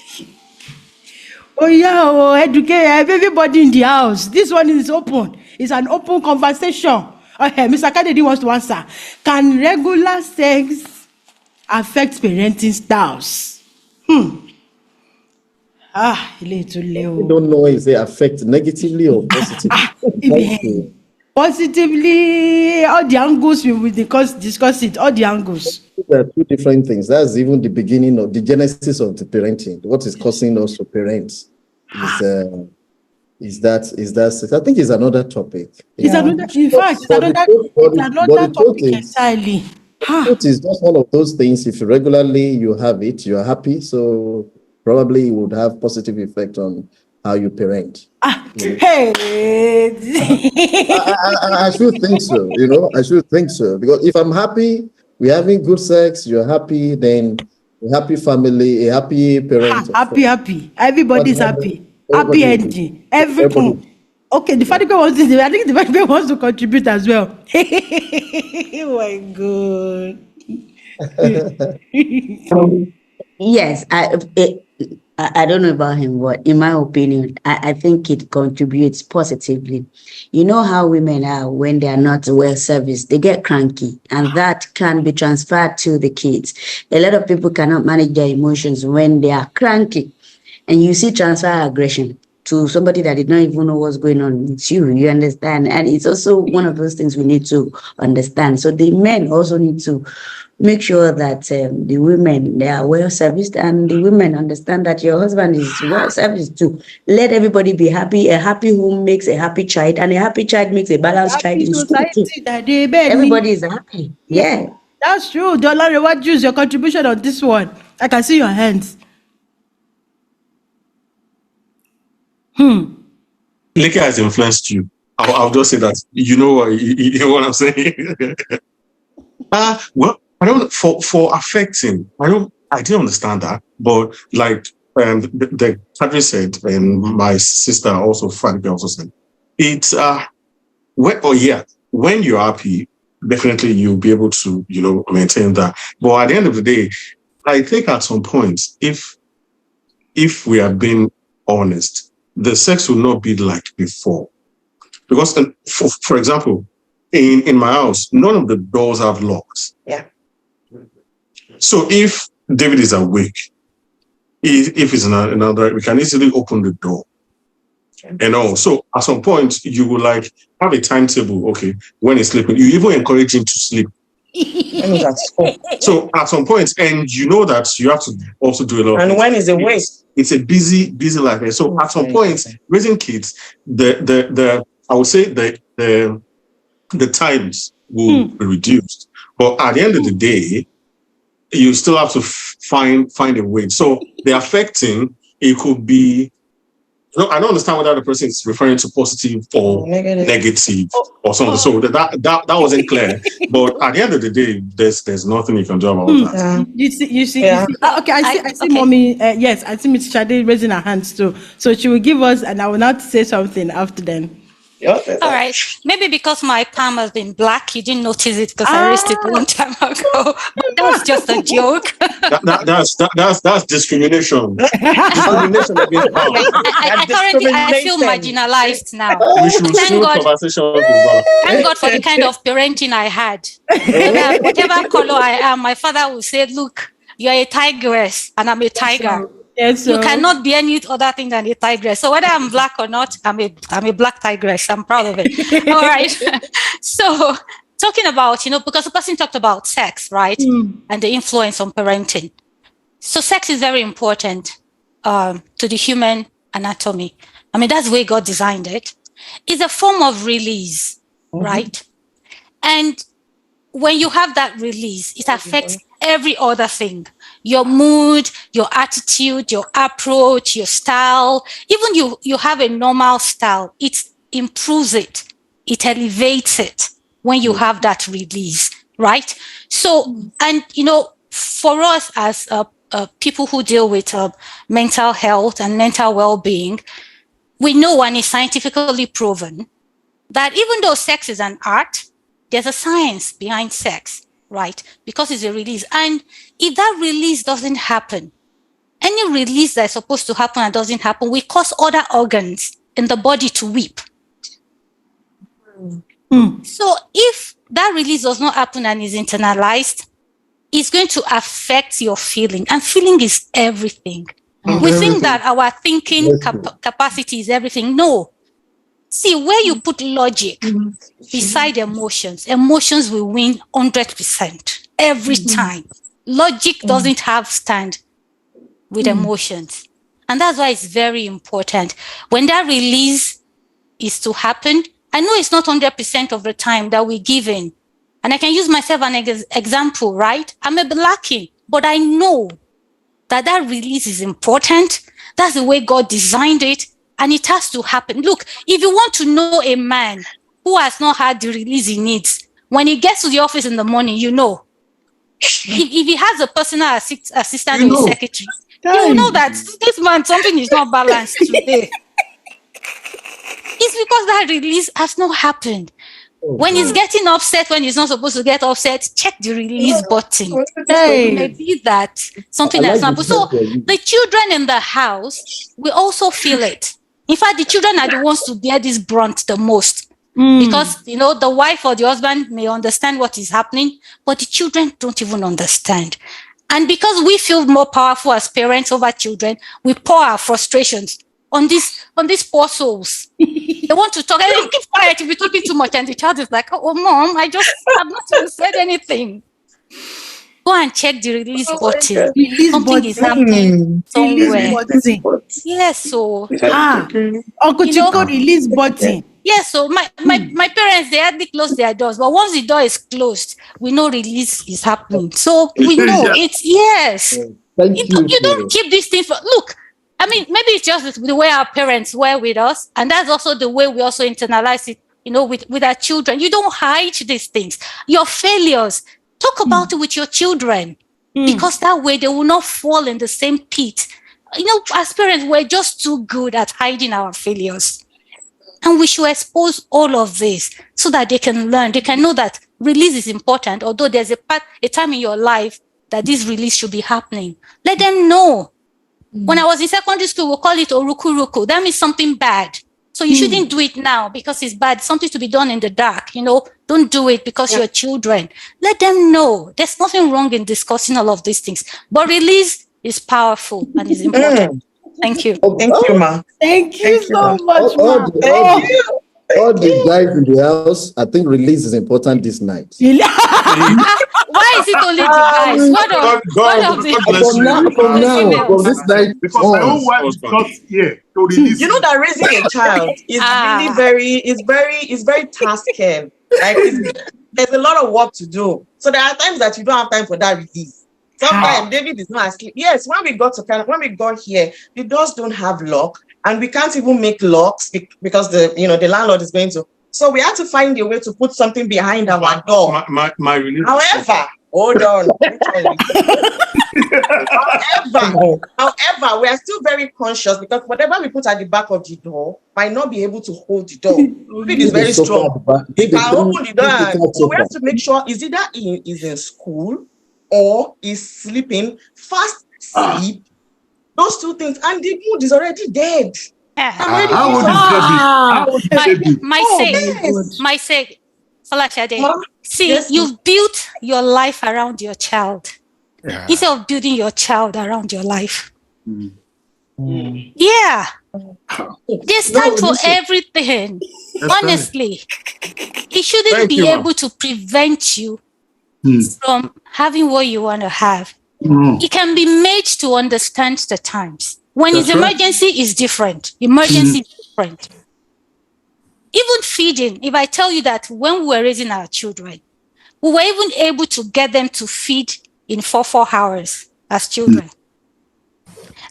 Educate everybody in the house. This one is open. It's an open conversation. Okay, Mr. Kadedi wants to answer. Can regular sex affect parenting styles? I don't know if they affect negatively or positively. Positively, all the angles we will discuss it, all the angles. There are two different things. That's even the beginning of the genesis of the parenting. What is causing us to parent is that I think it's another topic. It's another, in fact, it's another topic entirely. It is just one of those things. If regularly you have it, you are happy. So probably it would have positive effect on how you parent. Hey, I should think so. I should think so, because if I'm happy, we're having good sex, you're happy, then a happy family, a happy parent. Happy. Everybody's happy. Happy ending. Everything. Okay, the Fadipes wants to. I think the Fadipes wants to contribute as well. Oh my God. Yes, I don't know about him, but in my opinion, I think it contributes positively. You know how women are when they are not well serviced, they get cranky, and that can be transferred to the kids. A lot of people cannot manage their emotions when they are cranky, and you see transfer aggression to somebody that did not even know what's going on with you. You understand? And it's also one of those things we need to understand. So the men also need to make sure that the women, they are well serviced, and the women understand that your husband is well serviced too. Let everybody be happy. A happy home makes a happy child, and a happy child makes a balanced child Happy in school too. society that they bear me. Everybody is happy. Yeah. That's true. The Olarewajus, your contribution on this one. I can see your hands. Liquor has influenced you. I'll just say that. You know what I'm saying? Well, I don't for affecting. I didn't understand that, but like the Kadri said, and my sister also Fadipes also said, it's when you're happy, definitely you'll be able to maintain that. But at the end of the day, I think at some point, if we are being honest, the sex will not be like before. Because, for example, in my house, none of the doors have locks. Yeah. So if David is awake, if it's another, we can easily open the door. Okay. And all. So at some point, you will like have a timetable. Okay, when he's sleeping, you even encourage him to sleep. So at some point, and you know that you have to also do a lot. And when is awake? It's a busy life. And so at some point, raising kids, the I would say the times will be reduced. But at the end of the day, you still have to find a way. So the affecting, it could be. No, I don't understand whether the person is referring to positive or negative or something. So that wasn't clear. But at the end of the day, there's nothing you can do about that. You see. Okay, I see, mommy. Yes, I see Miss Shade raising her hands too. So she will give us, and I will not say something after then. All right. Maybe because my palm has been black, you didn't notice it because I raised it a long time ago. But that was just a joke. That's discrimination. Discrimination against palm. I feel marginalized now. We should resume Konversationswithomobola. Thank God for the kind of parenting I had. Whatever color I am, my father will say, "Look, you're a tigress, and I'm a tiger." Yes, you cannot be any other thing than a tigress. So whether I'm black or not, I'm a black tigress. I'm proud of it. All right. So talking about, because the person talked about sex, right? And the influence on parenting. So sex is very important to the human anatomy. I mean, that's the way God designed it. It's a form of release, right? And when you have that release, it affects every other thing. Your mood, your attitude, your approach, your style. Even you have a normal style. It improves it. It elevates it when you have that release, right? So, and, for us as people who deal with mental health and mental well-being, we know, and it's scientifically proven, that even though sex is an art, there's a science behind sex, right? Because it's a release. And if that release doesn't happen, any release that's supposed to happen and doesn't happen, we cause other organs in the body to weep. So if that release does not happen and is internalized, it's going to affect your feeling. And feeling is everything. We think that our thinking capacity is everything. No. See, where you put logic beside emotions, emotions will win 100% every time. Logic doesn't have stand with emotions. And that's why it's very important. When that release is to happen, I know it's not 100% of the time that we give in. And I can use myself as an example, right? I'm a blackie, but I know that release is important. That's the way God designed it. And it has to happen. Look, if you want to know a man who has not had the release he needs, when he gets to the office in the morning, you know. If he has a personal assistant or secretary, you will know that this man, something is not balanced today. It's because that release has not happened. When he's getting upset, when he's not supposed to get upset, check the release button. Hey. Maybe that something I that's like not. the So step you- the children in the house will also feel it. In fact, the children are the ones to bear this brunt the most. Because, the wife or the husband may understand what is happening, but the children don't even understand. And because we feel more powerful as parents over children, we pour our frustrations on these poor souls. They want to talk, and they keep quiet if you're talking too much, and the child is like, oh, mom, I have not even said anything. Go and check the release button. Release Something is button. happening somewhere. Release button. Yes, so Uncle Chico, release button. yes, so my parents, they hardly close their doors, but once the door is closed, we know release is happening. So we know it's yes. Thank You don't keep these things for look. I mean, maybe it's just the way our parents were with us, and that's also the way we also internalize it, with our children. You don't hide these things. Your failures, talk about it with your children, because that way they will not fall in the same pit. As parents, we're just too good at hiding our failures. And we should expose all of this so that they can learn. They can know that release is important, although there's a time in your life that this release should be happening. Let them know. When I was in secondary school, we call it oruku-ruku. That means something bad. So you shouldn't do it now because it's bad. Something to be done in the dark. Don't do it because you're children. Let them know. There's nothing wrong in discussing all of these things. But release is powerful and is important. Thank you. Thank you, ma. Thank you so much, all ma. the guys in the house, I think release is important this night. Why is it only the guys? What of the From this night Because my own wife is not here to release. You know that raising a child is really very tasking. Like there's a lot of work to do. So there are times that you don't have time for that release. Sometimes David is not asleep. Yes, when we got here, the doors don't have lock, and we can't even make locks because the landlord is going to. So we had to find a way to put something behind our door. My release. However, hold on. However, we are still very conscious because whatever we put at the back of the door might not be able to hold the door. It is very strong. It can open the door. So we have to make sure is either he is in school or is sleeping, fast sleep. Those two things, and the mood is already dead. My sake, see, you've built your life around your child instead of building your child around your life. Yeah, there's time for everything. Honestly, it shouldn't be able to prevent you from having what you want to have. It can be made to understand the times. When it's emergency, is different. Emergency is different. Even feeding, if I tell you that when we were raising our children, we were even able to get them to feed in 4 hours as children.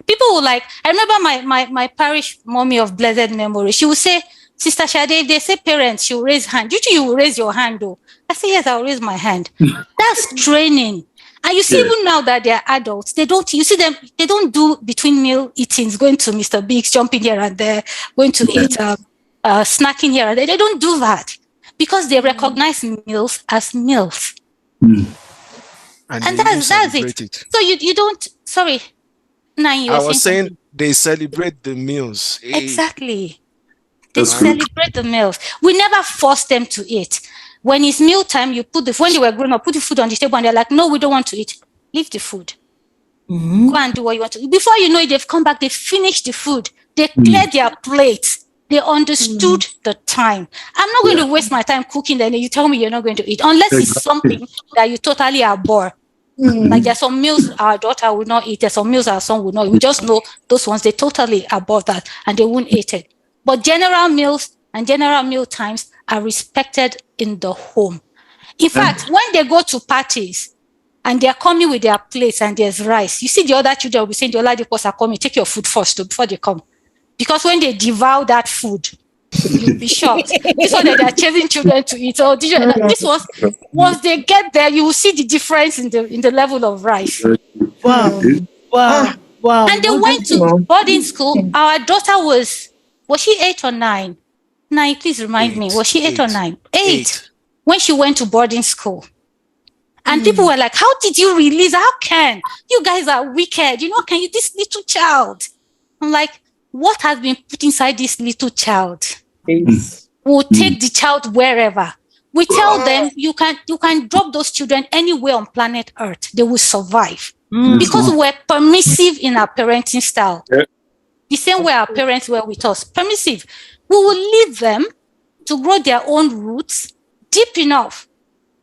People were like, I remember my parish mommy of blessed memory, she would say, Sister Shade, if they say parents, she'll raise hand. You will raise your hand though. I say, yes, I'll raise my hand. That's training. And you see, even now that they're adults, they don't do between meal eatings, going to Mr. Biggs, jumping here and there, going to eat, snacking here and there. They don't do that because they recognize meals as meals. And that's it. So you don't, sorry. I was saying they celebrate the meals. Exactly. They celebrate the meals. We never force them to eat. When it's meal time, when they were growing up, put the food on the table and they're like, no, we don't want to eat. Leave the food. Go and do what you want to. Before you know it, they've come back, they finished the food. They cleared their plates. They understood the time. I'm not going to waste my time cooking and then you tell me you're not going to eat, unless it's something that you totally abhor. Like there's some meals our daughter will not eat, there's some meals our son will not eat. We just know those ones, they totally abhor that and they won't eat it. But general meals and general meal times are respected in the home. In fact, when they go to parties and they're coming with their plates and there's rice, you see the other children will be saying, the Oladipos are coming, take your food first before they come. Because when they devour that food, you'll be shocked. This one that they're chasing children to eat. So this was, once they get there, you will see the difference in the level of rice. Wow. And they went to boarding school. Our daughter was she 8 or 9? 9, please remind me. Was she 8 or 9? 8. 8. When she went to boarding school. And people were like, how did you release? How can? You guys are wicked. Can you, this little child? I'm like, what has been put inside this little child? We'll take the child wherever. We tell them you can drop those children anywhere on planet Earth. They will survive. Because we're permissive in our parenting style. The same way our parents were with us. Permissive. We will leave them to grow their own roots deep enough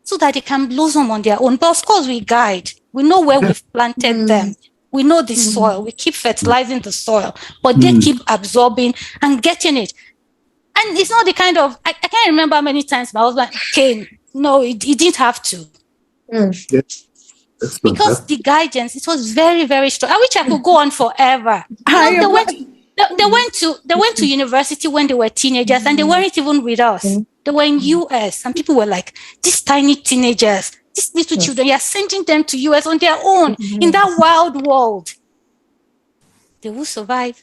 so that they can blossom on their own. But of course, we guide. We know where we've planted them. We know the soil. We keep fertilizing the soil. But they keep absorbing and getting it. And it's not the kind of... I can't remember how many times my husband came. No, he didn't have to. Because the guidance, it was very, very strong. I wish I could go on forever. They went to university when they were teenagers, and they weren't even with us. They were in US, and people were like, these tiny teenagers, these little children, you're sending them to US on their own in that wild world. They will survive.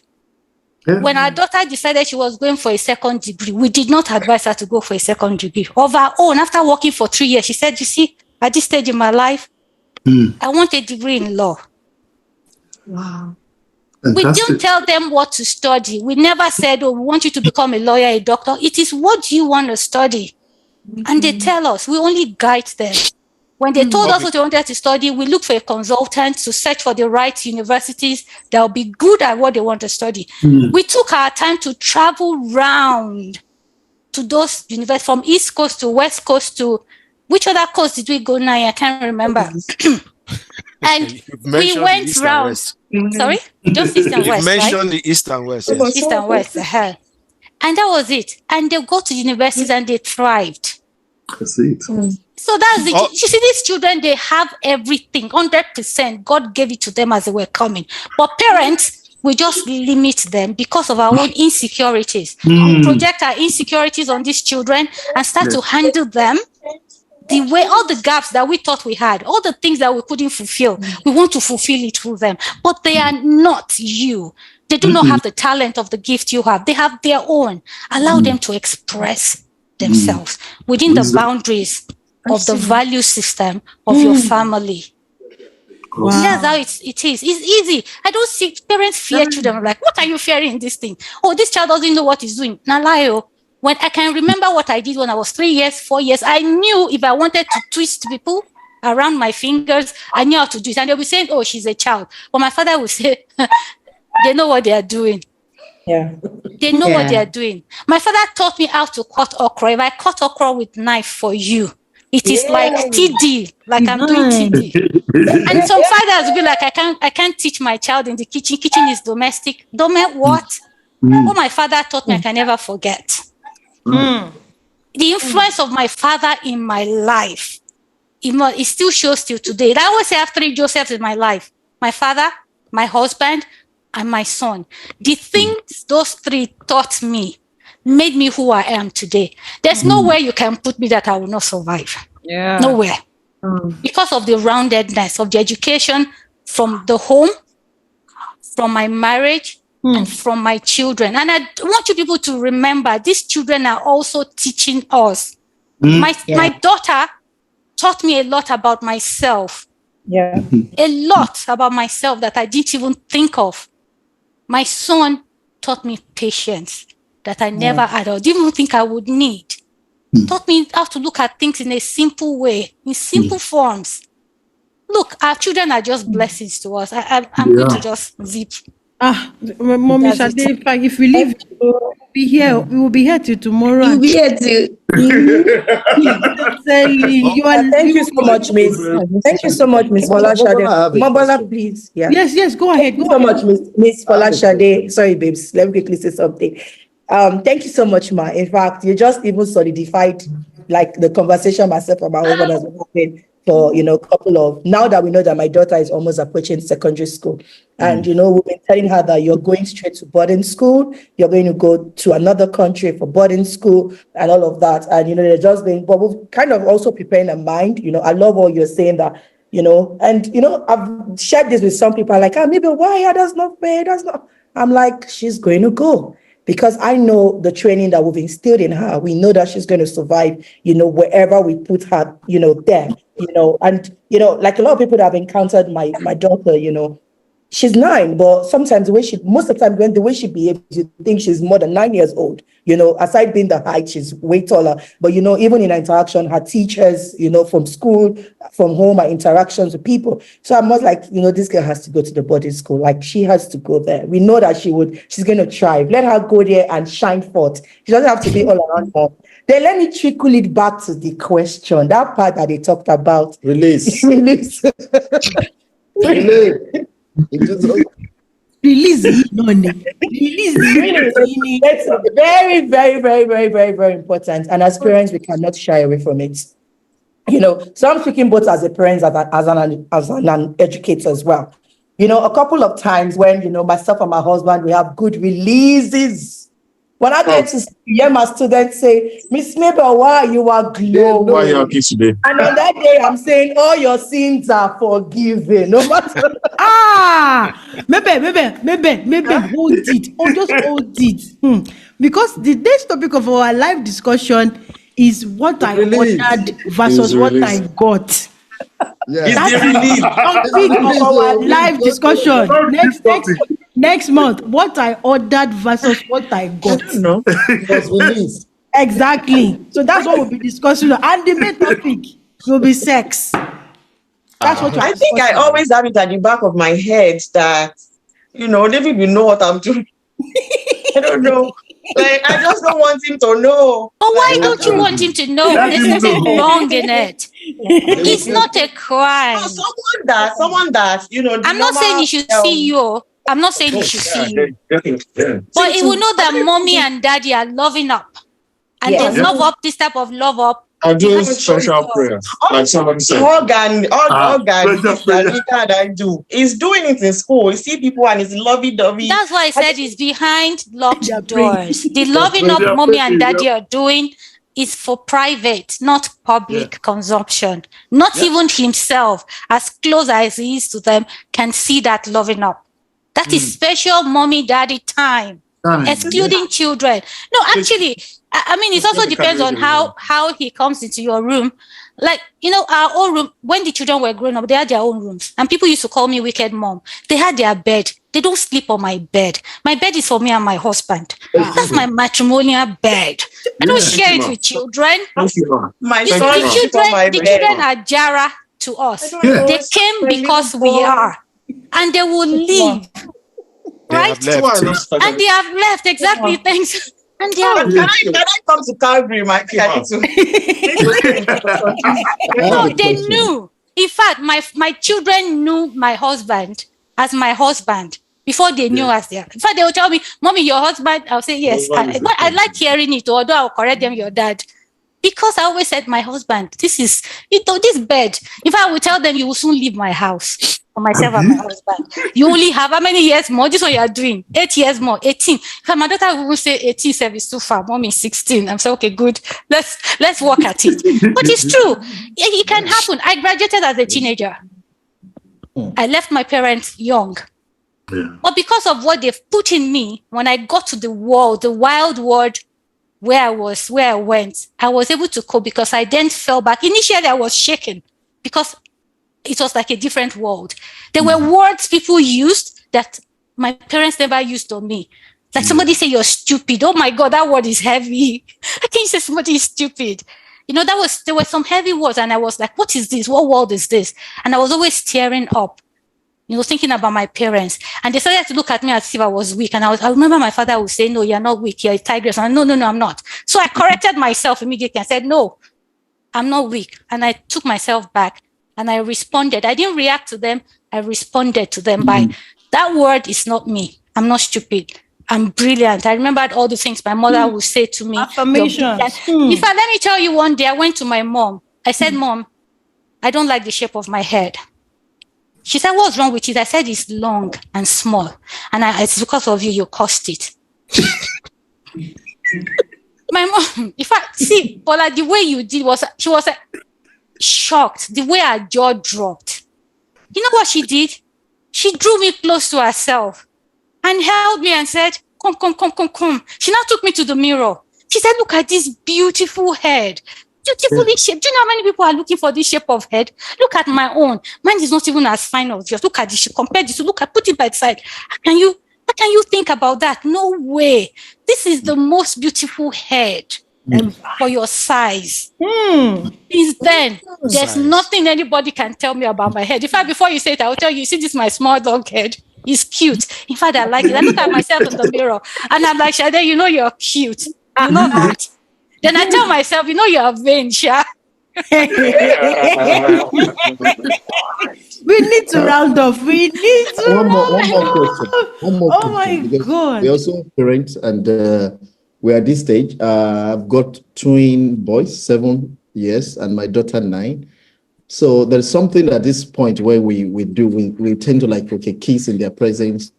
When our daughter decided she was going for a second degree, we did not advise her to go for a second degree. Of her own, after working for 3 years, she said, you see, at this stage in my life, I want a degree in law. Wow. We don't tell them what to study. We never said, oh, we want you to become a lawyer, a doctor. It is what you want to study. And they tell us, we only guide them. When they told us what they wanted to study, we looked for a consultant to search for the right universities that will be good at what they want to study. We took our time to travel round to those universities, from East Coast to West Coast to... Which other coast did we go now? I can't remember. And we went round. Sorry? Just East and West, mentioned right? the East and West. Yes. East and West. And that was it. And they go to universities and they thrived. That's it. So that's it. You see, these children, they have everything, 100%. God gave it to them as they were coming. But parents, we just limit them because of our own insecurities. We project our insecurities on these children and start to handle them the way, all the gaps that we thought we had, all the things that we couldn't fulfill, we want to fulfill it through them. But they are not you. They do not have the talent of the gift you have. They have their own. Allow them to express themselves within the boundaries of the value system of your family. Wow. That's how it is. It's easy. I don't see parents fear children. I'm like, what are you fearing in this thing? Oh, this child doesn't know what he's doing. Nalayo. When I can remember what I did when I was 3 years, 4 years, I knew if I wanted to twist people around my fingers, I knew how to do it. And they'll be saying, oh, she's a child. But my father would say, they know what they are doing. Yeah. They know what they are doing. My father taught me how to cut okra. If I cut okra with knife for you, it is like TD, like I'm doing TD. And some fathers will be like, I can't teach my child in the kitchen. Kitchen is domestic. What? What my father taught me, I can never forget. The influence of my father in my life, it still shows till today. I always say I have 3 Josephs in my life: my father, my husband, and my son. The things those 3 taught me made me who I am today. There's nowhere you can put me that I will not survive. Nowhere. Because of the roundedness of the education from the home, from my marriage, and from my children. And I want you people to remember, these children are also teaching us. My daughter taught me a lot about myself. A lot about myself that I didn't even think of. My son taught me patience that I never had or didn't even think I would need. Taught me how to look at things in a simple way, in simple forms. Look, our children are just blessings to us. I'm going to just zip. Mommy Shade, if we leave, we will be here till tomorrow. You'll be here too. Thank you so much, Miss. Thank you so much, Miss Fola Shade. Mobola, please. Yeah. Yes, go ahead. Thank you so much, Miss Fola Shade. Sorry, babes. Let me quickly say something. Thank you so much, Ma. In fact, you just even solidified like the conversation myself and my husband has been having for a couple of, now that we know that my daughter is almost approaching secondary school, and we've been telling her that you're going straight to boarding school, you're going to go to another country for boarding school and all of that, and they're just being, but we've kind of also preparing a mind. I love what you're saying, that and I've shared this with some people like, maybe why that's not fair, that's not. I'm like, she's going to go. because I know the training that we've instilled in her. We know that she's going to survive, wherever we put her, there, and, like a lot of people that have encountered my daughter, she's 9, but sometimes most of the time, the way she behaves, you think she's more than 9 years old. Aside being the height, she's way taller. But, even in her interaction, her teachers, from school, from home, her interactions with people. So I'm not like, this girl has to go to the boarding school. Like, she has to go there. We know that she's going to thrive. Let her go there and shine forth. She doesn't have to be all around mom. Then let me trickle it back to the question, that part that they talked about. Release. Release. Release. No, release. It's very, very, very, very, very, very important. And as parents, we cannot shy away from it. So I'm speaking both as a parent, as an educator as well. A couple of times when, myself and my husband, we have good releases. When I get to hear my students say, Miss Mabel, why you are glowing? Why you okay today? And on that day, I'm saying, all your sins are forgiven. No matter. Maybe hold it. Or just hold it. Because the next topic of our live discussion is what I ordered versus what I got. Yeah. That's the topic of our live discussion next month. What I ordered versus what I got. Exactly. So that's what we'll be discussing. And the main topic will be sex. That's what I think I always have it at the back of my head that, David will know what I'm doing. I don't know. Like, I just don't want him to know. But why don't you want him to know? There's nothing wrong in it. It's not a crime. No, someone that, I'm not saying he should see you. I'm not saying he should see you. But he will know that mommy and daddy are loving up. And they love up this type of love up. I do special prayers. Like somebody said. Organ that I do. He's doing it in school. You see people and it's lovey-dovey. That's why I said it's behind locked doors. The loving up mommy and daddy are doing is for private, not public consumption. Not even himself, as close as he is to them, can see that loving up. That is special mommy daddy time. Excluding children. No, actually, I mean, it also depends on how he comes into your room. Like, our own room, when the children were growing up, they had their own rooms. And people used to call me wicked mom. They had their bed. They don't sleep on my bed. My bed is for me and my husband. That's my matrimonial bed. I don't share it with children. The children are Jara to us. They came because we are. And they will leave. Right? And they have left. Exactly. Thanks. And they have Can I come to Calgary, my kid? No, they knew. In fact, my children knew my husband as my husband before they knew us there. In fact, they will tell me, Mommy, your husband. I'll say yes. But I like hearing it, although I'll correct them, your dad. Because I always said, my husband, this bed. If I will tell them, you will soon leave my house. For myself and my husband. You only have how many years more? This is what you are doing. 8 years more, 18. If my daughter will say 18 service too far, mommy is 16. I'm saying, okay, good. Let's work at it. But it's true. It can happen. I graduated as a teenager. I left my parents young. Yeah. But because of what they've put in me, when I got to the world, the wild world where I went, I was able to cope because I then fell back. Initially, I was shaken because it was like a different world. There were words people used that my parents never used on me. Like somebody say you're stupid. Oh my God, that word is heavy. I can't say somebody is stupid. There were some heavy words and I was like, what is this? What world is this? And I was always tearing up, thinking about my parents. And they started to look at me as if I was weak. And I remember my father would say, no, you're not weak. You're a tigress. And no, I'm not. So I corrected myself immediately and said, no, I'm not weak. And I took myself back. And I responded. I didn't react to them. I responded to them by, that word is not me. I'm not stupid. I'm brilliant. I remembered all the things my mother would say to me. Affirmation. Let me tell you, one day I went to my mom. I said, Mom, I don't like the shape of my head. She said, what's wrong with it? I said, it's long and small. And it's because of you caused it. My mom, Paula, the way you did she was shocked, the way her jaw dropped. You know what she did? She drew me close to herself and held me and said, Come. She now took me to the mirror. She said, look at this beautiful head. Beautifully shaped. Do you know how many people are looking for this shape of head? Look at my own. Mine is not even as fine as yours. Look at this. Compare this. Put it by the side. How can you think about that? No way. This is the most beautiful head for your size. Since then, there's nothing anybody can tell me about my head. In fact, before you say it, I will tell you, see this my small dog head? It's cute. In fact, I like it. I look at myself in the mirror and I'm like, Shade, you know you're cute. You know that. Then I tell myself, you know you're vain, Sha. We need to round off. We need to one more question. Oh my because God. we're also parents and we're at this stage. I've got twin boys, 7 years, and my daughter 9. So there's something at this point where we tend to like, okay, kiss in their presence,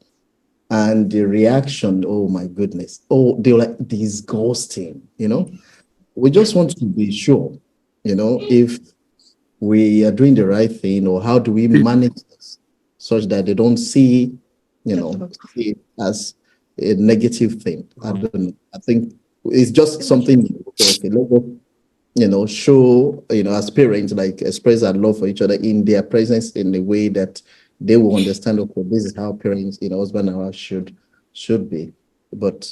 and the reaction, oh my goodness. Oh, they're like disgusting, We just want to be sure, if we are doing the right thing, or how do we manage this such that they don't see, see it as a negative thing. I don't know. I think it's just something, okay, show, as parents, like express our love for each other in their presence in a way that they will understand, okay, this is how parents, husband and wife should be. But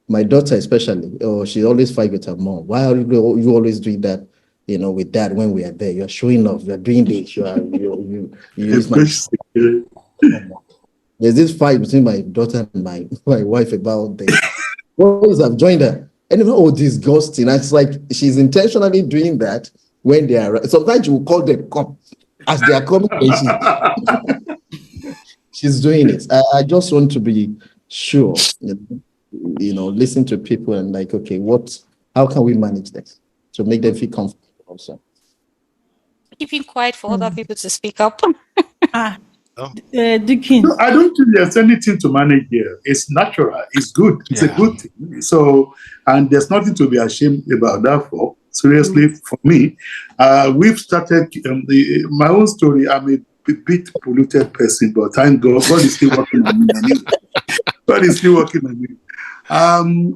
my daughter especially, she always fight with her mom. Why are you always doing that, with dad when we are there? You're showing off, you're doing this, you use my... There's this fight between my daughter and my wife about this. Boys have joined her. And disgusting. And it's like she's intentionally doing that when they are. Sometimes you will call them cop as they are coming. She's doing it. I just want to be sure, listen to people and like, okay, how can we manage this to make them feel comfortable also? Keeping quiet for other people to speak up. Dikin. No, I don't think there's anything to manage here. It's natural. It's good. It's a good thing. So, and there's nothing to be ashamed about that for. Seriously, for me, we've started my own story. I'm a bit polluted person, but thank God, God is still working on me. God is still working on me.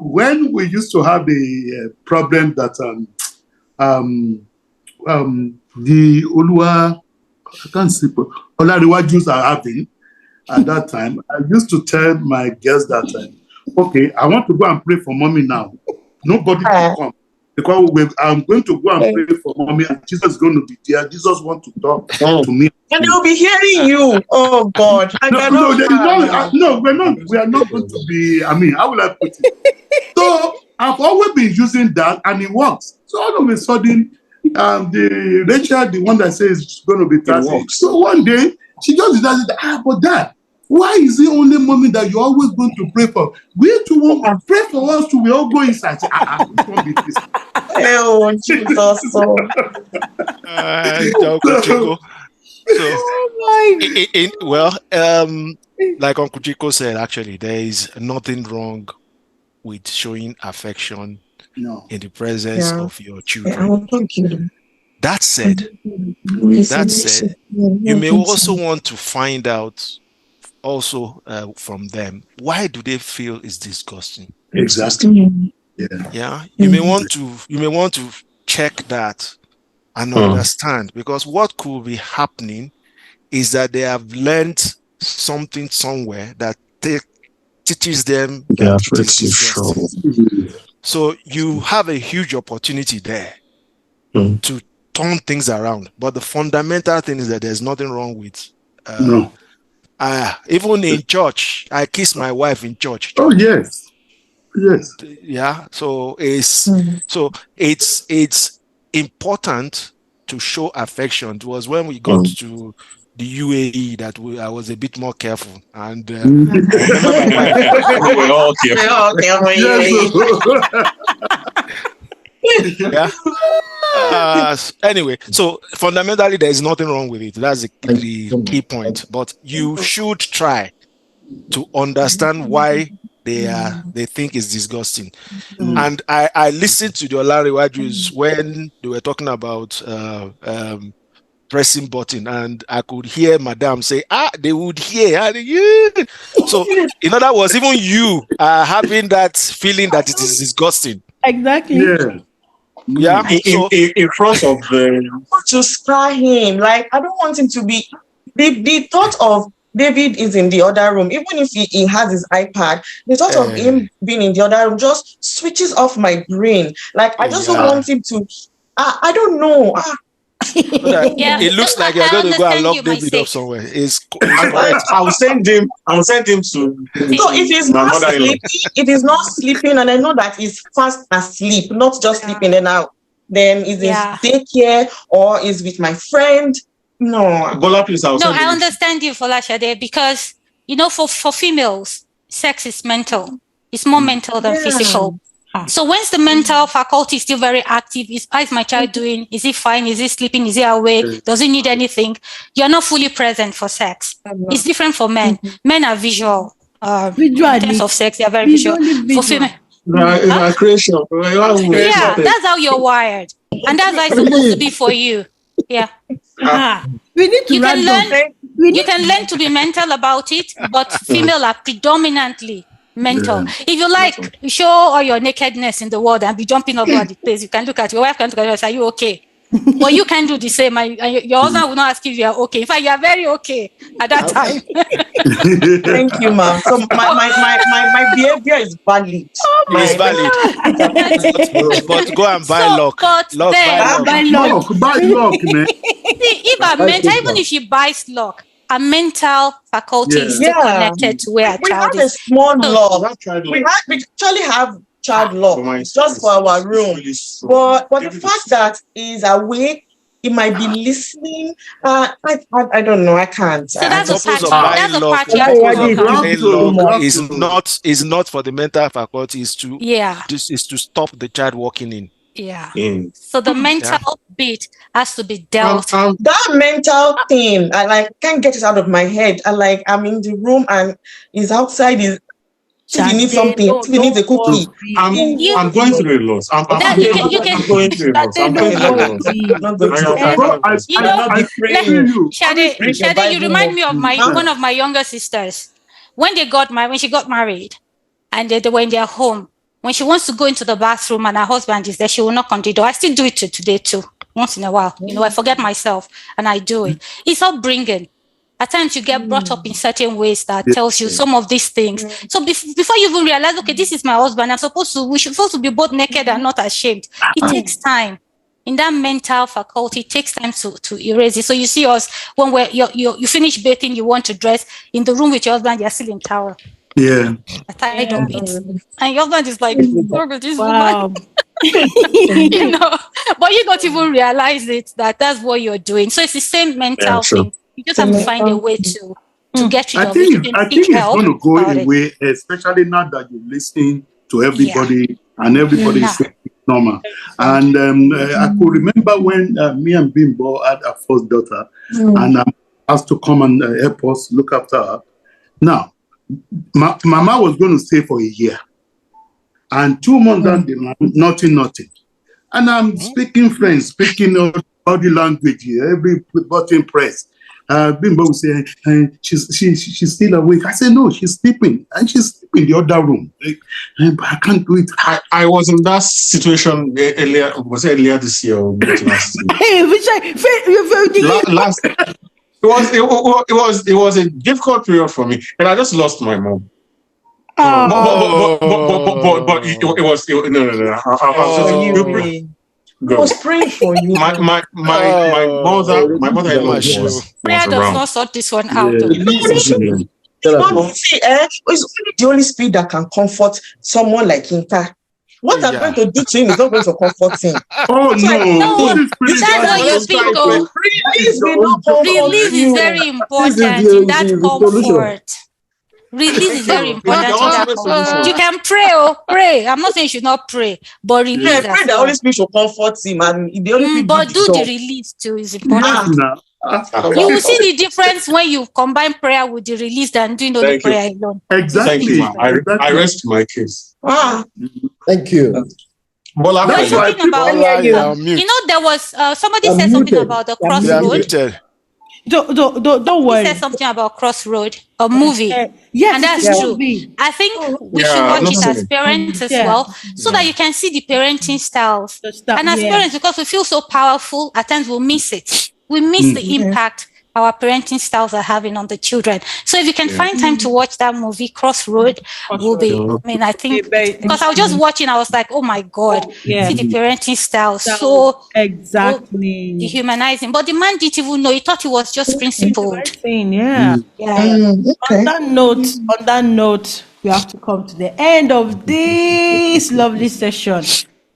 When we used to have the problem that the Olarewajus are having at that time, I used to tell my girls that, okay, I want to go and pray for mommy now. Nobody can come. Because I'm going to go and pray for mommy, and Jesus is going to be there. Jesus wants to talk to me. And they'll be hearing you. Oh, God. And No, we are not going to be, how will I put it? So I've always been using that, and it works. So all of a sudden, the Rachel, the one that says it's going to be 30. So one day, she just decided, but Dad, why is it only mommy that you're always going to pray for? We too want to pray for us too. We all go inside. Which one be this? Oh, Jesus. Like Uncle Chico said, actually, there is nothing wrong with showing affection in the presence of your children. That said, you may also want to find out also from them, why do they feel it's disgusting? Exactly. Yeah. You may want to check that and understand, because what could be happening is that they have learned something somewhere that teaches them that it is disgusting. So you have a huge opportunity there to turn things around. But the fundamental thing is that there's nothing wrong with even in church. I kiss my wife in church. Oh yes. Yeah. So it's important to show affection. It was when we got to the UAE that I was a bit more careful, and I remember my wife. We're all careful. Yeah. Anyway, so fundamentally, there is nothing wrong with it. That's the key point. But you should try to understand why they think it's disgusting. And I listened to the Olarewajus when they were talking about pressing button, and I could hear Madam say, they would hear. Yeah. So, in other words, even you are having that feeling that it is disgusting. Exactly. Yeah. Yeah. In front of the. To scare him. Like, I don't want him to be. The thought of David is in the other room, even if he has his iPad, the thought of him being in the other room just switches off my brain. Like, I just don't want him to. I don't know. It looks like you're going to go and lock David up somewhere. I'll send him to. So if he's not sleeping, and I know that he's fast asleep, not just sleeping and out, then is in daycare or is with my friend. No. Bola, please, I understand you, Folashade, because for females, sex is mental. It's more mental than physical. So once the mental faculty is still very active, how is my child doing? Is he fine? Is he sleeping? Is he awake? Does he need anything? You're not fully present for sex. It's different for men. Men are visual. In terms of sex, they are very visual. For female, creation. Yeah, that's how you're wired. And that's how it's supposed to be for you. Yeah. We need to you can learn to be mental about it, but female are predominantly mental. If you like, show all your nakedness in the world and be jumping all over the place. You can look at your wife, can look at you and say, "Are you okay?" But you can do the same. And your husband will not ask if you are okay. In fact, you are very okay at that time. Thank you, ma'am. So my behavior is valid. It's valid. But go and buy lock. Buy lock, man. If a mental, even if she buys lock, a mental faculty is still connected to where a child is. We have a small lock. We actually have child lock just for our room. But the fact that he's awake, he might be listening. I don't know. I can't. So that's a part is not for the mental faculty. Is to stop the child walking in. Yeah. So the mental bit has to be dealt. That mental thing, I can't get it out of my head. I'm in the room and he's outside. If he needs something, if he needs a cookie. I'm going through a loss. I'm going through a loss. Shade, you remind me of one of my younger sisters. When she got married, and they were in their home. When she wants to go into the bathroom and her husband is there, she will knock on the door. I still do it today too, once in a while. I forget myself and I do it. It's upbringing. At times you get brought up in certain ways that tells you some of these things. So before you even realize, okay, this is my husband, we're supposed to be both naked and not ashamed. It takes time. In that mental faculty, it takes time to erase it. So you see us, when you finish bathing, you want to dress in the room with your husband, you're still in towel. Yeah. I tied up it. And your husband is like, this wow. But you don't even realize it, that's what you're doing. So it's the same mental thing. You just have to find a way to get rid of it. I think it's going to go away, especially now that you're listening to everybody and everybody is normal. And I could remember when me and Bimbo had our first daughter and I asked to come and help us look after her. Now, Mama was going to stay for a year. And 2 months down the line, nothing. And I'm speaking French, speaking all the language, every button press. Bimbo will say, she's still awake. I said, no, she's sleeping. And she's sleeping in the other room. But I can't do it. I was in that situation earlier this year. Or last. It was a difficult period for me, and I just lost my mom. But it was I was praying for you. My mother was prayer does not sort this one out. It's only the Holy Spirit that can comfort someone like him. What I'm going to do to him is not going to comfort him. Oh, no. That's what you think of. Release is very important in that comfort. Release is very important in that comfort. You can pray. I'm not saying you should not pray, but release. Pray the Holy Spirit should comfort him, and the Holy Spirit but do the release too is important. You will see the difference when you combine prayer with the release than doing only prayer alone. Exactly. Thank you, I rest my case. Thank you. Bola, You were Femi. talking about, Bola, you are you know, there was somebody You're said something muted. about the You're They are crossroad. muted. Don't He worry. said something about Crossroad, a movie. Yes, And that's it's a true. movie. I think we Yeah, should I've watch not it seen as it. parents as Yeah. well, so that you can see the parenting styles. The stuff, And as yeah. parents, because we feel so powerful, at times we'll miss it. We miss the impact our parenting styles are having on the children. So if you can find time to watch that movie, Crossroad, will be, I mean, I think, Very because I was just watching, I was like, oh my God, Yeah. see the parenting style, so So exactly. dehumanizing. But the man didn't even know, he thought he was just principled. Right thing, yeah. Yeah. Okay. On that note, we have to come to the end of this lovely session.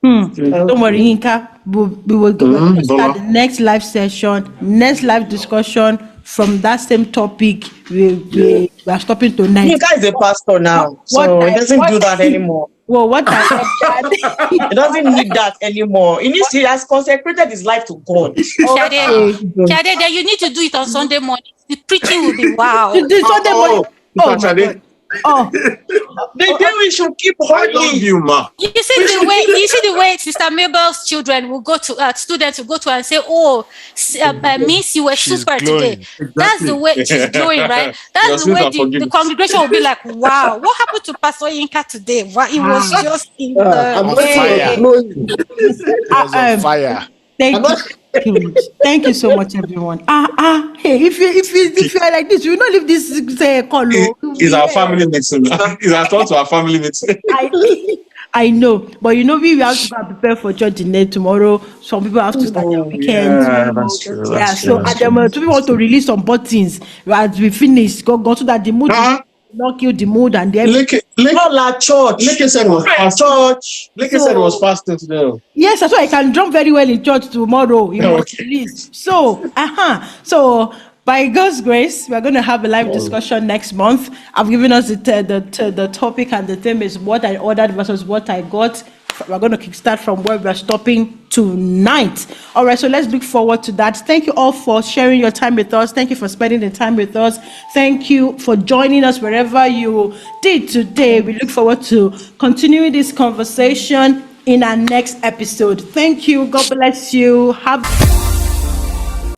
Don't worry, Inka. We will Bola. start the next live session, next live discussion from that same topic. We are stopping tonight. Yinka is a pastor now, What so he I- doesn't what- do that anymore. Well, what I He doesn't need that anymore. He has consecrated his life to God. Shade, then you need to do it on Sunday morning. The preaching will be wow. The Sunday morning. Oh my Shade. God. Oh, The day we should keep I love holy. you, ma. You see the way Sister Mabel's children will go to students will go to and say, "Oh, Miss, you were She's super glowing. today." That's the way she's glowing, right? That's Your the sins way are the forgiven. congregation will be like, "Wow, what happened to Pastor Yinka today? Wow, it was just in I'm the not fire. glowing. It was on fire. Thank you so much, everyone. Hey, if you are like this, you will not leave this call. It's our family meeting. It's our thought to our family meeting. I know, but we have to go and prepare for church in there tomorrow. Some people have to start their weekends. Yeah, that's true. That's So true. and then we want to release some buttons as we finish. Go so that the mood will not kill the mood and then. Not like church. Leke said was fasting. Church. Leke said was fasting today. Yes, that's why I can drum very well in church tomorrow. You must release. So, So, by God's grace, we're going to have a live discussion next month. I've given us the topic, and the theme is what I ordered versus what I got. We're going to kickstart from where we're stopping tonight. All right, so let's look forward to that. Thank you all for sharing your time with us. Thank you for spending the time with us. Thank you for joining us wherever you did today. We look forward to continuing this conversation in our next episode. Thank you. God bless you. Have